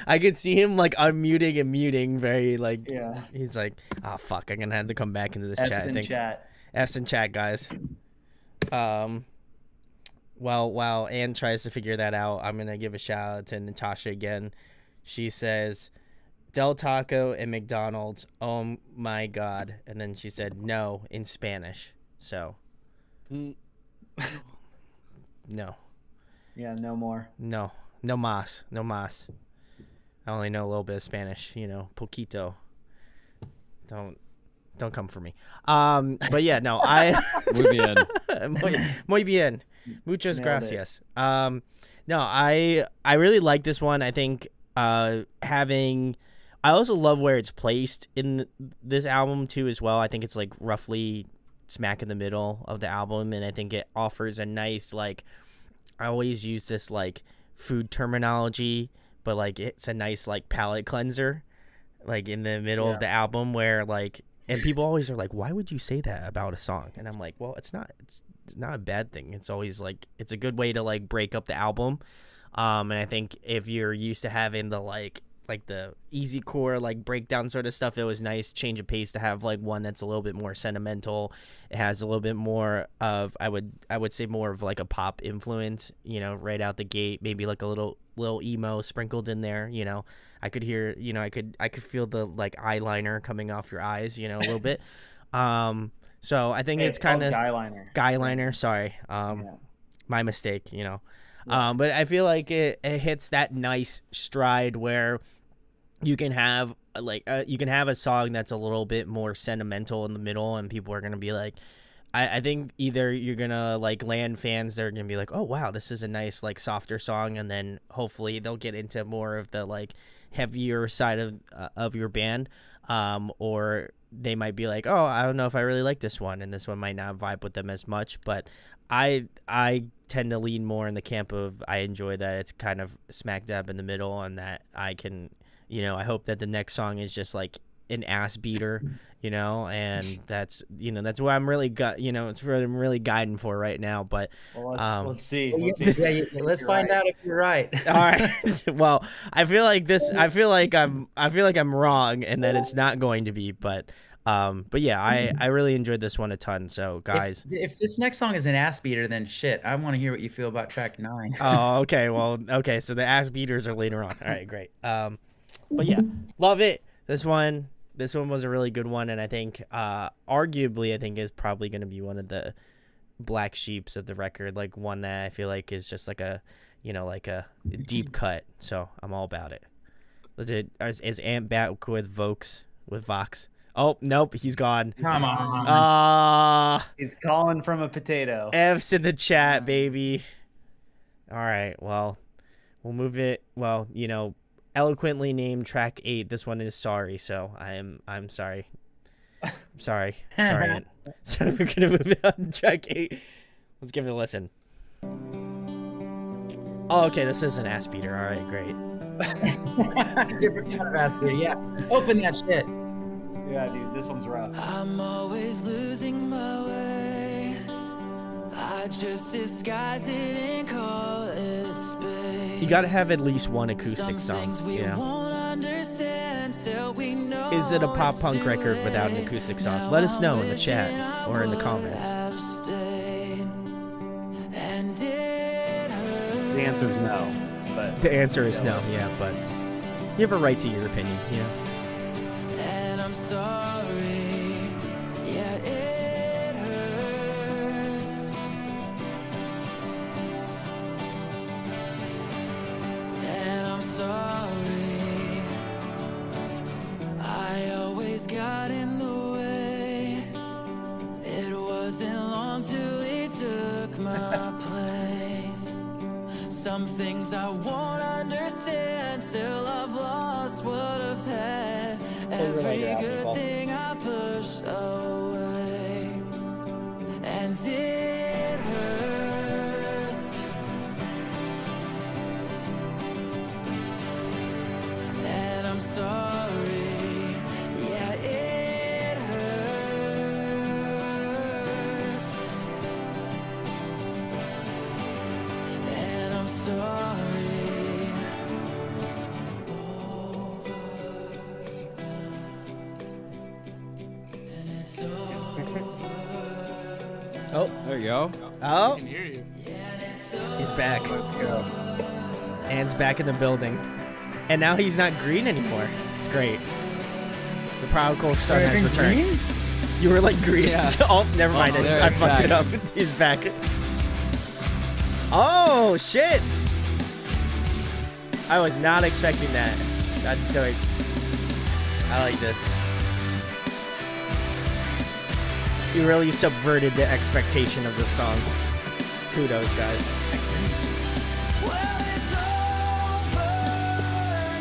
I could see him like unmuting and muting very like yeah. He's like, oh fuck, I'm gonna have to come back into this F's chat. in chat. F's in chat, guys. While Anne tries to figure that out, I'm gonna give a shout out to Natasha again. She says, Del Taco and McDonald's. Oh my God. And then she said no in Spanish. So, no. Yeah, no more. No. No más. No más. I only know a little bit of Spanish, poquito. Don't come for me. But yeah, no, Muy bien. muy bien. Muchas Nailed it. gracias. No, I really like this one. I think I also love where it's placed in this album too as well. I think it's like roughly smack in the middle of the album, and I think it offers a nice, like, I always use this like food terminology, but like it's a nice like palate cleanser, like in the middle of the album, where like, and people always are like, why would you say that about a song? And I'm like, well, it's not a bad thing. It's always like, it's a good way to like break up the album. And I think if you're used to having the like the easy core like breakdown sort of stuff, it was nice change of pace to have like one that's a little bit more sentimental. It has a little bit more of, I would say more of like a pop influence, right out the gate, maybe like a little emo sprinkled in there. I could hear, I could feel the like eyeliner coming off your eyes, a little bit. So I think it's kind of guyliner. Sorry. My mistake, but I feel like it hits that nice stride where you can have a song that's a little bit more sentimental in the middle, and people are going to be like, I think either you're going to like land fans that are going to be like, oh wow, this is a nice like softer song, and then hopefully they'll get into more of the like heavier side of your band, or they might be like, oh, I don't know if I really like this one, and this one might not vibe with them as much. But I tend to lean more in the camp of, I enjoy that it's kind of smack dab in the middle, and that I can, I hope that the next song is just like an ass beater, and that's what I'm really it's what I'm really guiding for right now. But let's see. Let's find out if you're right. All right. Well, I feel like I'm wrong, and that it's not going to be, but yeah, I really enjoyed this one a ton. So guys, if this next song is an ass beater, then shit, I want to hear what you feel about track 9. Oh, okay. Well, okay. So the ass beaters are later on. All right, great. But yeah, love it. This one was a really good one, and I think arguably I think is probably going to be one of the black sheeps of the record, like one that I feel like is just like a like a deep cut. So I'm all about it. Is Ant back with Vox? Oh nope, he's gone. Come on. He's calling from a potato. F's in the chat, baby. All right, well, we'll move it. Well, eloquently named track 8. This one is Sorry, so I'm sorry. I'm sorry. Ant. So we're gonna move it on to track 8. Let's give it a listen. Oh, okay, this is an ass beater. All right, great. Different kind of ass beater, yeah. Open that shit. Yeah, dude, this one's rough. I'm always losing my way. I just disguise it and call it space. You gotta have at least one acoustic song, Is it a pop punk record without an acoustic song? Let us know in the chat or in the comments. The answer is no. But The answer is no, yeah, but you have a right to your opinion, And I'm sorry, yeah, it hurts. And I'm sorry, I always got in the way. It wasn't long till he took my place. Some things I won't understand till I've lost what I've had. Every good thing I pushed away, and it hurts. And I'm sorry, yeah, it hurts. And I'm sorry. Oh, There you go. oh, I can hear you. he's back. let's go. Ant's back in the building. And now he's not green anymore. It's great. The prodigal son Sorry, I has think returned. green? You were like green. Yeah. Oh, never mind. Oh, there, I he's fucked it back. up. He's back. Oh shit! I was not expecting that. That's dope. I like this. You really subverted the expectation of the song. Kudos, guys. Well, it's over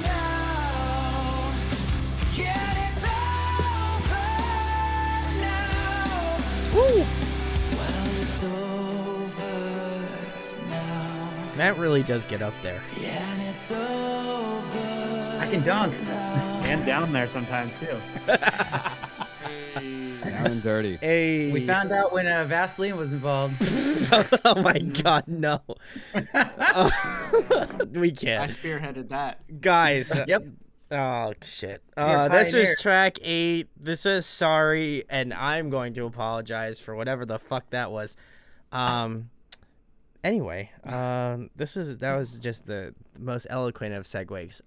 now. Yeah, it's over now. Woo! Well, it's over now. Matt really does get up there. Yeah, and it's over. I can dunk. And down there sometimes too. Down and dirty. Hey. We found out when Vaseline was involved. Oh my god, no. We I can't. spearheaded that. Guys. Yep. Oh shit. You're a This was pioneer. track 8. This is Sorry, and I'm going to apologize for whatever the fuck that was. Anyway, that was just the most eloquent of segues.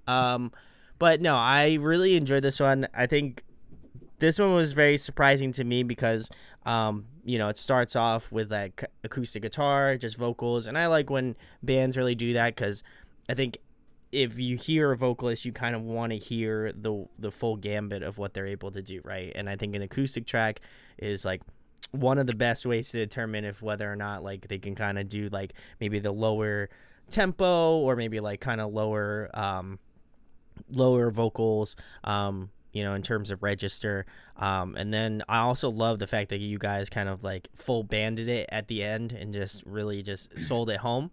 But no, I really enjoyed this one. I think this one was very surprising to me because it starts off with like acoustic guitar, just vocals, and I like when bands really do that because I think if you hear a vocalist, you kind of want to hear the full gambit of what they're able to do, right? And I think an acoustic track is like one of the best ways to determine if whether or not like they can kind of do like maybe the lower tempo or maybe like kind of lower vocals in terms of register, and then I also love the fact that you guys kind of like full banded it at the end and just really just sold it home.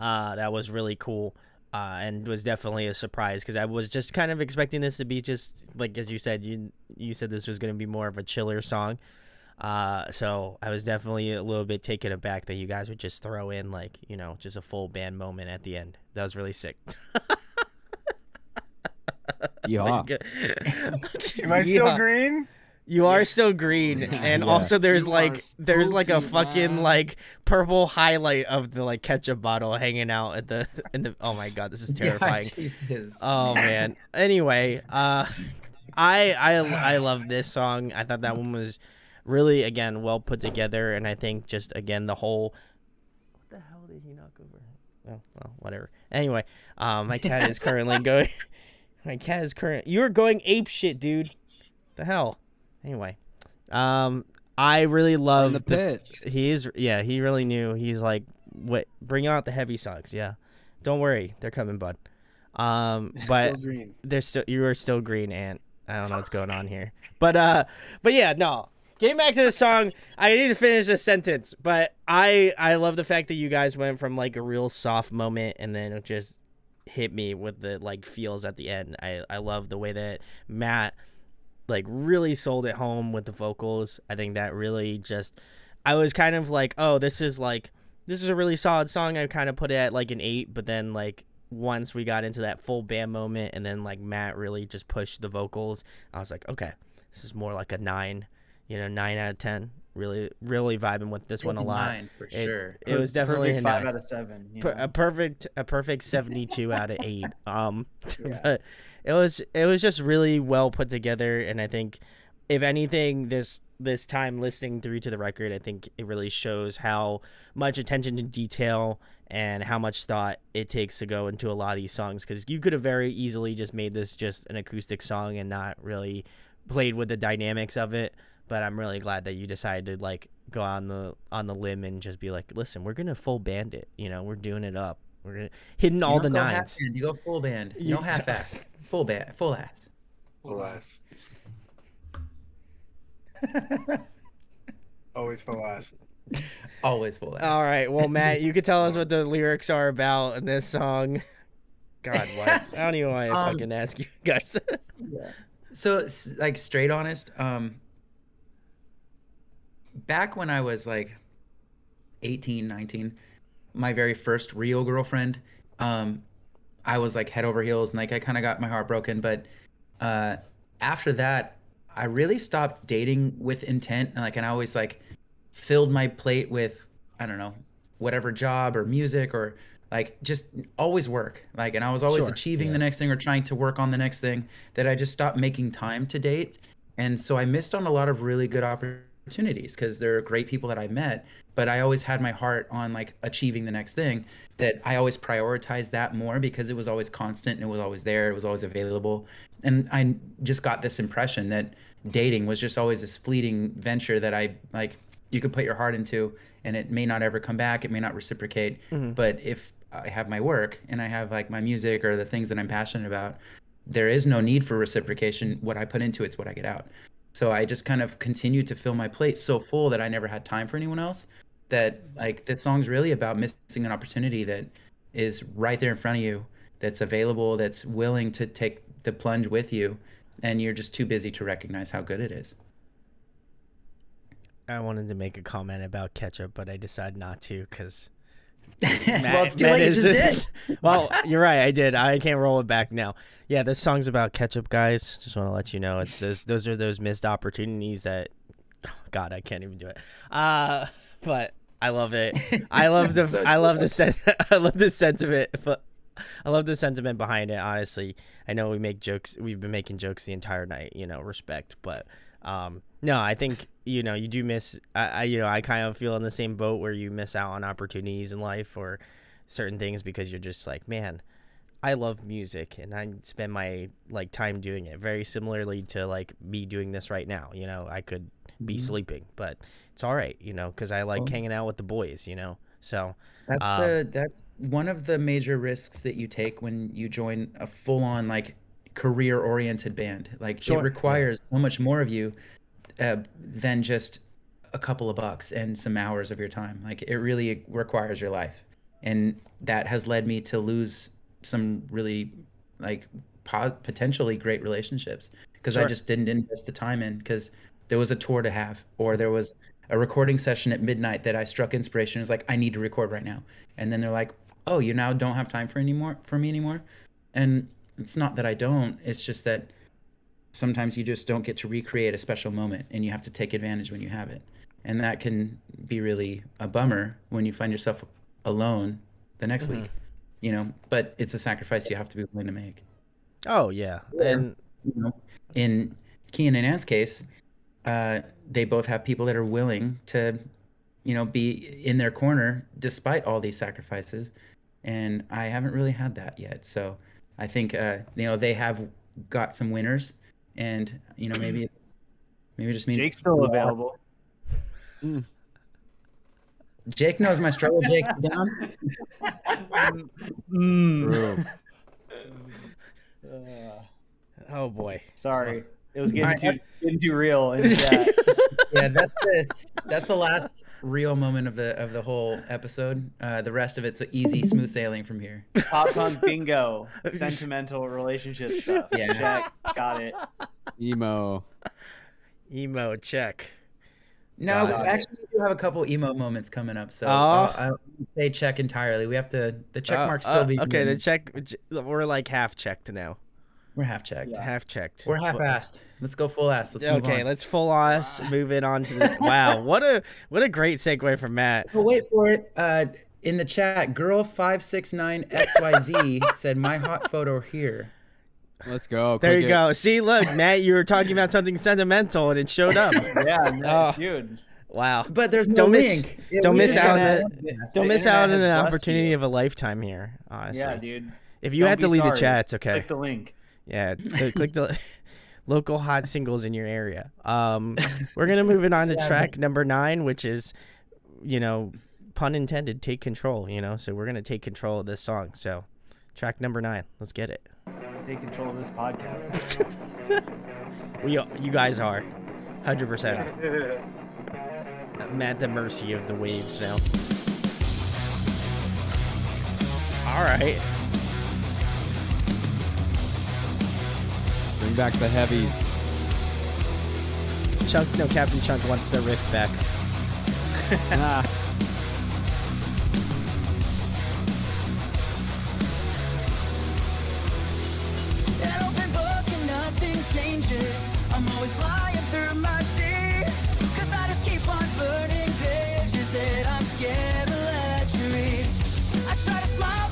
That was really cool, and was definitely a surprise because I was just kind of expecting this to be just like, as you said, you said this was going to be more of a chiller song. So I was definitely a little bit taken aback that you guys would just throw in like, just a full band moment at the end. That was really sick. Yeah. Am I still Yeah. green? You are still green, and Yeah. also there's You like are a spooky, fucking man. like purple highlight of the like ketchup bottle hanging out at the oh my god, this is terrifying. Yeah, Jesus. Oh man. Anyway, I love this song. I thought that one was really again well put together, and I think just again the whole. What the hell did he knock over? Oh well, whatever. Anyway, my cat is currently going. My cat is You're going ape shit, dude. The hell. Anyway, I really love In the pit. He is. Yeah, he really knew. He's like, what? Bring out the heavy songs. Yeah, don't worry, they're coming, bud. But Still green. you are still green, Ant. I don't know what's going on here, but yeah, no. Getting back to the song, I need to finish this sentence, but I love the fact that you guys went from like a real soft moment and then it just hit me with the like feels at the end. I love the way that Matt like really sold it home with the vocals. I think that really just, I was kind of like, oh, this is a really solid song. I kind of put it at like an 8, but then like once we got into that full band moment and then like Matt really just pushed the vocals, I was like, okay, this is more like a 9, 9 out of 10. Really vibing with this one a lot. 9 for sure. It was definitely Perfect a 5 9. out of 7. You A know? perfect 72 out of 8. Yeah. But it was just really well put together, and I think if anything, this time listening through to the record, I think it really shows how much attention to detail and how much thought it takes to go into a lot of these songs, because you could have very easily just made this just an acoustic song and not really played with the dynamics of it. But I'm really glad that you decided to like go on the limb and just be like, listen, we're gonna full band it. We're doing it up. We're gonna hitting all the You don't go nines. half-band, you go full band. You- No half-ass. Full band. Full ass. Full ass. Always full ass. Always full ass. All right, well, Matt, you could tell us what the lyrics are about in this song. God, what? I don't even want to fucking ask you guys. So, like, straight honest, back when I was like 18, 19, my very first real girlfriend, I was like head over heels and like I kind of got my heart broken. But after that, I really stopped dating with intent. And I always like filled my plate with, I don't know, whatever job or music or like just always work. Like, and I was always Sure, achieving yeah. the next thing or trying to work on the next thing, that I just stopped making time to date. And so I missed on a lot of really good opportunities because there are great people that I met, but I always had my heart on like achieving the next thing, that I always prioritized that more because it was always constant and it was always there. It was always available. And I just got this impression that dating was just always this fleeting venture that I like, you could put your heart into and it may not ever come back. It may not reciprocate. But if I have my work and I have like my music or the things that I'm passionate about, there is no need for reciprocation. What I put into it's what I get out. So I just kind of continued to fill my plate so full that I never had time for anyone else. That like this song's really about missing an opportunity that is right there in front of you, that's available, that's willing to take the plunge with you, and you're just too busy to recognize how good it is. I wanted to make a comment about ketchup, but I decided not to because. Well, it's too late. You just did. Well, you're right. I did. I can't roll it back now. Yeah, this song's about ketchup, guys. Just want to let you know, it's those are those missed opportunities that. Oh, God, I can't even do it. But I love it. I love the So I love the I love the sentiment. I love the sentiment behind it. Honestly, I know we make jokes. We've been making jokes the entire night. Respect, but no, I think you do miss. I kind of feel in the same boat where you miss out on opportunities in life or certain things because you're just like, man, I love music and I spend my like time doing it. Very similarly to like me doing this right now. I could be sleeping, but it's all right. Because I like hanging out with the boys. So that's one of the major risks that you take when you join a full-on like career-oriented band. Like Sure. it requires so much more of you than just a couple of bucks and some hours of your time. Like it really requires your life, and that has led me to lose some really like potentially great relationships because I Sure. just didn't invest the time in, because there was a tour to have, or there was a recording session at midnight that I struck inspiration. It was like, I need to record right now. And then they're like, oh, you now don't have time for me anymore. And it's not that I don't, it's just that sometimes you just don't get to recreate a special moment, and you have to take advantage when you have it. And that can be really a bummer when you find yourself alone the next week, but it's a sacrifice you have to be willing to make. Oh yeah, and In Kian and Ant's case, they both have people that are willing to, be in their corner despite all these sacrifices. And I haven't really had that yet. So I think, they have got some winners, and, maybe it just means Jake's still available. Jake knows my struggle. Jake, you down? True. oh boy. Sorry, it was All getting right, getting too real in chat. Yeah, that's the last real moment of the whole episode. The rest of it's easy, smooth sailing from here. Pop punk bingo, sentimental relationship stuff. Yeah. Check, got it. Emo. Check. No, Got it. actually, we do have a couple emo moments coming up. So Oh. I wouldn't say check entirely. We have to the check mark still be. okay. The check. We're like half checked now. We're half checked. Half checked. We're half-assed. Let's go full ass. Let's move Okay, on. let's full ass move it on to the wow. What a great segue from Matt. Oh, wait for it. In the chat, girl569XYZ said, "My hot photo here." Let's go. There Click you it. go. See, look, Matt, you were talking about something sentimental and it showed up. Yeah, no, dude. Wow. But there's no Don't miss- link. Yeah, don't we miss just out gotta- on The Don't miss internet out on has an blessed opportunity you. of a lifetime here, honestly. Yeah, dude. If you Don't had to be leave the sorry. chat, it's okay. Click the link. Yeah, click the local hot singles in your area. We're gonna move it on to track number 9, which is, pun intended, take control. So we're gonna take control of this song. So, track number 9, let's get it. Take control of this podcast. You guys are, 100%. I'm at the mercy of the waves now. All right. Bring back the heavies. Captain Chunk wants the riff back. An open book and nothing changes. I'm always lying through my teeth. 'Cause I just keep on burning pages that I'm scared to let you read. I try to smile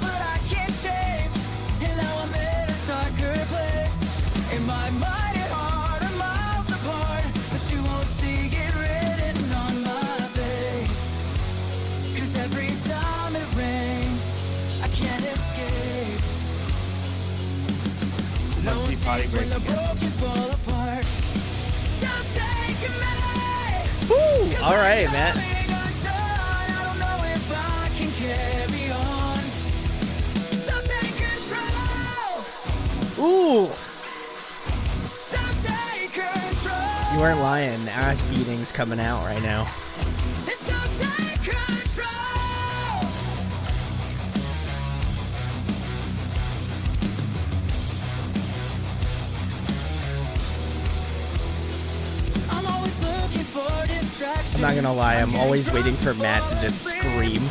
break. the broken fall apart. So take me. Woo! All right, Matt. I don't know if I can carry on. So take control. Ooh, So take control. you weren't lying. Ass beating's coming out right now. So take control. I'm always looking for distractions. I'm not gonna lie. I'm always waiting for Matt to just scream.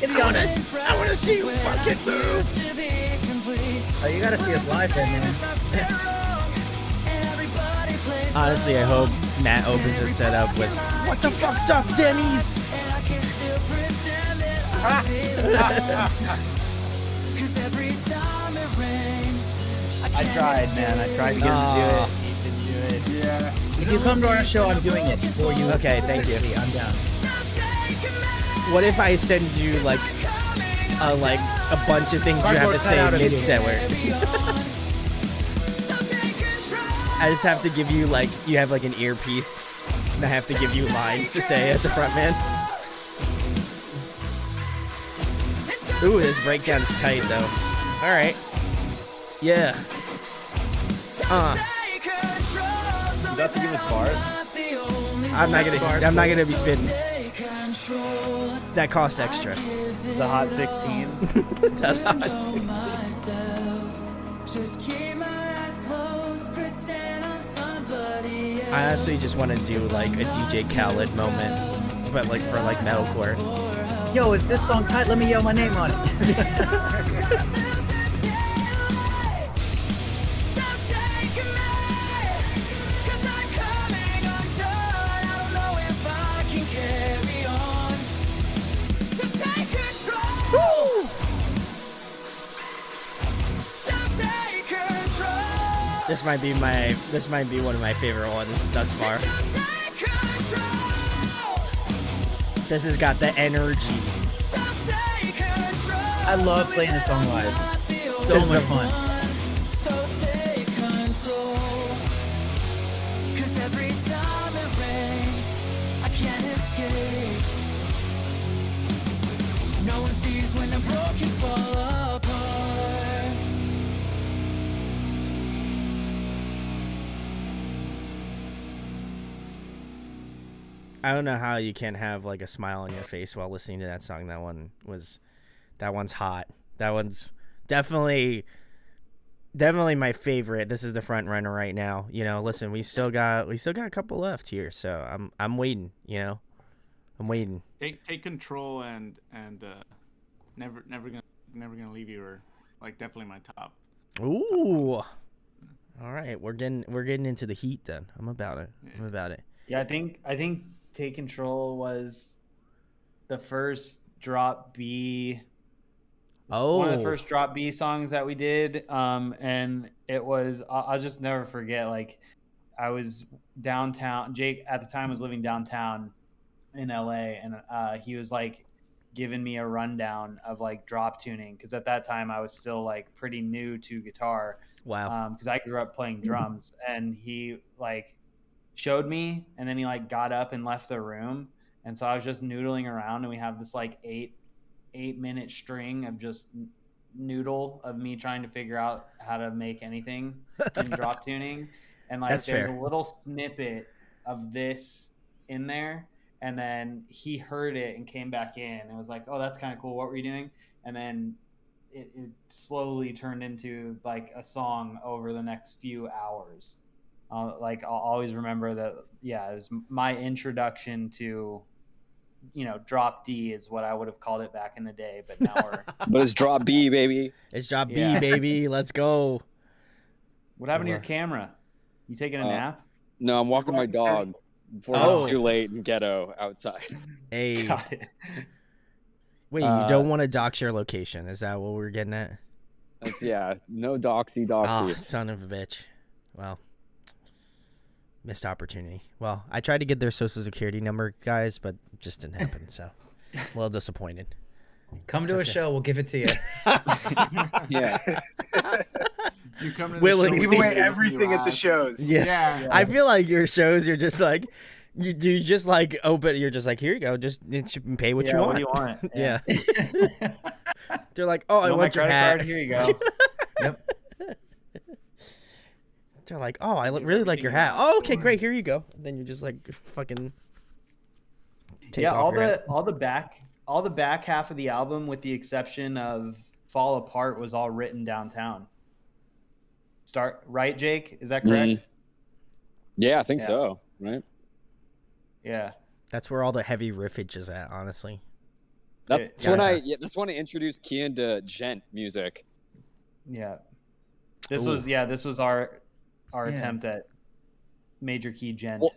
I wanna see you fucking move. Oh, you gotta see us live then, man. Honestly, I hope Matt opens his setup with "What the fuck's up, Denny's?" I tried, man. I tried to get him to do it. He didn't do it. Yeah. If you come to our show, I'm doing it for you. Okay, thank you. I'm down. What if I send you like a bunch of things you have to say mid-set where I just have to give you you have an earpiece and I have to give you lines to say as a front man. Ooh, this breakdown is tight though. All right. Yeah. You have to give us bars. I'm not gonna be spitting. That costs extra. The hot 16. That's hot. I honestly just want to do a DJ Khaled moment, but for metalcore. Yo, is this song tight? Let me yell my name on it. This might be one of my favorite ones thus far. This has got the energy. I love playing this song live. So much fun. No one sees when the broken fall apart. I don't know how you can't have a smile on your face while listening to that song. That one's hot. That one's definitely my favorite. This is the front runner right now. Listen, we still got a couple left here, so I'm waiting. I'm waiting. Take control and never gonna leave you are definitely my top. Ooh. All right, we're getting into the heat then. I'm about it. Yeah, I think Take Control was the first drop B. Oh. One of the first drop B songs that we did. And it was, I'll just never forget. I was downtown. Jake at the time was living downtown in LA, and he was giving me a rundown of drop tuning, because at that time I was still pretty new to guitar. Wow. Because I grew up playing drums, and he showed me, and then he got up and left the room, and so I was just noodling around, and we have this 8-minute string of just noodle of me trying to figure out how to make anything in drop tuning, and That's there's fair. a little snippet of this in there, and then he heard it and came back in and was like, oh, that's kind of cool, what were you doing? And then it slowly turned into a song over the next few hours. I'll always remember that. Yeah, it was my introduction to, drop D is what I would have called it back in the day, but now we're. But it's drop B, baby. It's drop B, Yeah. baby. Let's go. What happened to your camera? You taking a nap? No, I'm walking my dog before it's too late and ghetto outside. Hey. Got it. Wait, you don't want to dox your location? Is that what we're getting at? That's, no doxy. Oh, son of a bitch. Well, missed opportunity. Well, I tried to get their social security number, guys, but it just didn't happen, so a little disappointed. Come to a show, we'll give it to you. Yeah. You come to the Willingly. show, Give we away give you everything at the ass. shows. Yeah. Yeah. I feel like your shows, you're just like, you just like open. You're just like, here you go, just pay what you want. What do you want? Yeah. They're like, oh, I Want my want your credit hat. card? Here you go. Yep. They're like, oh, I really like your hat. Oh, okay, great. Here you go. Then you're just like fucking. Take off all your hat. the back half of the album, with the exception of "Fall Apart," was all written downtown. Right, Jake? Is that correct? Yeah, I think Yeah. so. Right. Yeah. That's where all the heavy riffage is at, honestly. That's when I introduced Kian to gent music. Yeah. This was our attempt at major key gent. Well,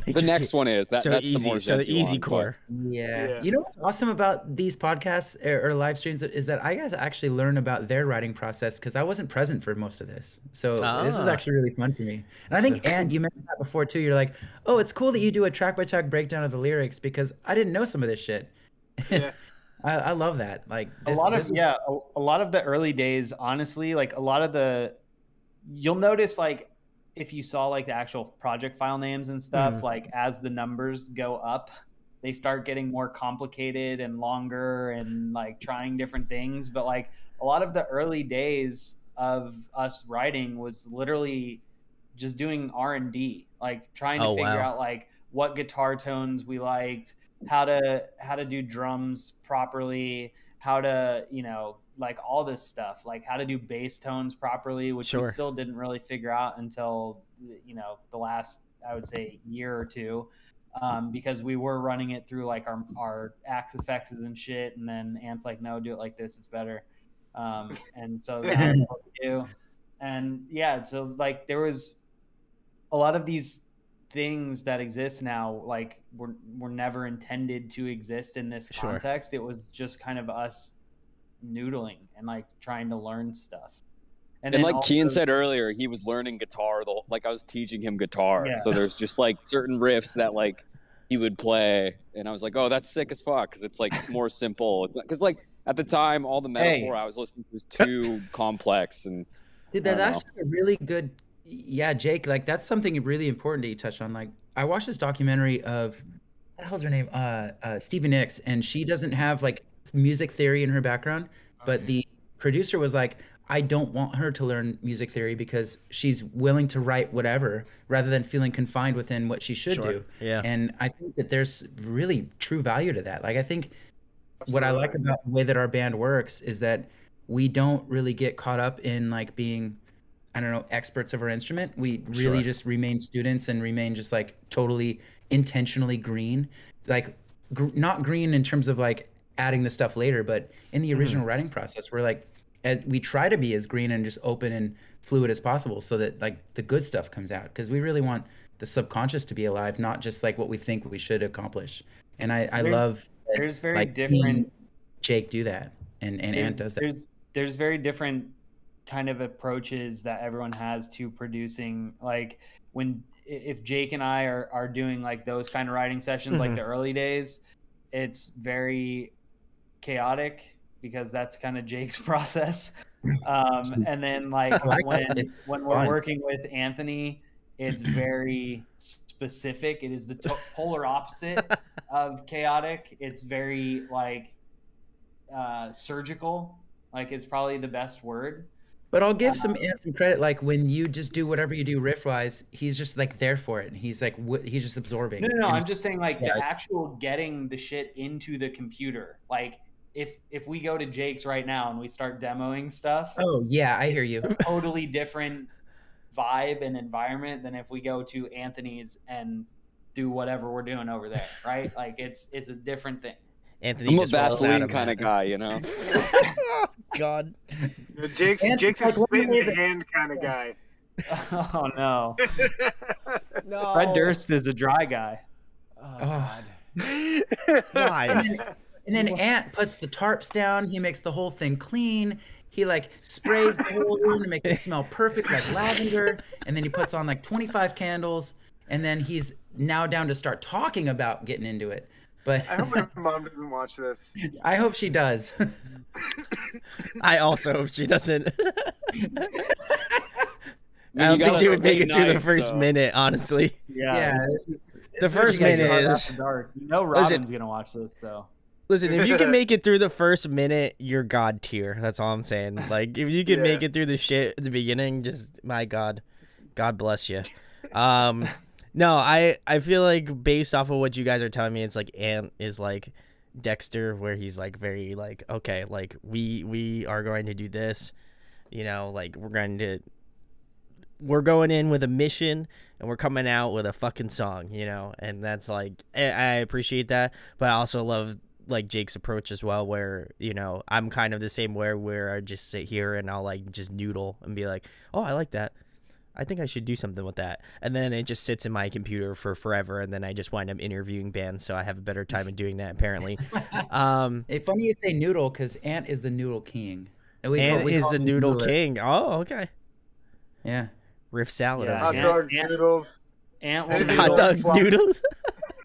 the next one is that's easy, the more so the genty easy one, but- core. Yeah. You know what's awesome about these podcasts or live streams is that I got to actually learn about their writing process because I wasn't present for most of this. So this is actually really fun for me. And I think, Ant, you mentioned that before too. You're like, oh, it's cool that you do a track by track breakdown of the lyrics because I didn't know some of this shit. Yeah. I love that. Like a lot of the early days, honestly, like you'll notice like if you saw like the actual project file names and stuff, like as the numbers go up, they start getting more complicated and longer and like trying different things. But like a lot of the early days of us writing was literally just doing R&D, like trying to figure out like what guitar tones we liked, how to do drums properly, how to, like all this stuff, like how to do bass tones properly, which we still didn't really figure out until, the last, I would say, year or two, because we were running it through like our Axe effects and shit. And then Ant's like, no, do it like this. It's better. And so that's what we do. And yeah, so like there was a lot of these things that exist now, like were never intended to exist in this context. It was just kind of us noodling and like trying to learn stuff. And like Kian said earlier, he was learning guitar. I was teaching him guitar. Yeah. So there's just like certain riffs that like he would play, and I was like, oh, that's sick as fuck because it's like more simple. It's not because like at the time all the metalcore I was listening to was too complex. And dude, that's actually a really good. Yeah, Jake, like that's something really important that you touched on. Like I watched this documentary of what the hell's her name? Stevie Nicks, and she doesn't have like music theory in her background, but the producer was like, I don't want her to learn music theory because she's willing to write whatever rather than feeling confined within what she should do. Yeah. And I think that there's really true value to that. Like I think what I like about the way that our band works is that we don't really get caught up in like being, I don't know, experts of our instrument. We really just remain students and remain just like totally intentionally green. Like not green in terms of like adding the stuff later, but in the original writing process, we're like, we try to be as green and just open and fluid as possible so that like the good stuff comes out. Cause we really want the subconscious to be alive, not just like what we think we should accomplish. And I love that, there's very like, different Jake do that and Ant does that. There's very different kind of approaches that everyone has to producing. Like if Jake and I are doing like those kind of writing sessions, like the early days, it's very chaotic because that's kind of Jake's process. And then like when we're working with Anthony, it's very specific. It is the polar opposite of chaotic. It's very like surgical. Like it's probably the best word. But I'll give some credit. Like when you just do whatever you do riff wise, he's just like there for it. And he's like, he's just absorbing. No. I'm just saying like the actual getting the shit into the computer. Like if we go to Jake's right now and we start demoing stuff. Oh yeah, I hear you. Totally different vibe and environment than if we go to Anthony's and do whatever we're doing over there. Right? Like it's a different thing. Anthony, I'm a Vaseline kind of guy, you know. God. Jake's a spit in the hand kind of guy. Oh no. No. Fred Durst is a dry guy. Oh God. Why? And then Ant puts the tarps down. He makes the whole thing clean. He like sprays the whole room to make it smell perfect, like lavender. And then he puts on like 25 candles. And then he's now down to start talking about getting into it. But I hope my mom doesn't watch this. I hope she does. I also hope she doesn't. I you don't think got she a would make late it through the night, first so- minute, honestly. Yeah. The first minute Hard is. After Dark. You know Robin's gonna watch this, so. Listen, if you can make it through the first minute, you're God tier. That's all I'm saying. Like, if you can make it through the shit at the beginning, just, my God. God bless you. No, I feel like based off of what you guys are telling me, it's like Ant is like Dexter, where he's like very like, okay, like we are going to do this, you know, like we're going in with a mission and we're coming out with a fucking song, you know, and that's like, I appreciate that, but I also love like Jake's approach as well, where, you know, I'm kind of the same where I just sit here and I'll like just noodle and be like, oh, I like that. I think I should do something with that. And then it just sits in my computer for forever. And then I just wind up interviewing bands. So I have a better time of doing that, apparently. It's funny you say noodle, because Ant is the noodle king. Ant is the noodle noodler. king. Oh, okay. Yeah. Riff salad. Yeah, over Hot here. dog noodle. Ant It's will a Hot noodle. dog noodles.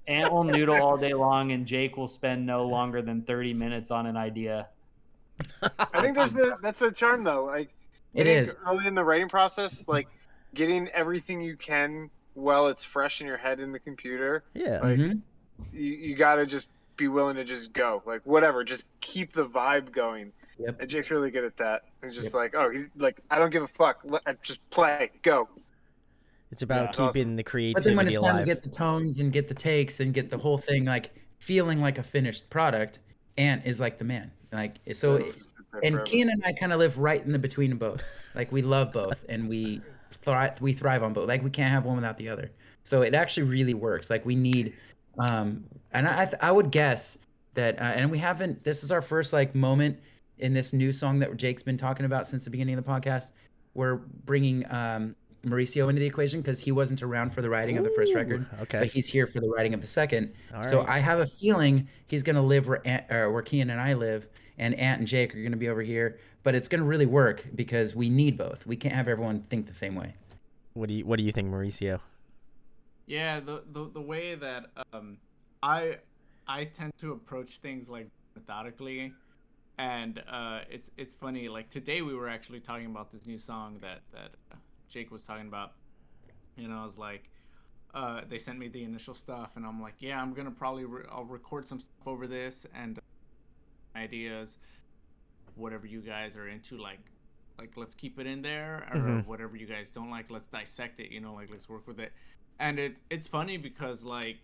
Ant will noodle all day long, and Jake will spend no longer than 30 minutes on an idea. I think that's the charm though. Like It I think is. early in the writing process, like getting everything you can while it's fresh in your head in the computer. Yeah. Like Mhm. you gotta just be willing to just go. Like whatever, just keep the vibe going. Yep. And Jake's really good at that. He's just like, oh, I don't give a fuck. Just play, go. It's about it's awesome. keeping the But then when creativity it's time alive. to get the tones and get the takes and get the whole thing like feeling like a finished product, Ant is like the man. Like so, Just sit there and forever. Keen and I kind of live right in the between of both. Like we love both, and we thrive on both. Like we can't have one without the other. So it actually really works. Like we need, and I would guess that, and we haven't. This is our first like moment in this new song that Jake's been talking about since the beginning of the podcast. We're bringing Mauricio into the equation because he wasn't around for the writing of the first record, okay. but he's here for the writing of the second. All So right. I have a feeling he's gonna live where Kian and I live, and Ant and Jake are gonna be over here. But it's gonna really work because we need both. We can't have everyone think the same way. What do you think, Mauricio? Yeah, the way that I tend to approach things like methodically, and it's funny. Like today we were actually talking about this new song that Jake was talking about. You know, I was like, they sent me the initial stuff, and I'm like, yeah, I'm gonna probably I'll record some stuff over this and ideas, whatever you guys are into, like let's keep it in there, or whatever you guys don't like, let's dissect it. You know, like let's work with it. And it's funny because like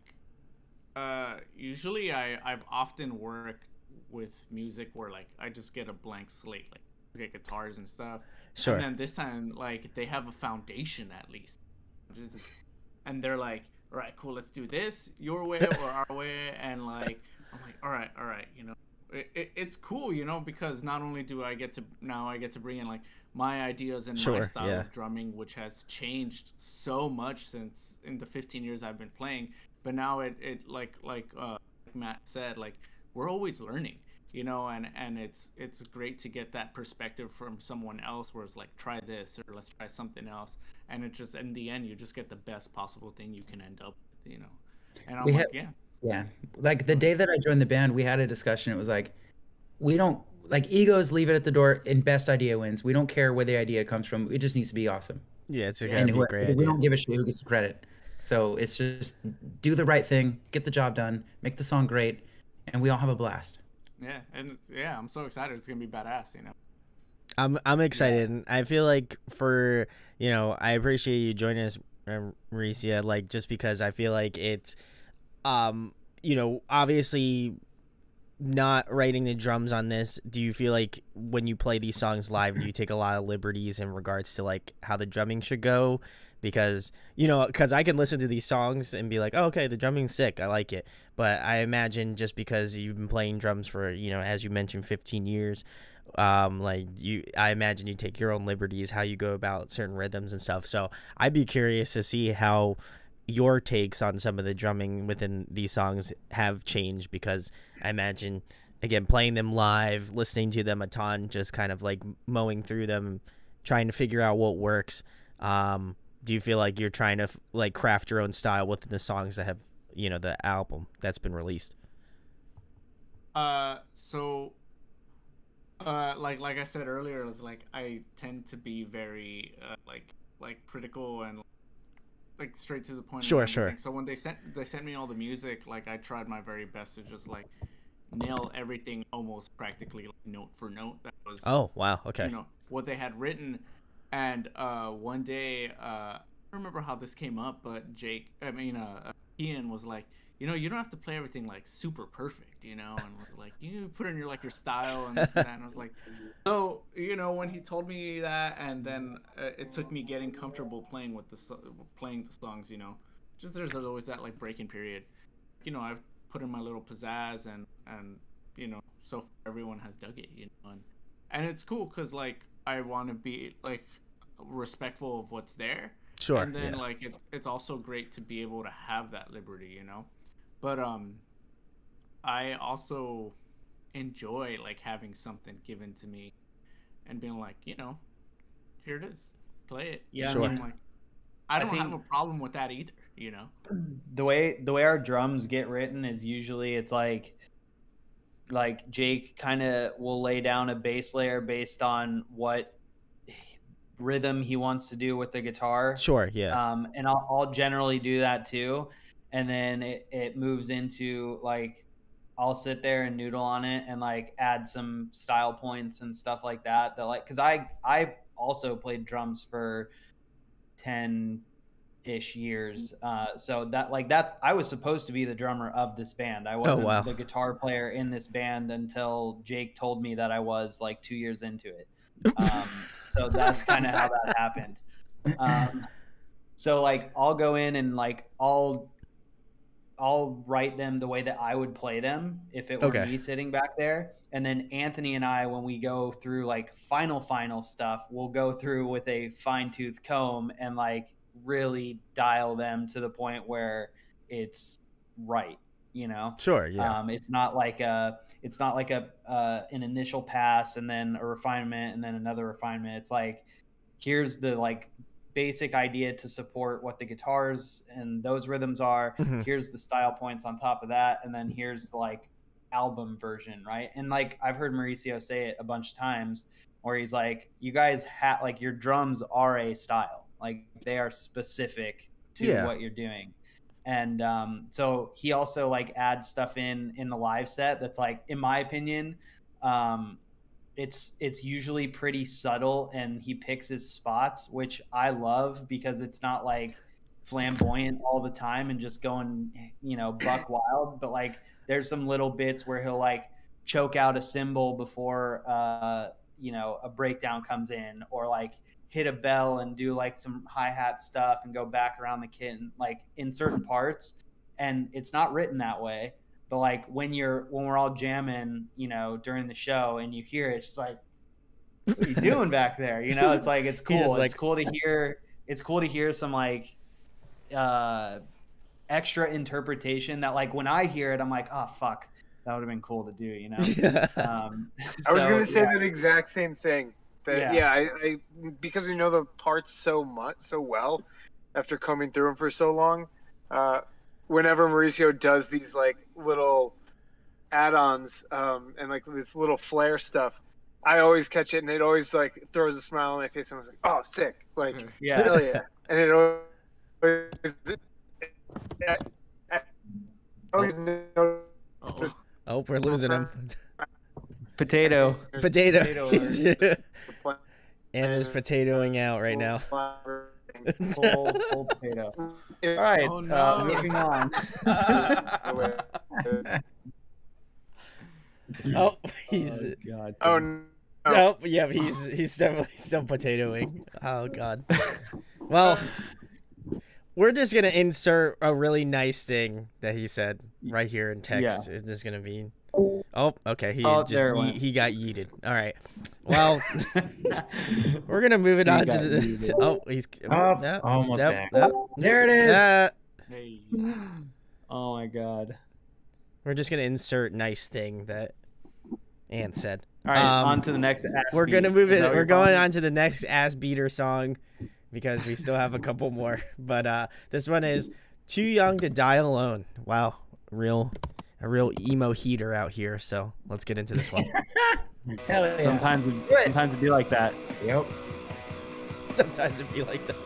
usually I've often worked with music where like I just get a blank slate, like get guitars and stuff. Sure. And then this time like they have a foundation at least. And they're like, all right, cool, let's do this your way or our way. And like I'm like, all right, you know. It's cool, you know, because not only do I get to bring in like my ideas and my style of drumming, which has changed so much since in the 15 years I've been playing. But now it like Matt said, like we're always learning, you know, and it's great to get that perspective from someone else where it's like try this or let's try something else, and it just in the end you just get the best possible thing you can end up with, you know. And I'm Yeah. Like the day that I joined the band, we had a discussion. It was like, we don't like egos, leave it at the door, and best idea wins. We don't care where the idea comes from. It just needs to be awesome. Yeah, it's a And great idea. we don't give a shit who gets the credit. So it's just do the right thing, get the job done, make the song great, and we all have a blast. Yeah, and I'm so excited. It's gonna be badass, you know. I'm excited. And I feel like I appreciate you joining us, Mauricia, like just because I feel like it's obviously not writing the drums on this. Do you feel like when you play these songs live, do you take a lot of liberties in regards to like how the drumming should go? Because I can listen to these songs and be like, oh, okay, the drumming's sick, I like it. But I imagine just because you've been playing drums for, as you mentioned, 15 years, I imagine you take your own liberties, how you go about certain rhythms and stuff. So I'd be curious to see how your takes on some of the drumming within these songs have changed, because I imagine, again, playing them live, listening to them a ton, just kind of like mowing through them, trying to figure out what works. Do you feel like you're trying to like craft your own style within the songs that have, the album that's been released? So like I said earlier, it was like I tend to be very like critical and like straight to the point. Sure, and everything. sure. So when they sent me all the music, like I tried my very best to just like nail everything almost practically like note for note. That was Oh, wow. Okay. what they had written. And one day, I don't remember how this came up, but Ian was like, you don't have to play everything like super perfect, and was like, you put in your style and this and that. And I was like, so when he told me that, and then it took me getting comfortable playing the songs, just there's always that like breaking period. I've put in my little pizzazz and so far everyone has dug it, and it's cool because like I want to be like respectful of what's there. Sure. And then yeah. like it's also great to be able to have that liberty, but I also enjoy like having something given to me and being like, here it is, play it. Yeah, Sure. I mean, Like I don't think have a problem with that either. the way our drums get written is usually it's like Jake kind of will lay down a bass layer based on what rhythm he wants to do with the guitar. Sure. Yeah. And I'll generally do that too. And then it moves into like, I'll sit there and noodle on it and like add some style points and stuff like that. That like, cause I also played drums for 10-ish years. So that I was supposed to be the drummer of this band. I wasn't wow. the guitar player in this band until Jake told me that I was like 2 years into it. So that's kind of how that happened. So like I'll go in and like I'll write them the way that I would play them if it were Okay. me sitting back there. And then Anthony and I, when we go through like final stuff, we'll go through with a fine-tooth comb and like really dial them to the point where it's right. Sure. Yeah. It's not like an initial pass and then a refinement and then another refinement. It's like, here's the like basic idea to support what the guitars and those rhythms are. Mhm. Here's the style points on top of that, and then here's the like album version, right? And like I've heard Mauricio say it a bunch of times where he's like, you guys have like your drums are a style, like they are specific to what you're doing. And so he also like adds stuff in the live set that's like, in my opinion, it's usually pretty subtle, and he picks his spots, which I love because it's not like flamboyant all the time and just going, buck wild. But like there's some little bits where he'll like choke out a cymbal before a breakdown comes in, or like hit a bell and do like some hi-hat stuff and go back around the kit and like in certain parts. And it's not written that way, but like when we're all jamming, during the show and you hear it, it's just like, what are you doing back there? It's like, it's cool. It's cool to hear some like extra interpretation that like when I hear it, I'm like, oh fuck, that would have been cool to do, I was going to say that exact same thing. That I because we know the parts so well after combing through them for so long. Whenever Mauricio does these like little add-ons and like this little flair stuff, I always catch it, and it always like throws a smile on my face. And I was like, "Oh, sick!" Like, hell yeah! And it always Oh, we're losing him. Potato. He's and is potatoing out right now. Full potato. All right, moving on. Oh, he's. God. Oh no. Oh, yeah, he's definitely still potatoing. Oh God. Well, we're just gonna insert a really nice thing that he said right here in text. It's just gonna be. Oh, okay. He got yeeted. All right. Well, we're gonna move it on to the. Oh, he's almost back. There it is. Hey. Oh my God. We're just gonna insert nice thing that Ant said. All right, on to the next ass We're beat. gonna move it. We're going on to the next ass beater song because we still have a couple more. But this one is "Too Young to Die Alone." Wow, real a real emo heater out here. So let's get into this one. Hell yeah. Sometimes it'd be like that. Yep. Sometimes it'd be like that.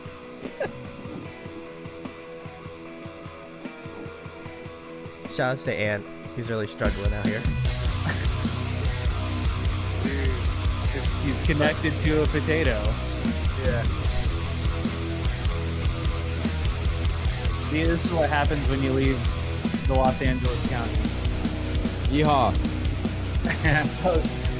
Shout outs to Ant. He's really struggling out here. He's connected to a potato. Yeah. See, this is what happens when you leave the Los Angeles County. Yeehaw.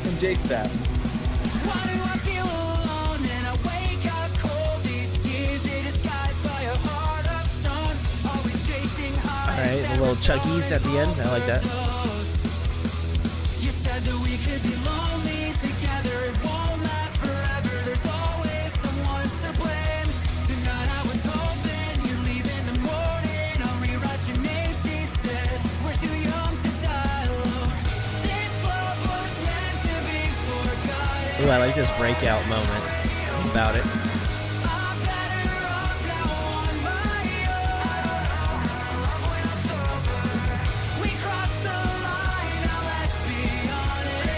From Jake's back. Why do I feel alone and I wake up cold? These tears they disguised by a heart of stone. Always chasing All right, the little chuggies at the end. I like that. You said that we could be lonely together. It won't last forever. There's always someone to blame. Tonight I was hoping you'd leave in the morning. I'll rewrite your name, she said. We're too young to die alone. This love was meant to be forgotten. Ooh, I like this breakout moment about it. I'm better off now on my own. When I'm sober, we crossed the line. Now let's be honest.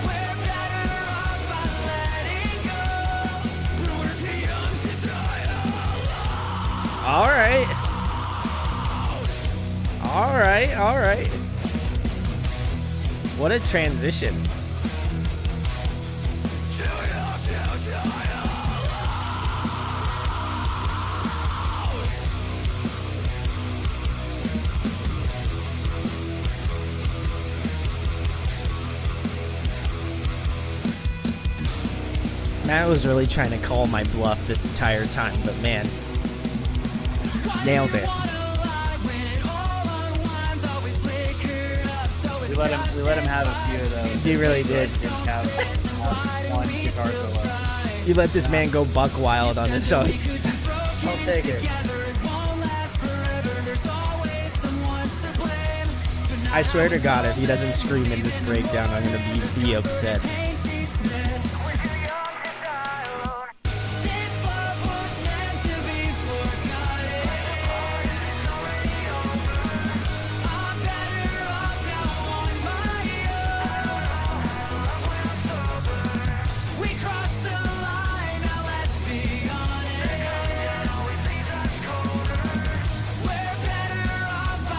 We're better off by letting go. But we're too young to die alone. All right. All right. All right. What a transition. Matt was really trying to call my bluff this entire time, but man, nailed it. We let him have a few of those. He really did. Didn't have one guitar solo. You let this man go buck wild on this song. I'll take it. I swear to God, if he doesn't scream in this breakdown, I'm gonna be upset.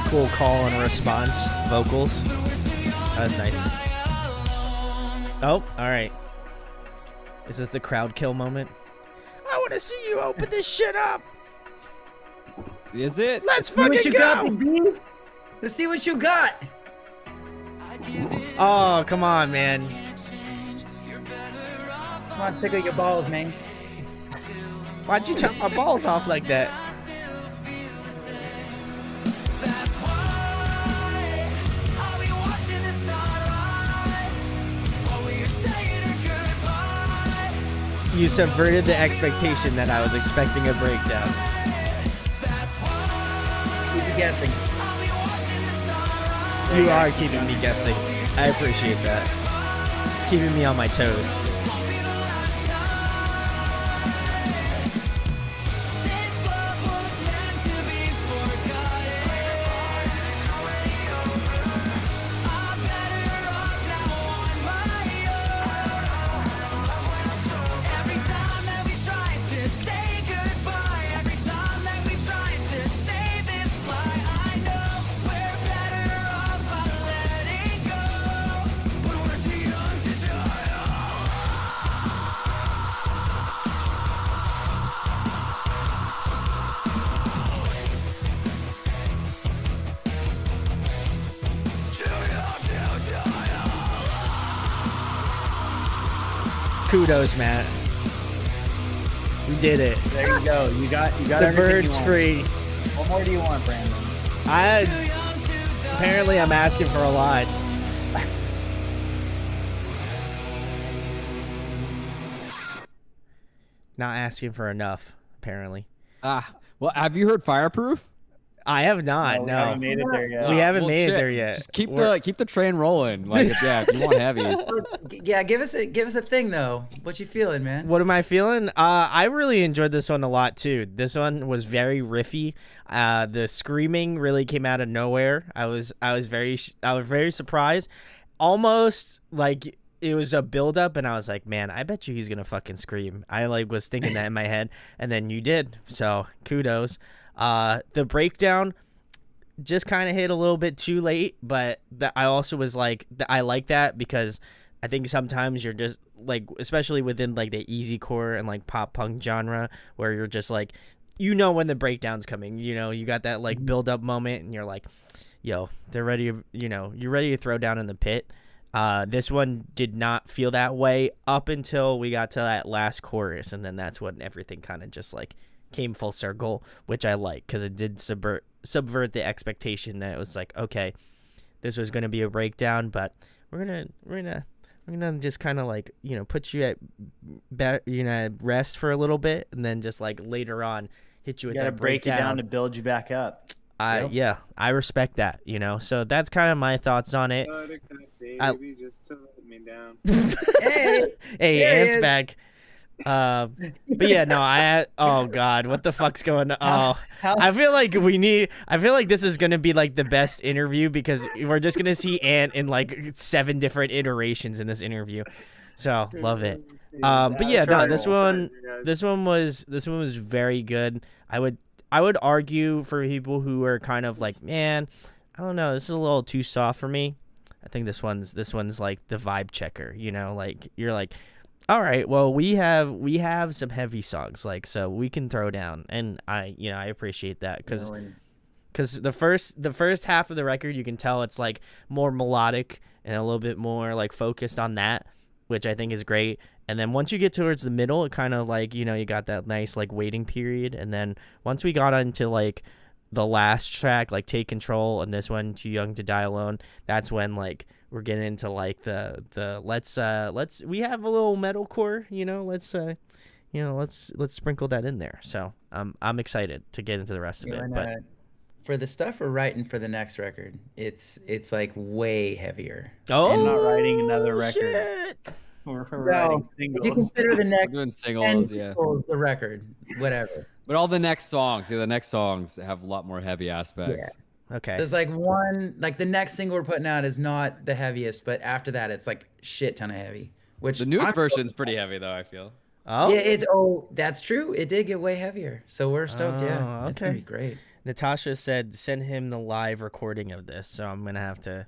Cool call and response vocals. That's nice. Oh, all right. Is this the crowd kill moment? I want to see you open this shit up. Is it? Let's See what fucking you got, go. baby. Let's see what you got. Oh, come on, man. Come on, tickle your balls, man. Why'd you chop my balls off like that? You subverted the expectation that I was expecting a breakdown. Keep you guessing. You are keeping me guessing. I appreciate that. Keeping me on my toes. Kudos, Matt. We did it. There you go. You got The everything bird's you want. free. What more do you want, Brandon? Apparently I'm asking for a lot. Not asking for enough, apparently. Well, have you heard Fireproof? I have not. we No, haven't made it there yet. we haven't Well, made it shit, there yet. Just keep the train rolling. Like, if you want heavies. Yeah, give us a thing though. What you feeling, man? What am I feeling? I really enjoyed this one a lot too. This one was very riffy. The screaming really came out of nowhere. I was very surprised. Almost like it was a build up, and I was like, man, I bet you he's gonna fucking scream. I like was thinking that in my head, and then you did. So kudos. The breakdown just kind of hit a little bit too late, but I also was like, I like that because I think sometimes you're just like, especially within like the easy core and like pop punk genre, where you're just like, when the breakdown's coming, you got that like build up moment, and you're like, yo, they're ready, you're ready to throw down in the pit. This one did not feel that way up until we got to that last chorus, and then that's when everything kind of just like came full circle, which I like because it did subvert the expectation that it was like, okay, this was gonna be a breakdown, but we're gonna just kind of like put you at rest for a little bit, and then just like later on hit you with Got to that break you breakdown. down to build you back up. Yeah, I respect that. So that's kind of my thoughts on it. Baby, just to let me down. Hey, Ant's back. But yeah, no, oh god, what the fuck's going on? I feel like this is gonna be like the best interview because we're just gonna see Ant in like 7 different iterations in this interview. So love it. But yeah, no, this one was very good. I would argue for people who are kind of like, man, I don't know, this is a little too soft for me. I think this one's like the vibe checker, like you're like, all right, well, we have some heavy songs, like, so we can throw down, and I appreciate that because the first half of the record, you can tell it's like more melodic and a little bit more like focused on that, which I think is great. And then once you get towards the middle, it kind of like you got that nice like waiting period, and then once we got onto like the last track, like Take Control, and this one, Too Young to Die Alone, that's when like we're getting into like the let's we have a little metalcore, let's sprinkle that in there. So I'm excited to get into the rest of it. But for the stuff we're writing for the next record, it's like way heavier. Oh, I'm not writing another record. Shit. We're writing singles. If you consider the next We're doing singles, yeah. the record, whatever. But all the next songs, have a lot more heavy aspects. Yeah. Okay. There's like the next single we're putting out is not the heaviest, but after that it's like shit ton of heavy. Which The newest version's pretty heavy though, I feel. Oh, yeah, that's true. It did get way heavier, so we're stoked. Yeah, it's gonna be great. Natasha said send him the live recording of this, so I'm gonna have to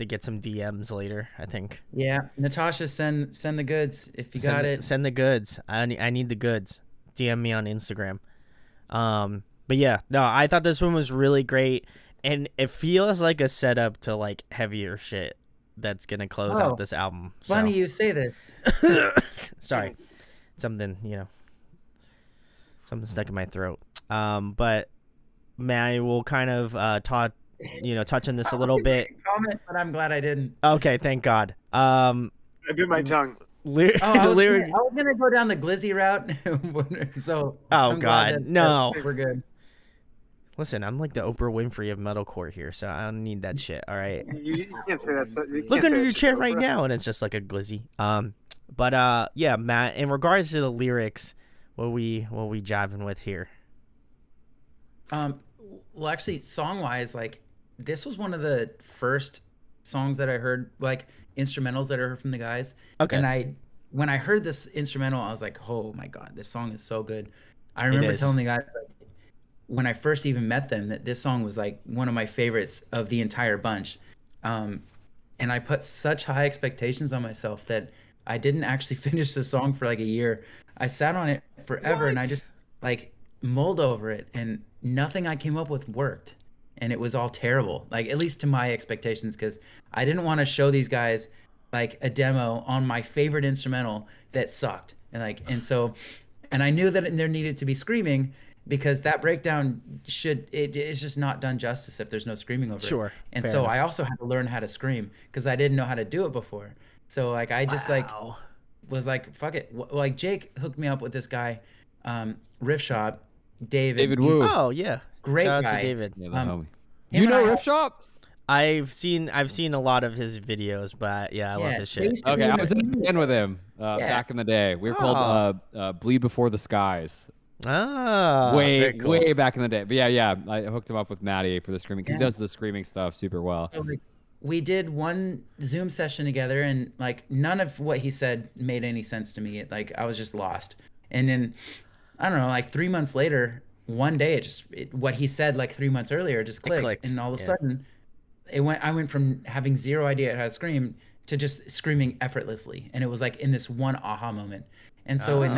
get some DMs later, I think. Yeah, Natasha, send the goods if you got it. Send the goods. I need the goods. DM me on Instagram. But yeah, no, I thought this one was really great, and it feels like a setup to like heavier shit that's gonna close out this album. Funny you say this. Sorry, something stuck in my throat. But I will kind of touch on this a little bit. Comment, but I'm glad I didn't. Okay, thank God. I bit my tongue. I was gonna go down the glizzy route. So I'm glad that no, we're good. Listen, I'm like the Oprah Winfrey of metalcore here, so I don't need that shit. All right. You can't say that. Look under your chair right now, and it's just like a glizzy. But yeah, Matt. In regards to the lyrics, what we jiving with here? Well, actually, song-wise, like this was one of the first songs that I heard, like instrumentals that I heard from the guys. Okay. And when I heard this instrumental, I was like, oh my god, this song is so good. I remember telling the guys when I first even met them that this song was like one of my favorites of the entire bunch. And I put such high expectations on myself that I didn't actually finish the song for like a year. I sat on it forever and I just like mulled over it, and nothing I came up with worked. And it was all terrible, like at least to my expectations, because I didn't want to show these guys like a demo on my favorite instrumental that sucked. And I knew that there needed to be screaming, because that breakdown it's just not done justice if there's no screaming over it. Sure. And so I also had to learn how to scream because I didn't know how to do it before. So like I just like was like, fuck it. Like Jake hooked me up with this guy, Riff Shop, David Wu. Oh yeah. Great Shout out guy. to David. Yeah, the Um, homie. him You and know I- Riff Shop? I've seen a lot of his videos, but yeah, I love Yeah, his they shit. used to be Okay, in I the was in a same- band with him Yeah. back in the day. We were Oh. called Bleed Before the Skies. Ah, way very cool. way back in the day. But yeah, I hooked him up with Maddie for the screaming because Yeah. he does the screaming stuff super well. So, like, we did one Zoom session together, and like none of what he said made any sense to me. Like I was just lost. And then I don't know, like 3 months later, one day what he said like 3 months earlier just clicked, and all of a sudden I went from having zero idea how to scream to just screaming effortlessly, and it was like in this one aha moment. And so in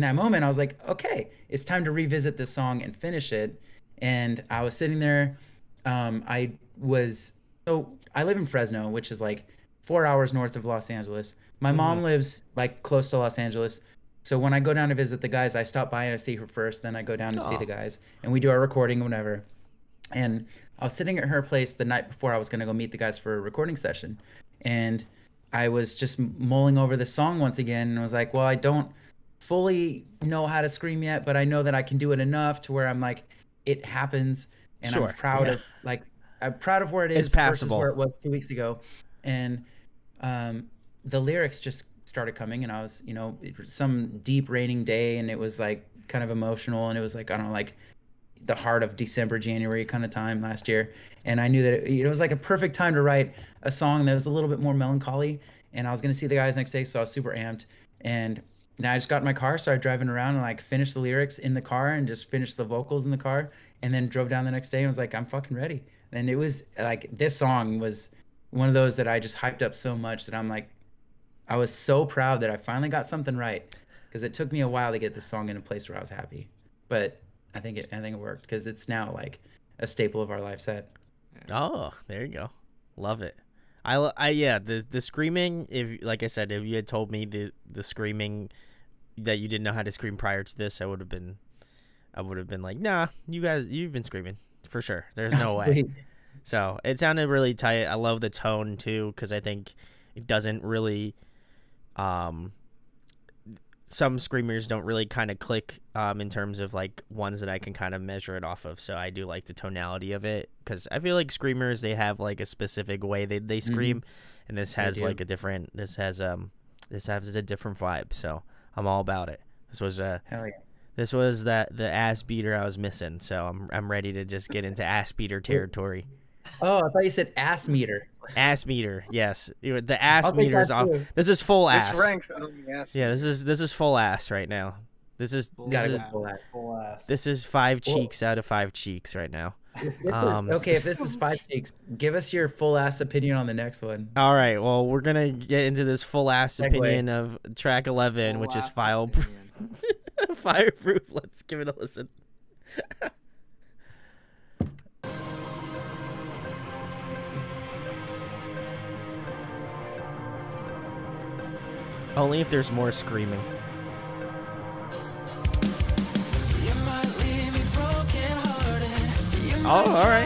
that moment, I was like, okay, it's time to revisit this song and finish it. And I was sitting there. I live in Fresno, which is like 4 hours north of Los Angeles. My mom lives like close to Los Angeles. So when I go down to visit the guys, I stop by and I see her first. Then I go down to see the guys, and we do our recording, whatever. And I was sitting at her place the night before I was going to go meet the guys for a recording session. And I was just mulling over the song once again. And I was like, well, I don't fully know how to scream yet, but I know that I can do it enough to where I'm like, it happens. And Sure, I'm proud of I'm proud of where it is It's passable. versus where it was 2 weeks ago. And the lyrics just started coming, and I was, it was some deep raining day, and it was like kind of emotional, and it was like, I don't know, like the heart of December, January kind of time last year. And I knew that it was like a perfect time to write a song that was a little bit more melancholy. And I was going to see the guys next day, so I was super amped. And then I just got in my car, started driving around, and like finished the lyrics in the car and just finished the vocals in the car, and then drove down the next day and was like, I'm fucking ready. And it was like, this song was one of those that I just hyped up so much that I'm like, I was so proud that I finally got something right, because it took me a while to get this song in a place where I was happy. But I think it worked, because it's now like a staple of our live set. Oh, there you go. Love it. The screaming, if like I said, if you had told me the screaming that you didn't know how to scream prior to this, I would have been like, nah, you've been screaming for sure. There's no way. So it sounded really tight. I love the tone too, because I think it doesn't really some screamers don't really kind of click in terms of like ones that I can kind of measure it off of. So I do like the tonality of it, because I feel like screamers, they have like a specific way they scream, and this has like a different this has a different vibe. So I'm all about it. This was Hell yeah. This was the ass beater I was missing. So I'm ready to just get into ass beater territory. Oh, I thought you said ass meter. Ass meter, yes. The ass I'll take meter is that off. too. This is full This ass. ranked on the ass. Yeah, this is full ass right now. This is Full ass. this is 5 cheeks out of 5 cheeks right now. Okay, if this is 5 cheeks, give us your full ass opinion on the next one. All right, well, we're gonna get into this full ass Segue. opinion of track 11, which is Full-ass file opinion. fireproof. Let's give it a listen. Only if there's more screaming. Oh, all right.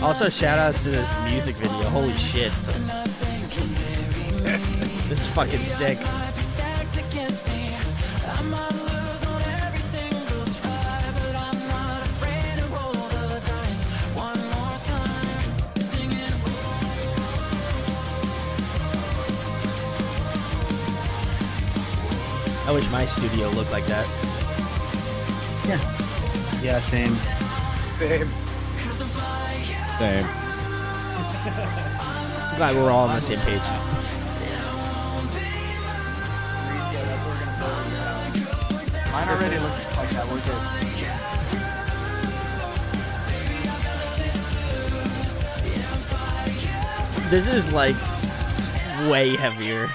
Also, shout outs to this music video. Holy shit. This is fucking sick. I wish my studio looked like that. Yeah, same. Same. Same. I'm glad we're all on the same page. Mine already looks like that. We're good. This is like way heavier.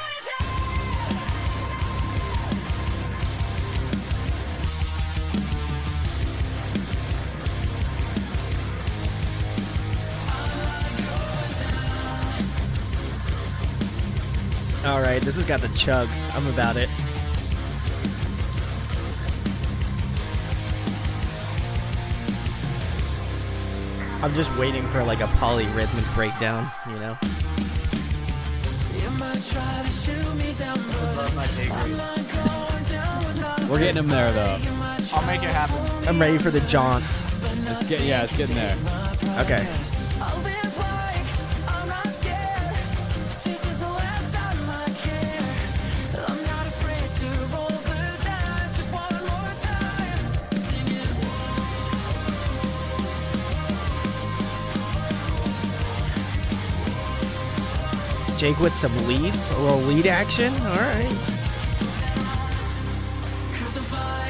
All right, this has got the chugs. I'm about it. I'm just waiting for like a polyrhythmic breakdown, you know? Above my pay grade. We're getting him there though. I'm I'll make it happen. I'm ready for the jaunt. It's getting there. Okay. I'll live like I'm not scared. This is the last time I care. I'm not afraid to roll the dice. Just one more time. Singing. Jake with some leads, a little lead action. All right. Cause if I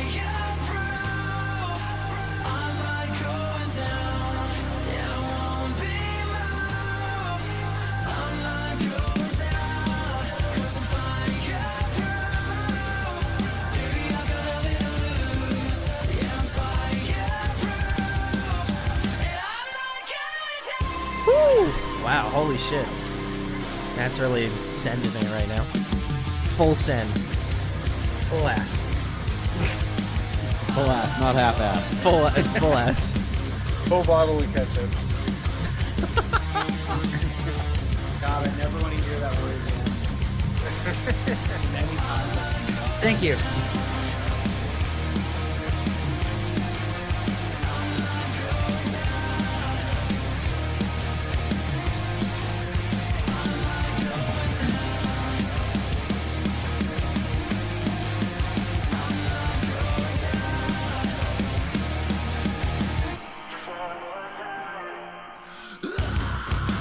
approve, I'm not going down. And I won't be moved. I'm not going down. Cause if I approve, baby, I've got nothing to lose. Yeah, if I approve, and I'm not going down. Woo! Wow, holy shit. That's really sending it right now. Full send. Full ass. Full ass, not half ass. Full ass. Full bottle of ketchup. God, I never want to hear that word again. Thank you.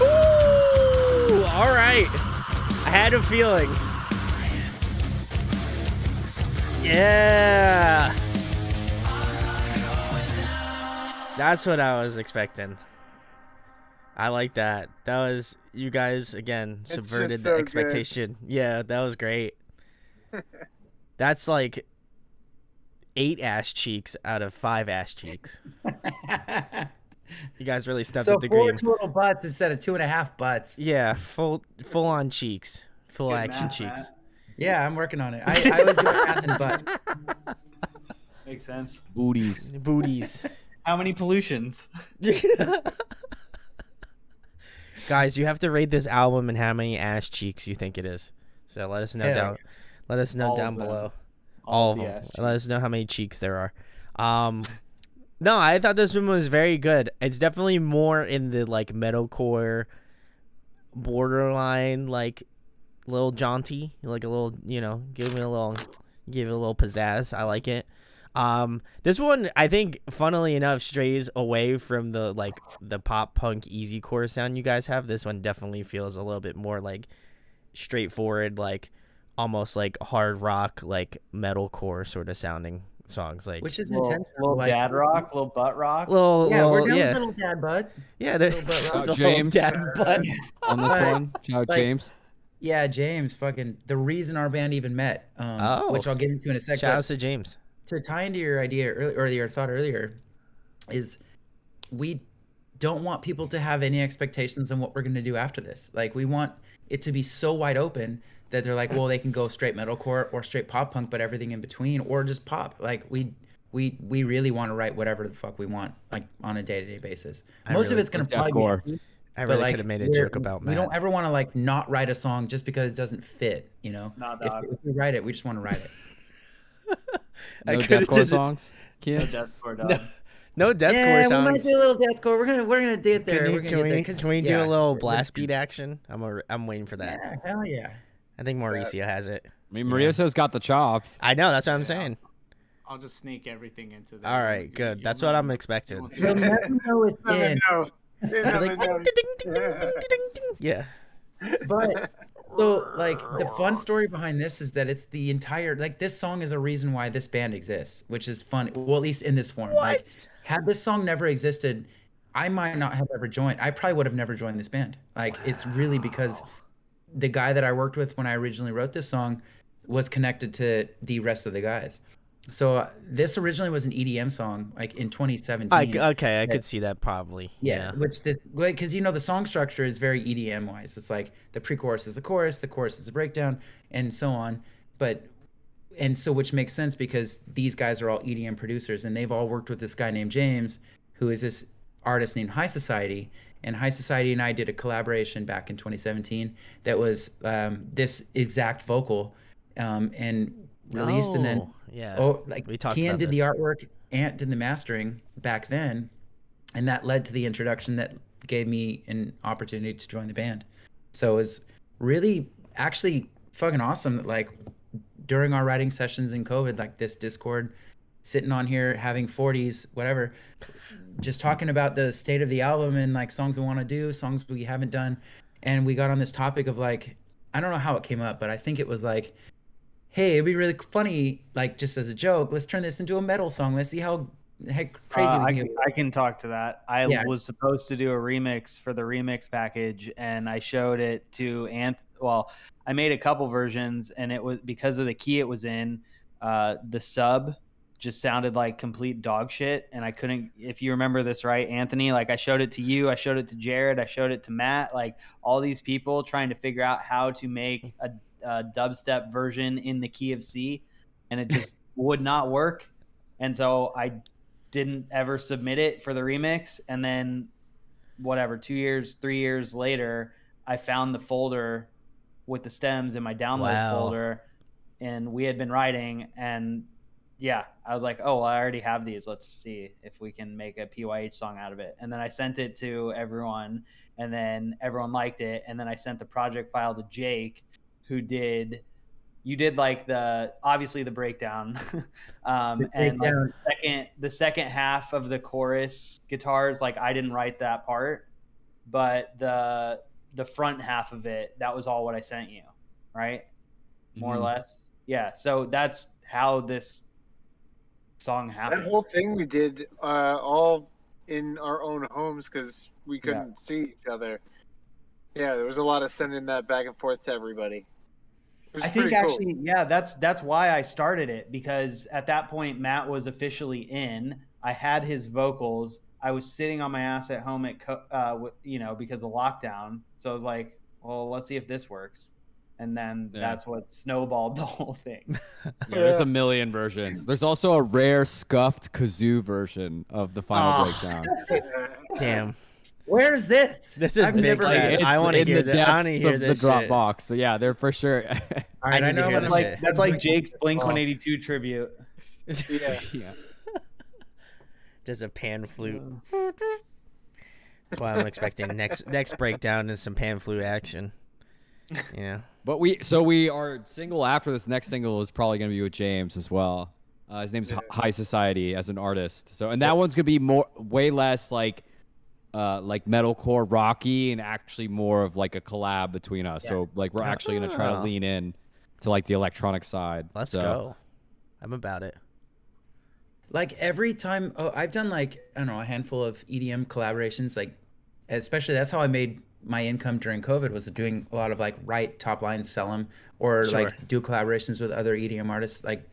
Ooh, all right. I had a feeling. Yeah. That's what I was expecting. I like that. That was, you guys, again, It's subverted just the so good. expectation. Yeah, that was great. That's like 8 ass cheeks out of 5 ass cheeks. You guys really stepped So up the 4 game. total butts instead of 2.5 butts. Yeah, full on cheeks. Full Good action math, cheeks. Matt. Yeah, I'm working on it. I was doing math in butts. Makes sense. Booties. Booties. How many pollutions? Guys, you have to rate this album and how many ass cheeks you think it is. So let us know Hell down. Let us know All down of them. below. All of the them. ass Let us know how many cheeks there are. No, I thought this one was very good. It's definitely more in the like metalcore borderline, like little jaunty, like a little, give it a little pizzazz. I like it. This one, I think, funnily enough, strays away from the pop punk easycore sound you guys have. This one definitely feels a little bit more like straightforward, like almost like hard rock, like metalcore sort of sounding songs. Like Which is Little, intentional. little like, dad rock, little butt rock. Yeah, we're down yeah, little dad butt. yeah. The, Little butt rock. Shout the little James. dad butt. On this But, one. Shout like, James. Yeah, James, fucking the reason our band even met, which I'll get into in a second. Shout out to James. To tie into your idea earlier, or your thought earlier, is we don't want people to have any expectations on what we're going to do after this. Like, we want it to be so wide open that they're like, well, they can go straight metalcore or straight pop punk, but everything in between, or just pop. Like, we really want to write whatever the fuck we want, like on a day-to-day basis. Most of it's going to probably deathcore. be, I but, really like, could have made a joke about we Matt. don't ever want to like not write a song just because it doesn't fit. Nah, if, dog. if we write it, we just want to write it. No could've deathcore just- songs? No Kid? deathcore, dog. No deathcore Yeah, we might songs. do a little deathcore. We're gonna do it there. Can, We're you, gonna can, get we, there. 'Cause, can we do yeah, a little we're- blast beat action? I'm waiting for that. Yeah, hell yeah. I think Mauricio has it. I mean, Mauricio's got the chops. I know. That's what I'm saying. I'll just sneak everything into that. All right, good. That's what I'm expecting. You'll never know it's Never in. know. You never Like, know. ding, ding, ding, ding, ding, ding, ding. Yeah. But so like the fun story behind this is that it's the entire like this song is a reason why this band exists, which is fun. Well, at least in this form. Like, What? had this song never existed, I might not have ever joined. I probably would have never joined this band. Like, it's really because the guy that I worked with when I originally wrote this song was connected to the rest of the guys. So this originally was an EDM song, like in 2017. Okay, I Yeah. could see that probably. Yeah, which this, because the song structure is very EDM wise. It's like the pre-chorus is the chorus is a breakdown, and so on. And so which makes sense because these guys are all EDM producers, and they've all worked with this guy named James, who is this artist named High Society. And High Society and I did a collaboration back in 2017 that was this exact vocal, and released, and then yeah, like we talked Kian about did the this. artwork. Ant did the mastering back then, and that led to the introduction that gave me an opportunity to join the band. So it was really actually fucking awesome that like during our writing sessions in COVID, like this Discord, sitting on here having 40s, whatever, just talking about the state of the album and like songs we want to do, songs we haven't done. And we got on this topic of like, I don't know how it came up, but I think it was like, hey, it'd be really funny, like just as a joke, let's turn this into a metal song. Let's see how crazy we can get. I can talk to that. I was supposed to do a remix for the remix package, and I showed it to Well, I made a couple versions, and it was because of the key it was in. The sub just sounded like complete dog shit, and I couldn't. If you remember this, right, Anthony? Like I showed it to you, I showed it to Jared, I showed it to Matt. Like all these people trying to figure out how to make a dubstep version in the key of C, and it just would not work. And so I didn't ever submit it for the remix. And then whatever, 2 years, 3 years later, I found the folder with the stems in my downloads folder, and we had been writing, and yeah, I was like, oh, well, I already have these. Let's see if we can make a PYH song out of it. And then I sent it to everyone, and then everyone liked it. And then I sent the project file to Jake, who did like obviously the breakdown, and like the second half of the chorus guitars, like I didn't write that part, but the front half of it, that was all what I sent you, right? More or less. Yeah. So that's how this song happened. That whole thing we did all in our own homes because we couldn't see each other. Yeah, there was a lot of sending that back and forth to everybody. I think actually, yeah, that's why I started it, because at that point Matt was officially in. I had his vocals. I was sitting on my ass at home at because of lockdown. So I was like, well, let's see if this works. And then that's what snowballed the whole thing. There's a million versions. There's also a rare scuffed kazoo version of the final breakdown. Damn. Where is this? This is big sad. I want to hear this. I want to hear this. The Dropbox. So yeah, they're for sure. All right, I know that's like Jake's Blink-182 tribute. Yeah. Just a pan flute. That's why I'm expecting next breakdown is some pan flute action. Yeah. But we are single after this next single is probably going to be with James as well. His name's High Society as an artist. So, and that one's going to be way less like metalcore rocky and actually more of like a collab between us. Yeah. So like we're actually going to try to lean in to like the electronic side. Let's go. I'm about it. Like every time, I've done like, I don't know, a handful of EDM collaborations, like especially that's how I made my income during COVID, was doing a lot of like write top lines, sell them, or like do collaborations with other EDM artists like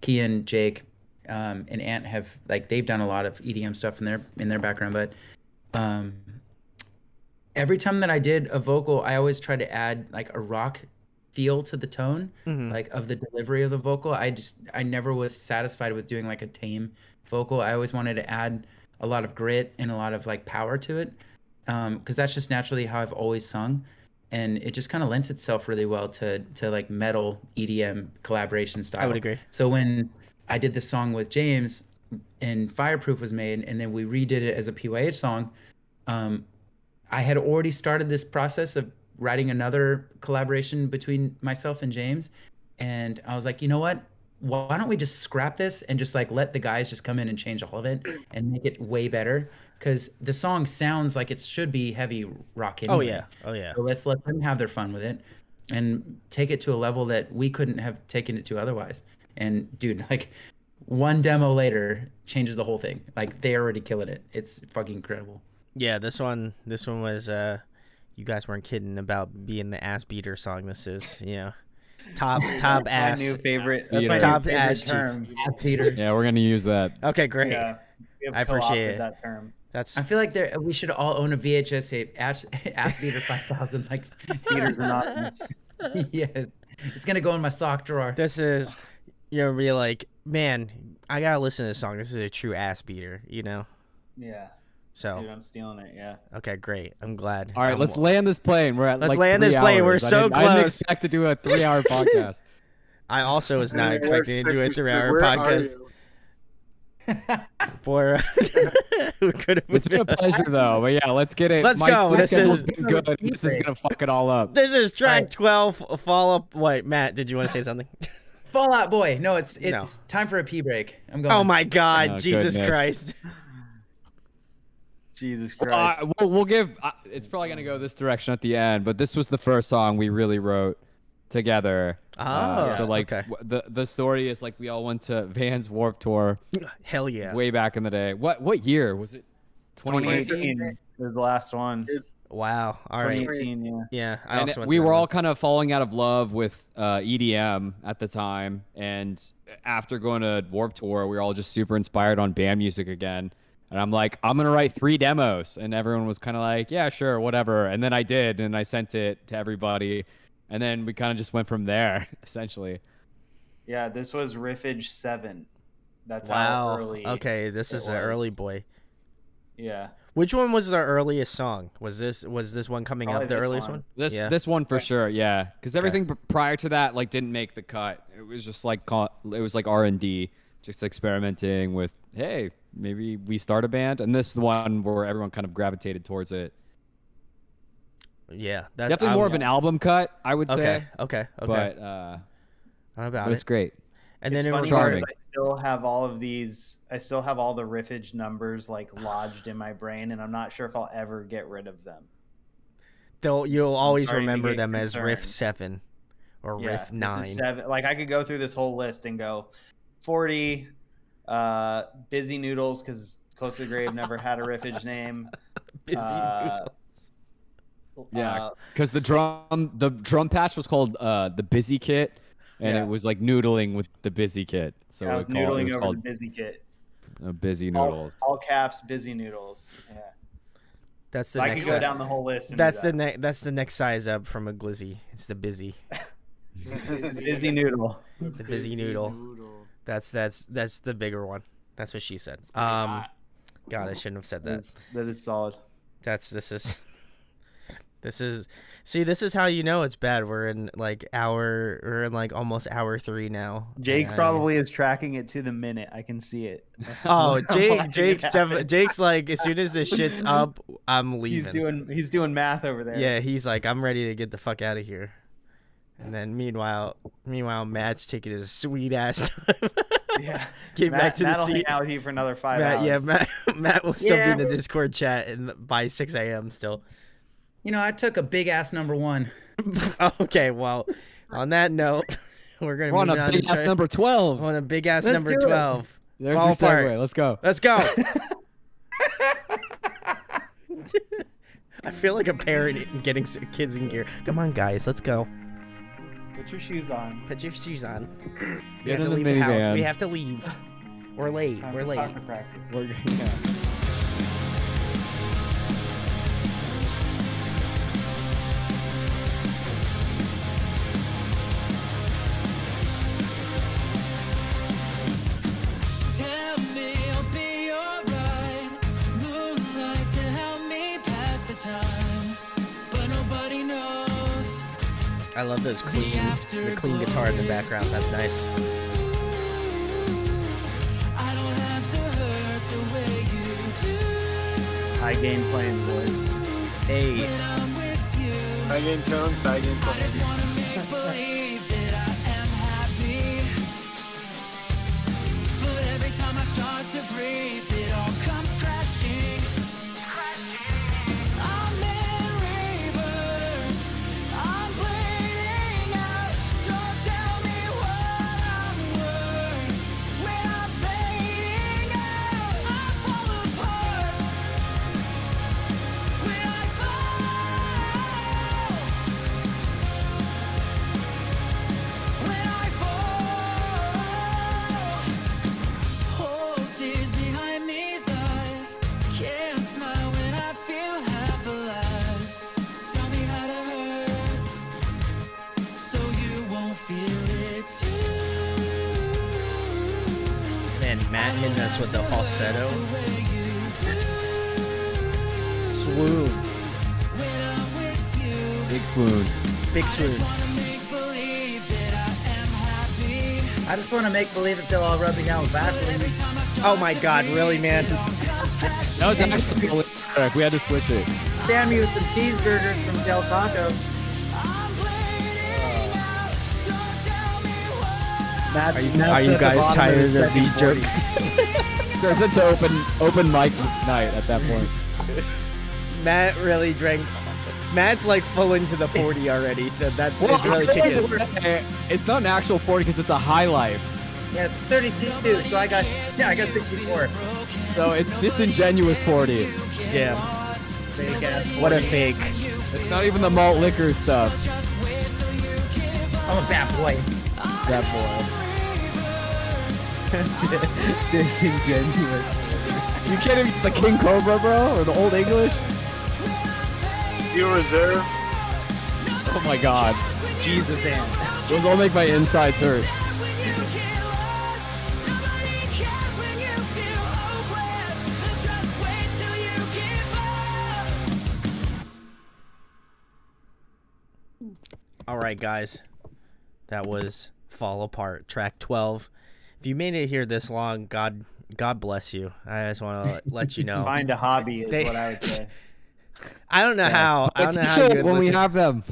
Kian, Jake, and Ant have like, they've done a lot of EDM stuff in their background. But every time that I did a vocal, I always try to add like a rock feel to the tone, like of the delivery of the vocal. I never was satisfied with doing like a tame vocal. I always wanted to add a lot of grit and a lot of like power to it, because that's just naturally how I've always sung, and it just kind of lends itself really well to like metal EDM collaboration style. I would agree. So when I did this song with James and Fireproof was made, and then we redid it as a PYH song, I had already started this process of writing another collaboration between myself and James, and I was like, you know what? Why don't we just scrap this and just like let the guys just come in and change all of it and make it way better? Because the song sounds like it should be heavy rock anyway. Oh yeah. So let's let them have their fun with it and take it to a level that we couldn't have taken it to otherwise. And dude, like one demo later changes the whole thing. Like they already killing it. It's fucking incredible. Yeah, this one was you guys weren't kidding about being the ass beater song. This is, top ass. My new favorite. That's my top favorite ass term. Ass beater. Yeah, we're gonna use that. Okay, great. Yeah, I appreciate it. That term. That's. I feel like we should all own a VHS tape. Ass beater 5000. Like beaters anonymous. Yes, it's gonna go in my sock drawer. This is, be like, man, I gotta listen to this song. This is a true ass beater. Yeah. So. Dude, I'm stealing it. Yeah. Okay, great. I'm glad. All right, let's land this plane. We're at let's like land 3 this plane. hours. We're so close. I didn't expect to do a 3-hour podcast. I also was not expecting to do a 3-hour podcast. For who could have It's been a pleasure though. But yeah, let's get it. Let's Mike's go. This schedule's is- been good. And this is gonna fuck it all up. This is track 12. Follow up. Wait, Matt, did you want to say something? Fallout Boy. No, it's No. time for a pee break. I'm going. Oh my God, Oh, Jesus goodness. Christ! Jesus Christ. We'll give. It's probably gonna go this direction at the end, but this was the first song we really wrote together. Oh, so like okay. the story is like we all went to Vans Warped Tour Hell yeah! way back in the day. What year was it? 2018 was the last one. Wow. All right. 2018, yeah. Yeah, I And also went we to were that all one. kind of falling out of love with EDM at the time, and after going to Warped Tour, we were all just super inspired on band music again. And I'm like, I'm gonna write 3 demos, and everyone was kind of like, yeah, sure, whatever. And then I did, and I sent it to everybody, and then we kind of just went from there, essentially. Yeah, this was Riffage 7. That's Wow. how early. Okay, this it is an was. early boy. Yeah. Which one was the earliest song? Was this one coming Probably up? The this earliest one. one? This one for sure, yeah, because everything prior to that like didn't make the cut. It was just like it was like R&D, just experimenting with, hey, maybe we start a band, and this is the one where everyone kind of gravitated towards it. Yeah, that's Definitely more of an album cut, I would say. Okay. But How but about it's it? great. And It's then in funny regard, because I still have all of these. I still have all the riffage numbers like lodged in my brain, and I'm not sure if I'll ever get rid of them. you'll I'm always starting to remember get them as Riff concerned. 7 or Yeah, Riff this 9. is 7. Like I could go through this whole list and go 40, Busy Noodles because Close to the Grave never had a riffage name. Busy Uh, Noodles. Yeah, because the drum patch was called the Busy Kit, and Yeah. it was like noodling with the Busy Kit. So I it was was noodling over called the Busy Kit. Busy All, Noodles. all caps, Busy Noodles. Yeah. That's the I next. could go down the whole list. And That's do the that's the next size up from a glizzy. It's the busy, Busy Noodle. the busy noodle. That's the bigger one. That's what she said. God, I shouldn't have said that. That is solid. This is how you know it's bad. We're in like almost hour 3 now. Jake and probably is tracking it to the minute. I can see it. Oh, Watching Jake's it happen. Jake's like, as soon as this shit's up, I'm leaving. He's doing math over there. Yeah, he's like, I'm ready to get the fuck out of here. And then meanwhile, Matt's taking his sweet ass time. Yeah. Get back to the Matt'll seat. hang out with you for another 5 Matt, hours. yeah, Matt will still be Yeah. in the Discord chat by 6 a.m. still. You know, I took a big ass number 1. Okay, well, on that note, we're gonna We're on move a on big to ass number 12. on a big ass Let's number do it. 12. There's Fall your apart. segue. Let's go. Let's go. I feel like a parent getting kids in gear. Come on, guys, let's go. Put your shoes on. Put your shoes on. We Get have to in the leave the house. minivan. We have to leave. We're late. Time We're for late. soccer practice. Yeah. Tell me I'll be alright. Moonlight to help me pass the time, but nobody knows. I love those the clean guitar in the background. That's nice. I don't have to hurt the way you do High gain playing, boys. Hey, when I'm with you. High gain tones, high gain I just tones. wanna make believe that I am happy, but every time I start to breathe, it all comes crashing. I'm in reverse. I'm bleeding out. Don't tell me what I'm worth when I'm fading out. I fall apart when I fall. When I fall, hold tears behind these eyes. Can't smile when I feel half alive. Tell me how to hurt, so you won't feel it too. man, Matt hitting us with the falsetto. The way you do Swoon. when I'm with you. Big swoon. Big swoon. Wanna make believe that I am happy, I just want to make believe until I'll rub it out with Vaseline. Oh my God, really, man? That was actually correct. We had to switch it. Damn you with some cheeseburgers from Del Taco. Are you guys tired of these jokes? Turns into open mic night at that point. Matt really drank. Matt's like full into the 40 already, so it's really kicking us. It's not an actual 40 because it's a high life. Yeah, it's 32, so I got 64. So it's disingenuous 40. Damn. Fake ass 40. What a fake. It's not even the malt liquor stuff. I'm a bad boy. That boy. Disingenuous. You can't even the King Cobra, bro, or the Old English. Steel Reserve. Oh my God. Jesus, and Those all make my insides hurt. All right, guys. That was Fall Apart, track 12. If you made it here this long, God bless you. I just want to let you know. Find a hobby is what I would say. I don't know how. I don't know how you when we have them.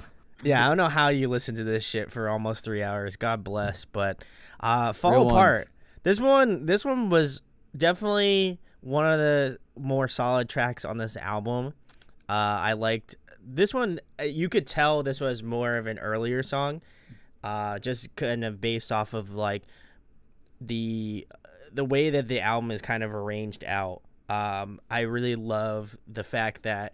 Yeah, I don't know how you listen to this shit for almost 3 hours. God bless. But Fall Real Apart. This one was definitely one of the more solid tracks on this album. I liked this one. You could tell this was more of an earlier song, just kind of based off of like the way that the album is kind of arranged out. I really love the fact that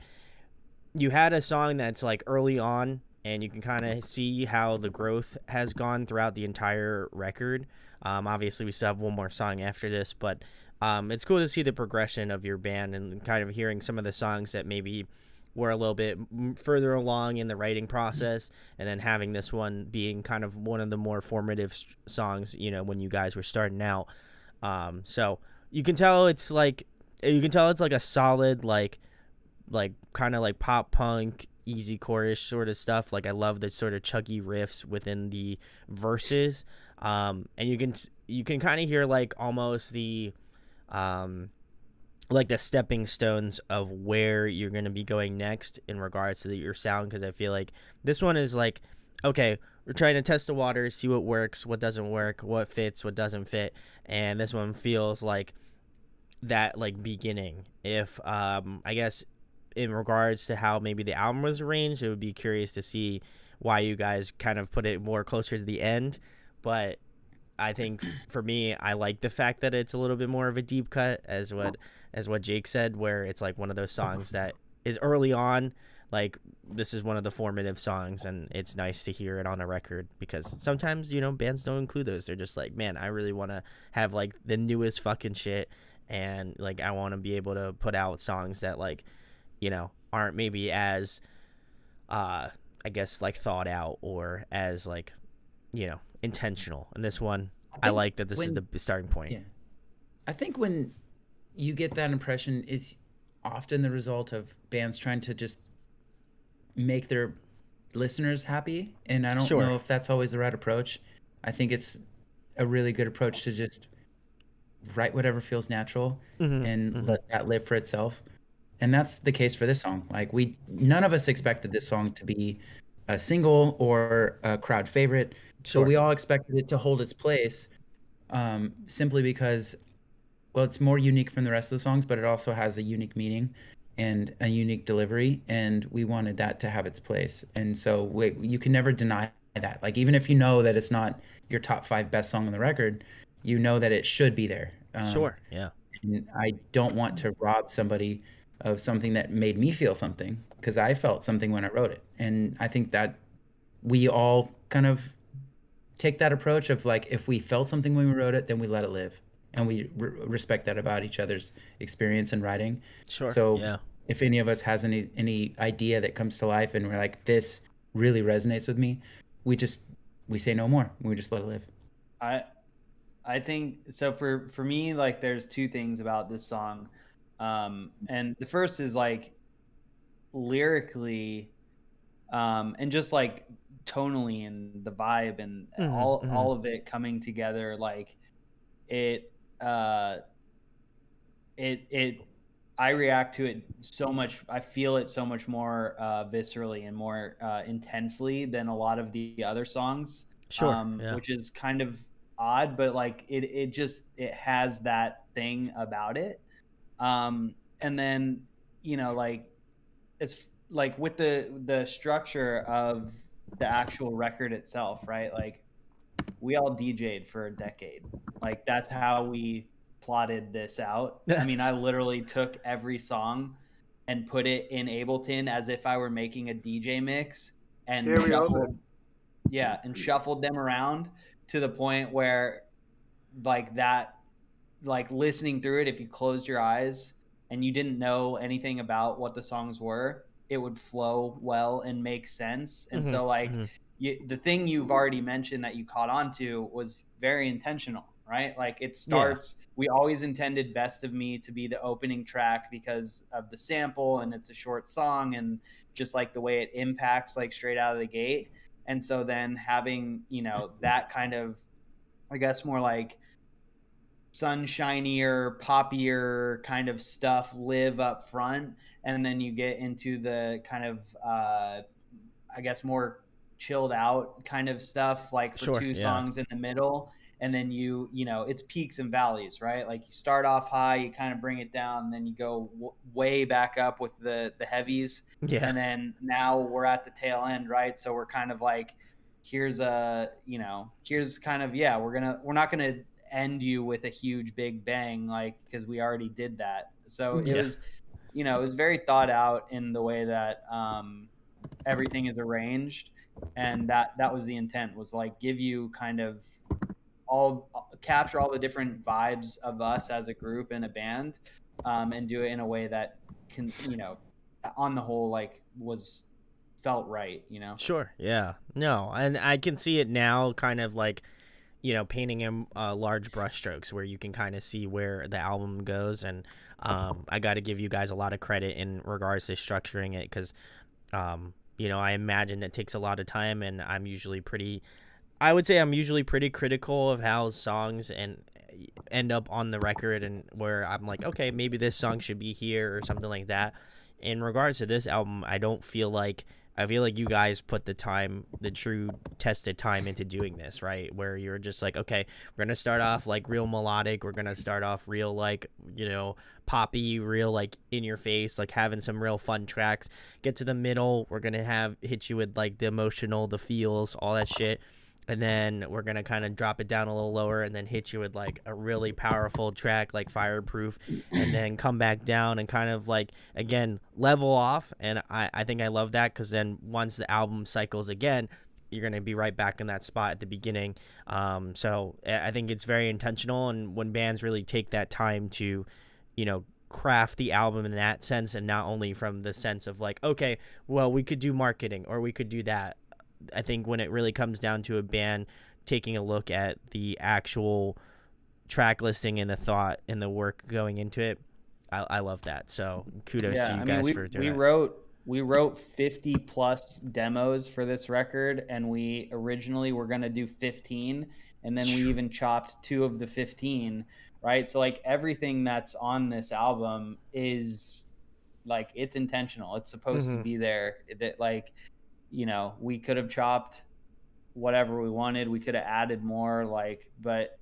you had a song that's like early on, and you can kind of see how the growth has gone throughout the entire record. Obviously, we still have one more song after this, but it's cool to see the progression of your band and kind of hearing some of the songs that maybe were a little bit further along in the writing process, and then having this one being kind of one of the more formative songs, you know, when you guys were starting out. So you can tell it's like a solid like kind of like pop punk easy chorus sort of stuff. Like I love the sort of chuggy riffs within the verses, and you can kind of hear like almost the like the stepping stones of where you're going to be going next in regards to your sound, because I feel like this one is like, okay, we're trying to test the waters, see what works, what doesn't work, what fits, what doesn't fit, and this one feels like that like beginning. If I guess in regards to how maybe the album was arranged, it would be curious to see why you guys kind of put it more closer to the end, but I think for me, I like the fact that it's a little bit more of a deep cut, as what Jake said, where it's like one of those songs that is early on, like this is one of the formative songs, and it's nice to hear it on a record, because sometimes, you know, bands don't include those. They're just like, man, I really want to have like the newest fucking shit, and like I want to be able to put out songs that like, you know, aren't maybe as I guess like thought out or as like, you know, intentional. And this one, I like that this is the starting point. Yeah. I think when you get that impression, it's often the result of bands trying to just make their listeners happy, and I don't know if that's always the right approach. I think it's a really good approach to just write whatever feels natural and let that live for itself. And that's the case for this song. Like none of us expected this song to be a single or a crowd favorite. So we all expected it to hold its place, simply because, well, it's more unique from the rest of the songs, but it also has a unique meaning and a unique delivery, and we wanted that to have its place. And so you can never deny that. Like, even if you know that it's not your top 5 best song on the record, you know that it should be there. Yeah. And I don't want to rob somebody of something that made me feel something, because I felt something when I wrote it. And I think that we all kind of take that approach of like, if we felt something when we wrote it, then we let it live, and we respect that about each other's experience in writing. So if any of us has any idea that comes to life and we're like, this really resonates with me, we say no more. We just let it live. I think so. For me, like, there's 2 things about this song, and the first is like lyrically, and just like tonally and the vibe and Mhm, mhm. all of it coming together, like it uh it I react to it so much. I feel it so much more viscerally and more intensely than a lot of the other songs, Sure. Yeah. which is kind of odd, but like it has that thing about it. And then like it's like with the structure of the actual record itself, right? Like we all DJ'd for a decade. Like that's how we plotted this out. I mean, I literally took every song and put it in Ableton as if I were making a DJ mix and Yeah, we all did. shuffled them around to the point where like that like listening through it, if you closed your eyes and you didn't know anything about what the songs were, it would flow well and make sense. And Mhm, so like mhm. the thing you've already mentioned that you caught on to was very intentional, right? Like it Yeah. starts, we always intended Best of Me to be the opening track because of the sample, and it's a short song and just like the way it impacts like straight out of the gate. And so then having, that kind of, I guess, more like sunshinier, poppier kind of stuff live up front, and then you get into the kind of I guess more chilled out kind of stuff like for Sure. two Yeah. songs in the middle, and then it's peaks and valleys, right? Like you start off high, you kind of bring it down, and then you go way back up with the heavies, Yeah. and then now we're at the tail end, right? So we're kind of like, here's kind of, yeah, we're not gonna end you with a huge big bang, like, because we already did that. So it Yeah. was, it was very thought out in the way that everything is arranged, and that was the intent, was like give you kind of all capture all the different vibes of us as a group and a band, and do it in a way that can, on the whole, like was felt right, Sure. Yeah. No, and I can see it now, kind of like, painting in large brushstrokes where you can kind of see where the album goes. And I got to give you guys a lot of credit in regards to structuring it, because I imagine it takes a lot of time, and I would say I'm usually pretty critical of how songs end up on the record, and where I'm like, okay, maybe this song should be here or something like that. In regards to this album, I feel like you guys put the true tested time into doing this, right? Where you're just like, okay, we're gonna start off like real melodic, we're gonna start off real like, poppy, real like in your face, like having some real fun tracks. Get to the middle, we're gonna hit you with like the emotional, the feels, all that shit. And then we're gonna kind of drop it down a little lower, and then hit you with like a really powerful track like Fireproof, and then come back down and kind of like, again, level off. And I think I love that, because then once the album cycles again, you're gonna be right back in that spot at the beginning. So I think it's very intentional, and when bands really take that time to, craft the album in that sense, and not only from the sense of like, okay, well, we could do marketing or we could do that. I think when it really comes down to a band taking a look at the actual track listing and the thought and the work going into it, I love that. So kudos to you guys for doing that. We wrote 50 plus demos for this record, and we originally were going to do 15, and then we even chopped 2 of the 15, right? So like everything that's on this album is like, it's intentional. It's supposed to be there. That like, we could have chopped whatever we wanted. We could have added more, like, but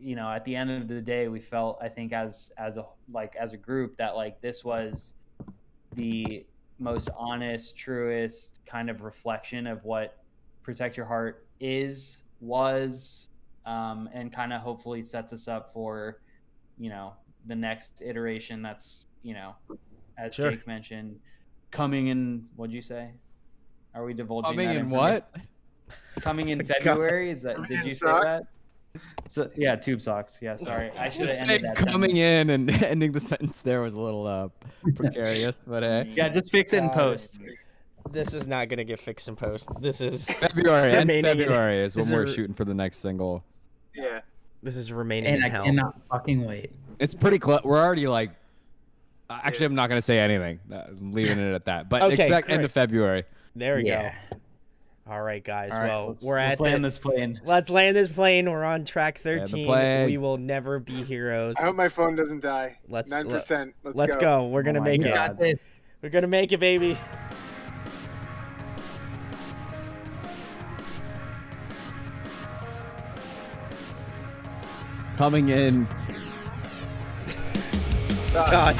at the end of the day, we felt, I think, as a group, that like this was the most honest, truest kind of reflection of what Protect Your Heart was, and kind of hopefully sets us up for, the next iteration. That's, as Sure. Jake mentioned, coming in. What'd you say? Are we divulging Coming that in information? what? Coming in February? Is that? Did you say that? So yeah, Tube Socks. Yeah, sorry. I should have Just ended saying that coming sentence. in and ending the sentence there was a little precarious, but Yeah, just fix it in post. This is not gonna get fixed in post. This is February. And remaining in- February is when this we're is- shooting for the next single. Yeah. This is remaining And in I hell. cannot fucking wait. It's pretty close. We're already like. Actually, I'm not gonna say anything. I'm leaving it at that. But Okay, expect great. end of February. There we Yeah. go. All right, guys. All right, Well, we're at land this plane. Let's land this plane. We're on track 13. plane. We will never be heroes. I hope my phone doesn't die. Let's 9%. Let's go. We're gonna make it. We're gonna make it, baby. Coming in. God.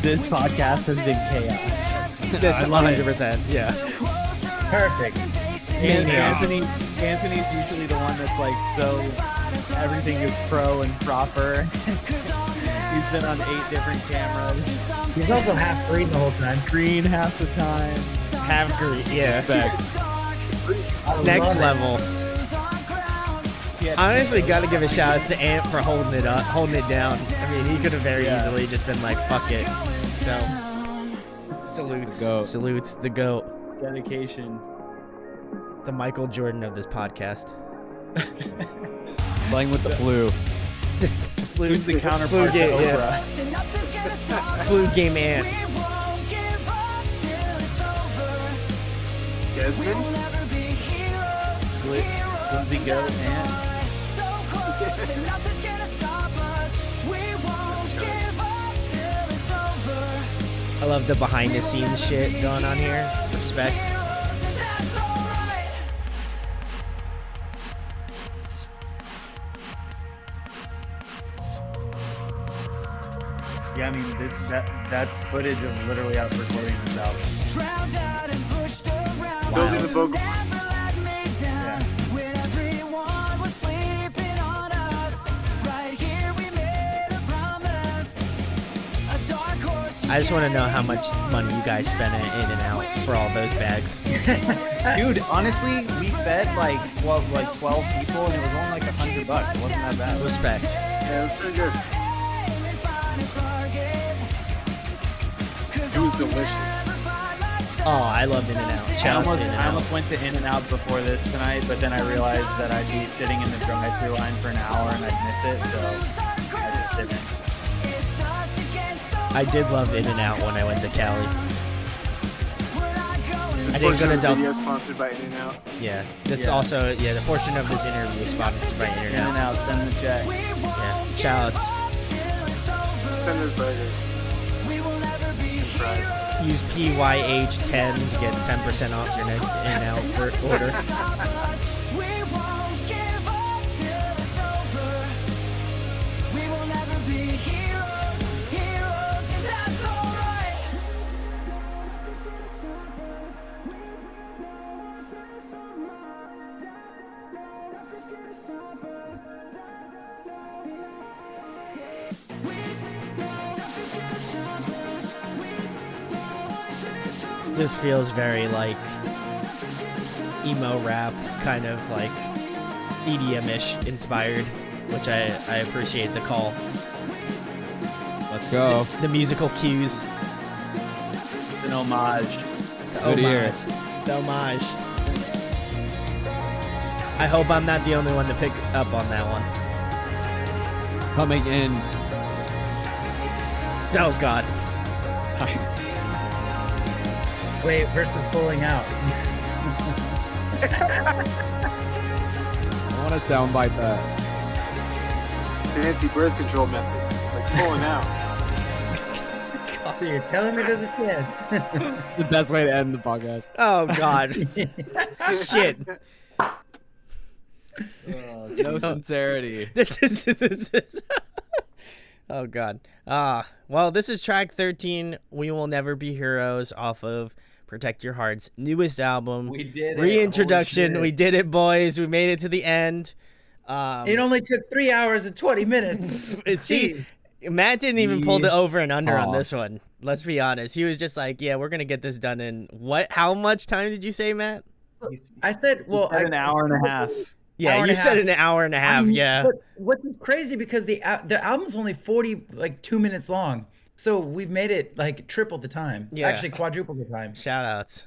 This podcast has been chaos. This is 100%. Yeah. Perfect. Anthony's usually the one that's like, so everything is pro and proper. He's been on 8 different cameras. He's also half green the whole time. Green half the time. Half green. Yeah. Respect. Next level. Honestly, gotta give a shout out to Ant for holding it down. I mean, he could have very easily just been like, "Fuck it." So, salutes the GOAT. Dedication. The Michael Jordan of this podcast. Playing with the flu. Who's the counterpart to Oprah? Flu game Ant. Desmond? Lindsay Goat and I love the behind the scenes shit going on here. Respect. yeah, I mean that's footage of literally us recording this album. Building the vocal. I just want to know how much money you guys spent at In-N-Out for all those bags. Dude, honestly, we fed like 12 people, and it was only like $100. It wasn't that bad. Respect. Yeah, it was pretty good. It was delicious. Oh, I love In-N-Out. Shout out to I In-N-Out. almost went to In-N-Out before this tonight, but then I realized that I'd be sitting in the drive-thru line for an hour and I'd miss it, so I just didn't. I did love In-N-Out when I went to Cali. I didn't go Portion to of the Del. video sponsored by In-N-Out. Yeah. This also, yeah, the portion of this interview is sponsored by In-N-Out. In-N-Out, send the check. Yeah. Shout outs. Send us burgers. And fries. Use PYH10 to get 10% off your next In-N-Out order. This feels very like emo rap, kind of like EDM-ish inspired, which I appreciate the call. Let's go. The musical cues. It's an homage. Good ear. The homage. I hope I'm not the only one to pick up on that one. Coming in. Oh, God. Wait, versus pulling out. I want to soundbite that. Fancy birth control methods, like pulling out. So you're telling me there's a chance? The best way to end the podcast. Oh, God. Shit. No sincerity. This is oh, God. Well, this is track 13, We Will Never Be Heroes, off of Protect Your Heart's newest album. We did it. Reintroduction. Holy We shit. did it, boys. We made it to the end. It only took 3 hours and 20 minutes. See, Matt didn't even pull the over and under on Aw. this one. Let's be honest. He was just like, yeah, we're going to get this done in what? How much time did you say, Matt? I said, well, An hour and a half. Yeah, Hour and you a said half. an hour and a half. Yeah. But what's crazy because the album's only 2 minutes long, so we've made it like triple the time. Yeah. Actually, quadruple the time. Shout outs.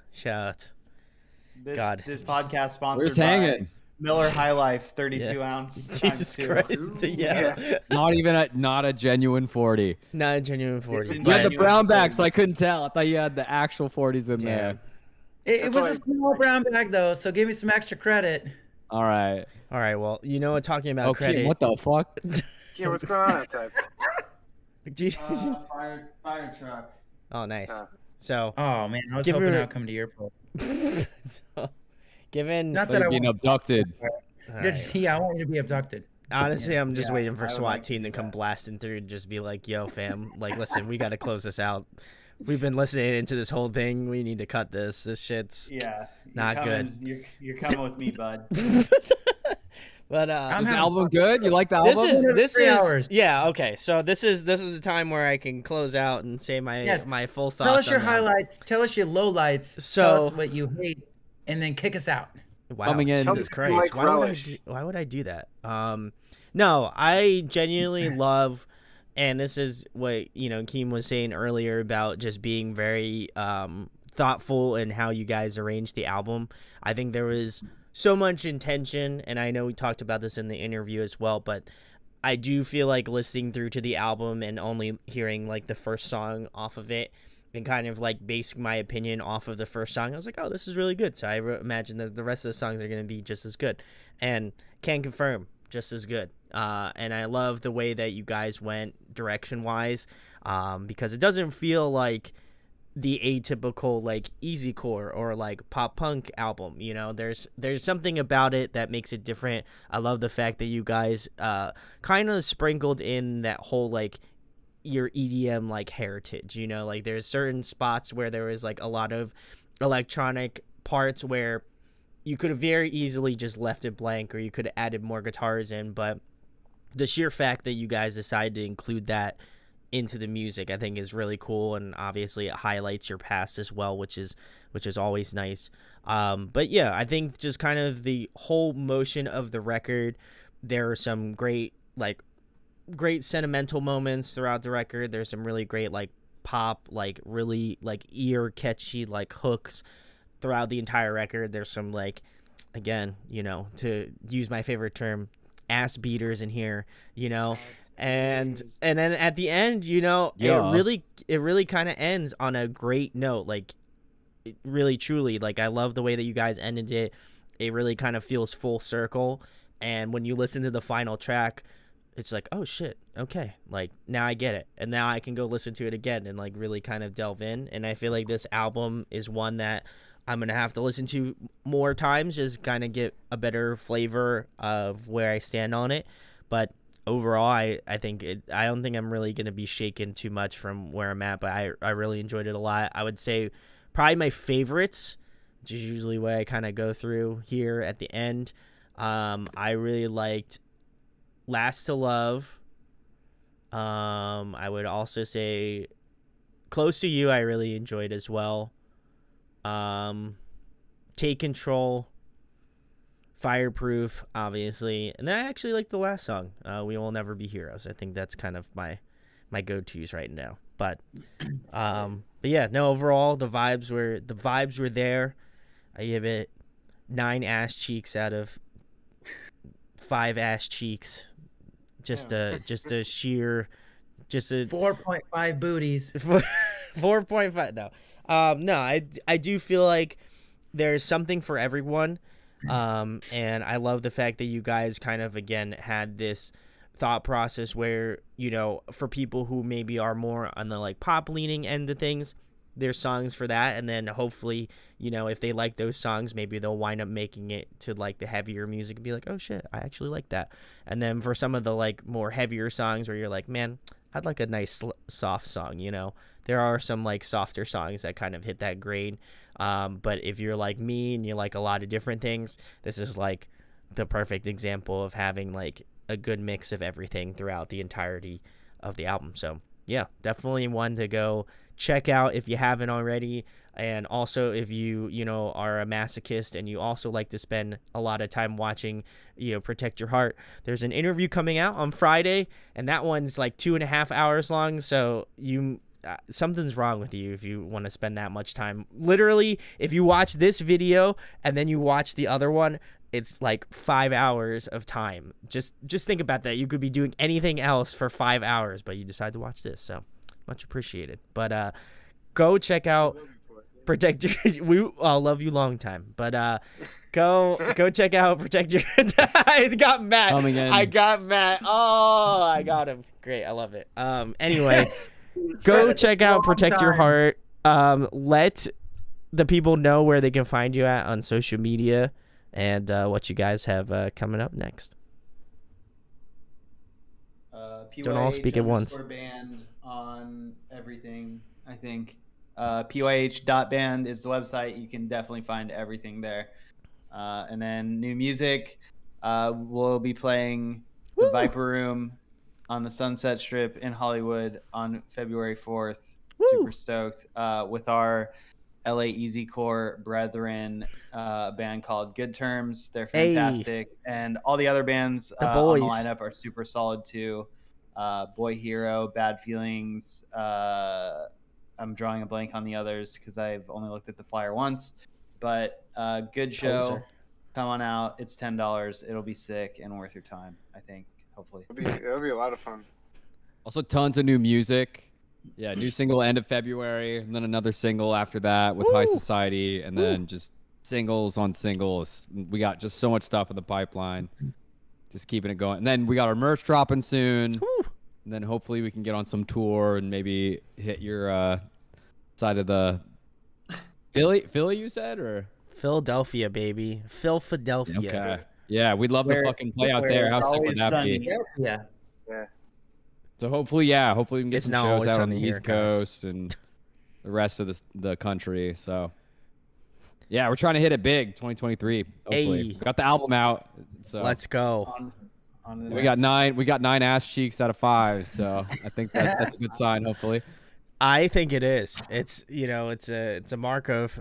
God. This podcast sponsored Where's by hanging? Miller High Life 32 Yeah. ounce Jesus times 2. Christ. Yeah. Not a genuine 40. Not a genuine 40. a You had the But brown bag, so I couldn't tell. I thought you had the actual 40s in there. damn. It That's was why- a small brown bag though, so give me some extra credit. All right. All right. Well, you know what? Talking about Okay, credit. what the fuck? Yeah, what's going on outside? Jesus. Fire truck. Oh, nice. Uh. So, Oh man, I was Give hoping her- I'd come to your place. so, given Not Thought that you I were being want. abducted. all Just, right. yeah, I want you to be abducted. Honestly, I'm just Yeah, waiting for I would SWAT like to team do to come that. blasting through and just be like, "Yo, fam, like, listen, we got to close this out. We've been listening into this whole thing. We need to cut this. This shit's Yeah. You're Not coming, You're coming with me, bud. But I'm Is the having album good? You like the album? this 3 is hours. yeah, okay. So this is the time where I can close out and say my Yes. my full thoughts. Tell us your on the album. highlights. Tell us your lowlights. Tell So- us what you hate, and then kick us out. Wow, Coming in. Jesus Tell me Christ! you like relish. Why would I do that? No, I genuinely love, and this is what Keem was saying earlier about just being very thoughtful in how you guys arranged the album. I think there was so much intention, and I know we talked about this in the interview as well, but I do feel like listening through to the album and only hearing like the first song off of it and kind of like basing my opinion off of the first song, I was like, oh, this is really good. So I imagine that the rest of the songs are going to be just as good, and can confirm just as good. And I love the way that you guys went direction wise, because it doesn't feel like the atypical like easycore or like pop punk album. There's something about it that makes it different. I love the fact that you guys kind of sprinkled in that whole like your EDM like heritage. Like there's certain spots where there was like a lot of electronic parts where you could have very easily just left it blank, or you could have added more guitars in, but the sheer fact that you guys decided to include that into the music, I think, is really cool, and obviously it highlights your past as well, which is always nice. But yeah, I think just kind of the whole motion of the record, there are some great sentimental moments throughout the record. There's some really great like pop, like really like ear catchy like hooks throughout the entire record. There's some like, again, to use my favorite term, ass beaters in here, and then at the end, Yeah. it really kind of ends on a great note. Like, it really truly, like, I love the way that you guys ended it. It really kind of feels full circle, and when you listen to the final track, it's like, oh shit, okay, like now I get it, and now I can go listen to it again and like really kind of delve in. And I feel like this album is one that I'm gonna have to listen to more times, just kind of get a better flavor of where I stand on it. But overall, I don't think I'm really gonna be shaken too much from where I'm at. But I really enjoyed it a lot. I would say probably my favorites, which is usually what I kind of go through here at the end. I really liked Last to Love. I would also say Close to You I really enjoyed as well. Take Control, Fireproof, obviously, and I actually like the last song, We Will Never Be Heroes. I think that's kind of my go-tos right now. But yeah, no, overall the vibes were there. I give it 9 ass cheeks out of 5 ass cheeks. Just a sheer, just a 4.5 booties. 4.5. No, I do feel like there's something for everyone, and I love the fact that you guys kind of again had this thought process where for people who maybe are more on the like pop leaning end of things, there's songs for that, and then hopefully if they like those songs, maybe they'll wind up making it to like the heavier music and be like, oh shit, I actually like that. And then for some of the like more heavier songs where you're like, man, I'd like a nice soft song, there are some like softer songs that kind of hit that grade. But if you're like me and you like a lot of different things, this is like the perfect example of having like a good mix of everything throughout the entirety of the album. So yeah, definitely one to go check out if you haven't already. And also if you are a masochist and you also like to spend a lot of time watching Protect Your Heart, there's an interview coming out on Friday, and that one's like 2.5 hours long, so something's wrong with you if you want to spend that much time. Literally, if you watch this video and then you watch the other one, it's like 5 hours of time. Just think about that. You could be doing anything else for 5 hours, but you decide to watch this. So much appreciated. But go check out Protect Your. We love you long time. But go check out Protect Your. I got Matt. I got Matt. Oh, I got him. Great. I love it. Anyway, go check out Protect Your Heart. Let the people know where they can find you at on social media. And what you guys have coming up next. Don't all speak at once. Band on everything, I think. PYH.band is the website. You can definitely find everything there. And then new music. We'll be playing the Viper Room on the Sunset Strip in Hollywood on February 4th. Super stoked. With our LA Easycore brethren, a band called Good Terms. They're fantastic. And all the other bands on the lineup are super solid too. Boy Hero, Bad Feelings. I'm drawing a blank on the others because I've only looked at the flyer once. But good show. Poser. Come on out. It's $10. It'll be sick and worth your time, I think, hopefully. It'll be a lot of fun. Also, tons of new music. Yeah, new single end of February, and then another single after that with High Society, and then just singles on singles. We got just so much stuff in the pipeline. Just keeping it going. And then we got our merch dropping soon. And then hopefully we can get on some tour and maybe hit your side of the Philly, you said, or Philadelphia, baby. Philadelphia. Okay. Yeah, we'd love to fucking play out there. How sick would that be? Yeah. So hopefully we can get some shows out on the East Coast guys. and the rest of the country. So yeah, we're trying to hit it big 2023. Hopefully. We got the album out. So let's go. We got 9 ass cheeks out of 5. So I think that's a good sign, hopefully. I think it is. It's it's a mark of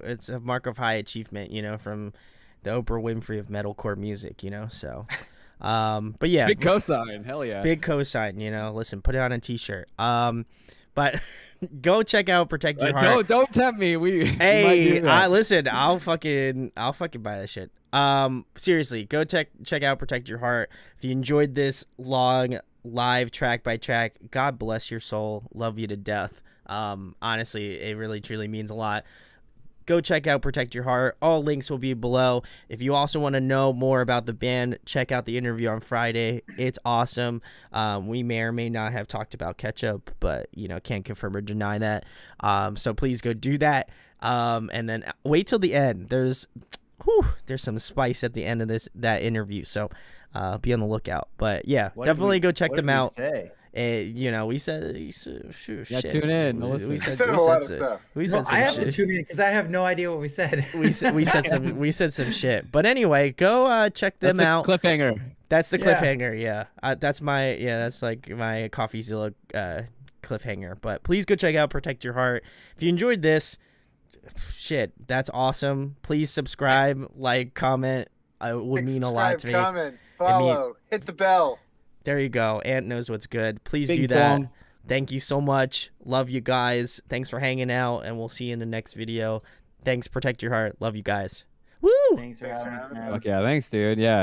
high achievement, from the Oprah Winfrey of metalcore music, So but yeah, big cosign, hell yeah, big cosign. Listen, put it on a t-shirt. But go check out Protect Your Heart. Don't tempt me. Listen, I'll fucking buy that shit. Seriously, go check out Protect Your Heart. If you enjoyed this long live track by track, God bless your soul. Love you to death. Honestly, it really truly means a lot. Go check out Protect Your Heart. All links will be below. If you also want to know more about the band, check out the interview on Friday. It's awesome. We may or may not have talked about Ketchup, but can't confirm or deny that. So please go do that. And then wait till the end. There's some spice at the end of that interview. So be on the lookout. But yeah, definitely go check them out. We said shit. Tune in. We said a lot of stuff. I have to tune in because I have no idea what we said. we said some shit. But anyway, go check them out. Cliffhanger. That's the cliffhanger. Yeah. That's like my CoffeeZilla cliffhanger. But please go check out Protect Your Heart. If you enjoyed this, shit, that's awesome. Please subscribe, like, comment. It would mean a lot to me. Comment, follow, hit the bell. There you go. Ant knows what's good. Please Big do that. bong. Thank you so much. Love you guys. Thanks for hanging out, and we'll see you in the next video. Thanks. Protect Your Heart. Love you guys. Woo! Thanks for having us, man. Okay, thanks, dude. Yeah.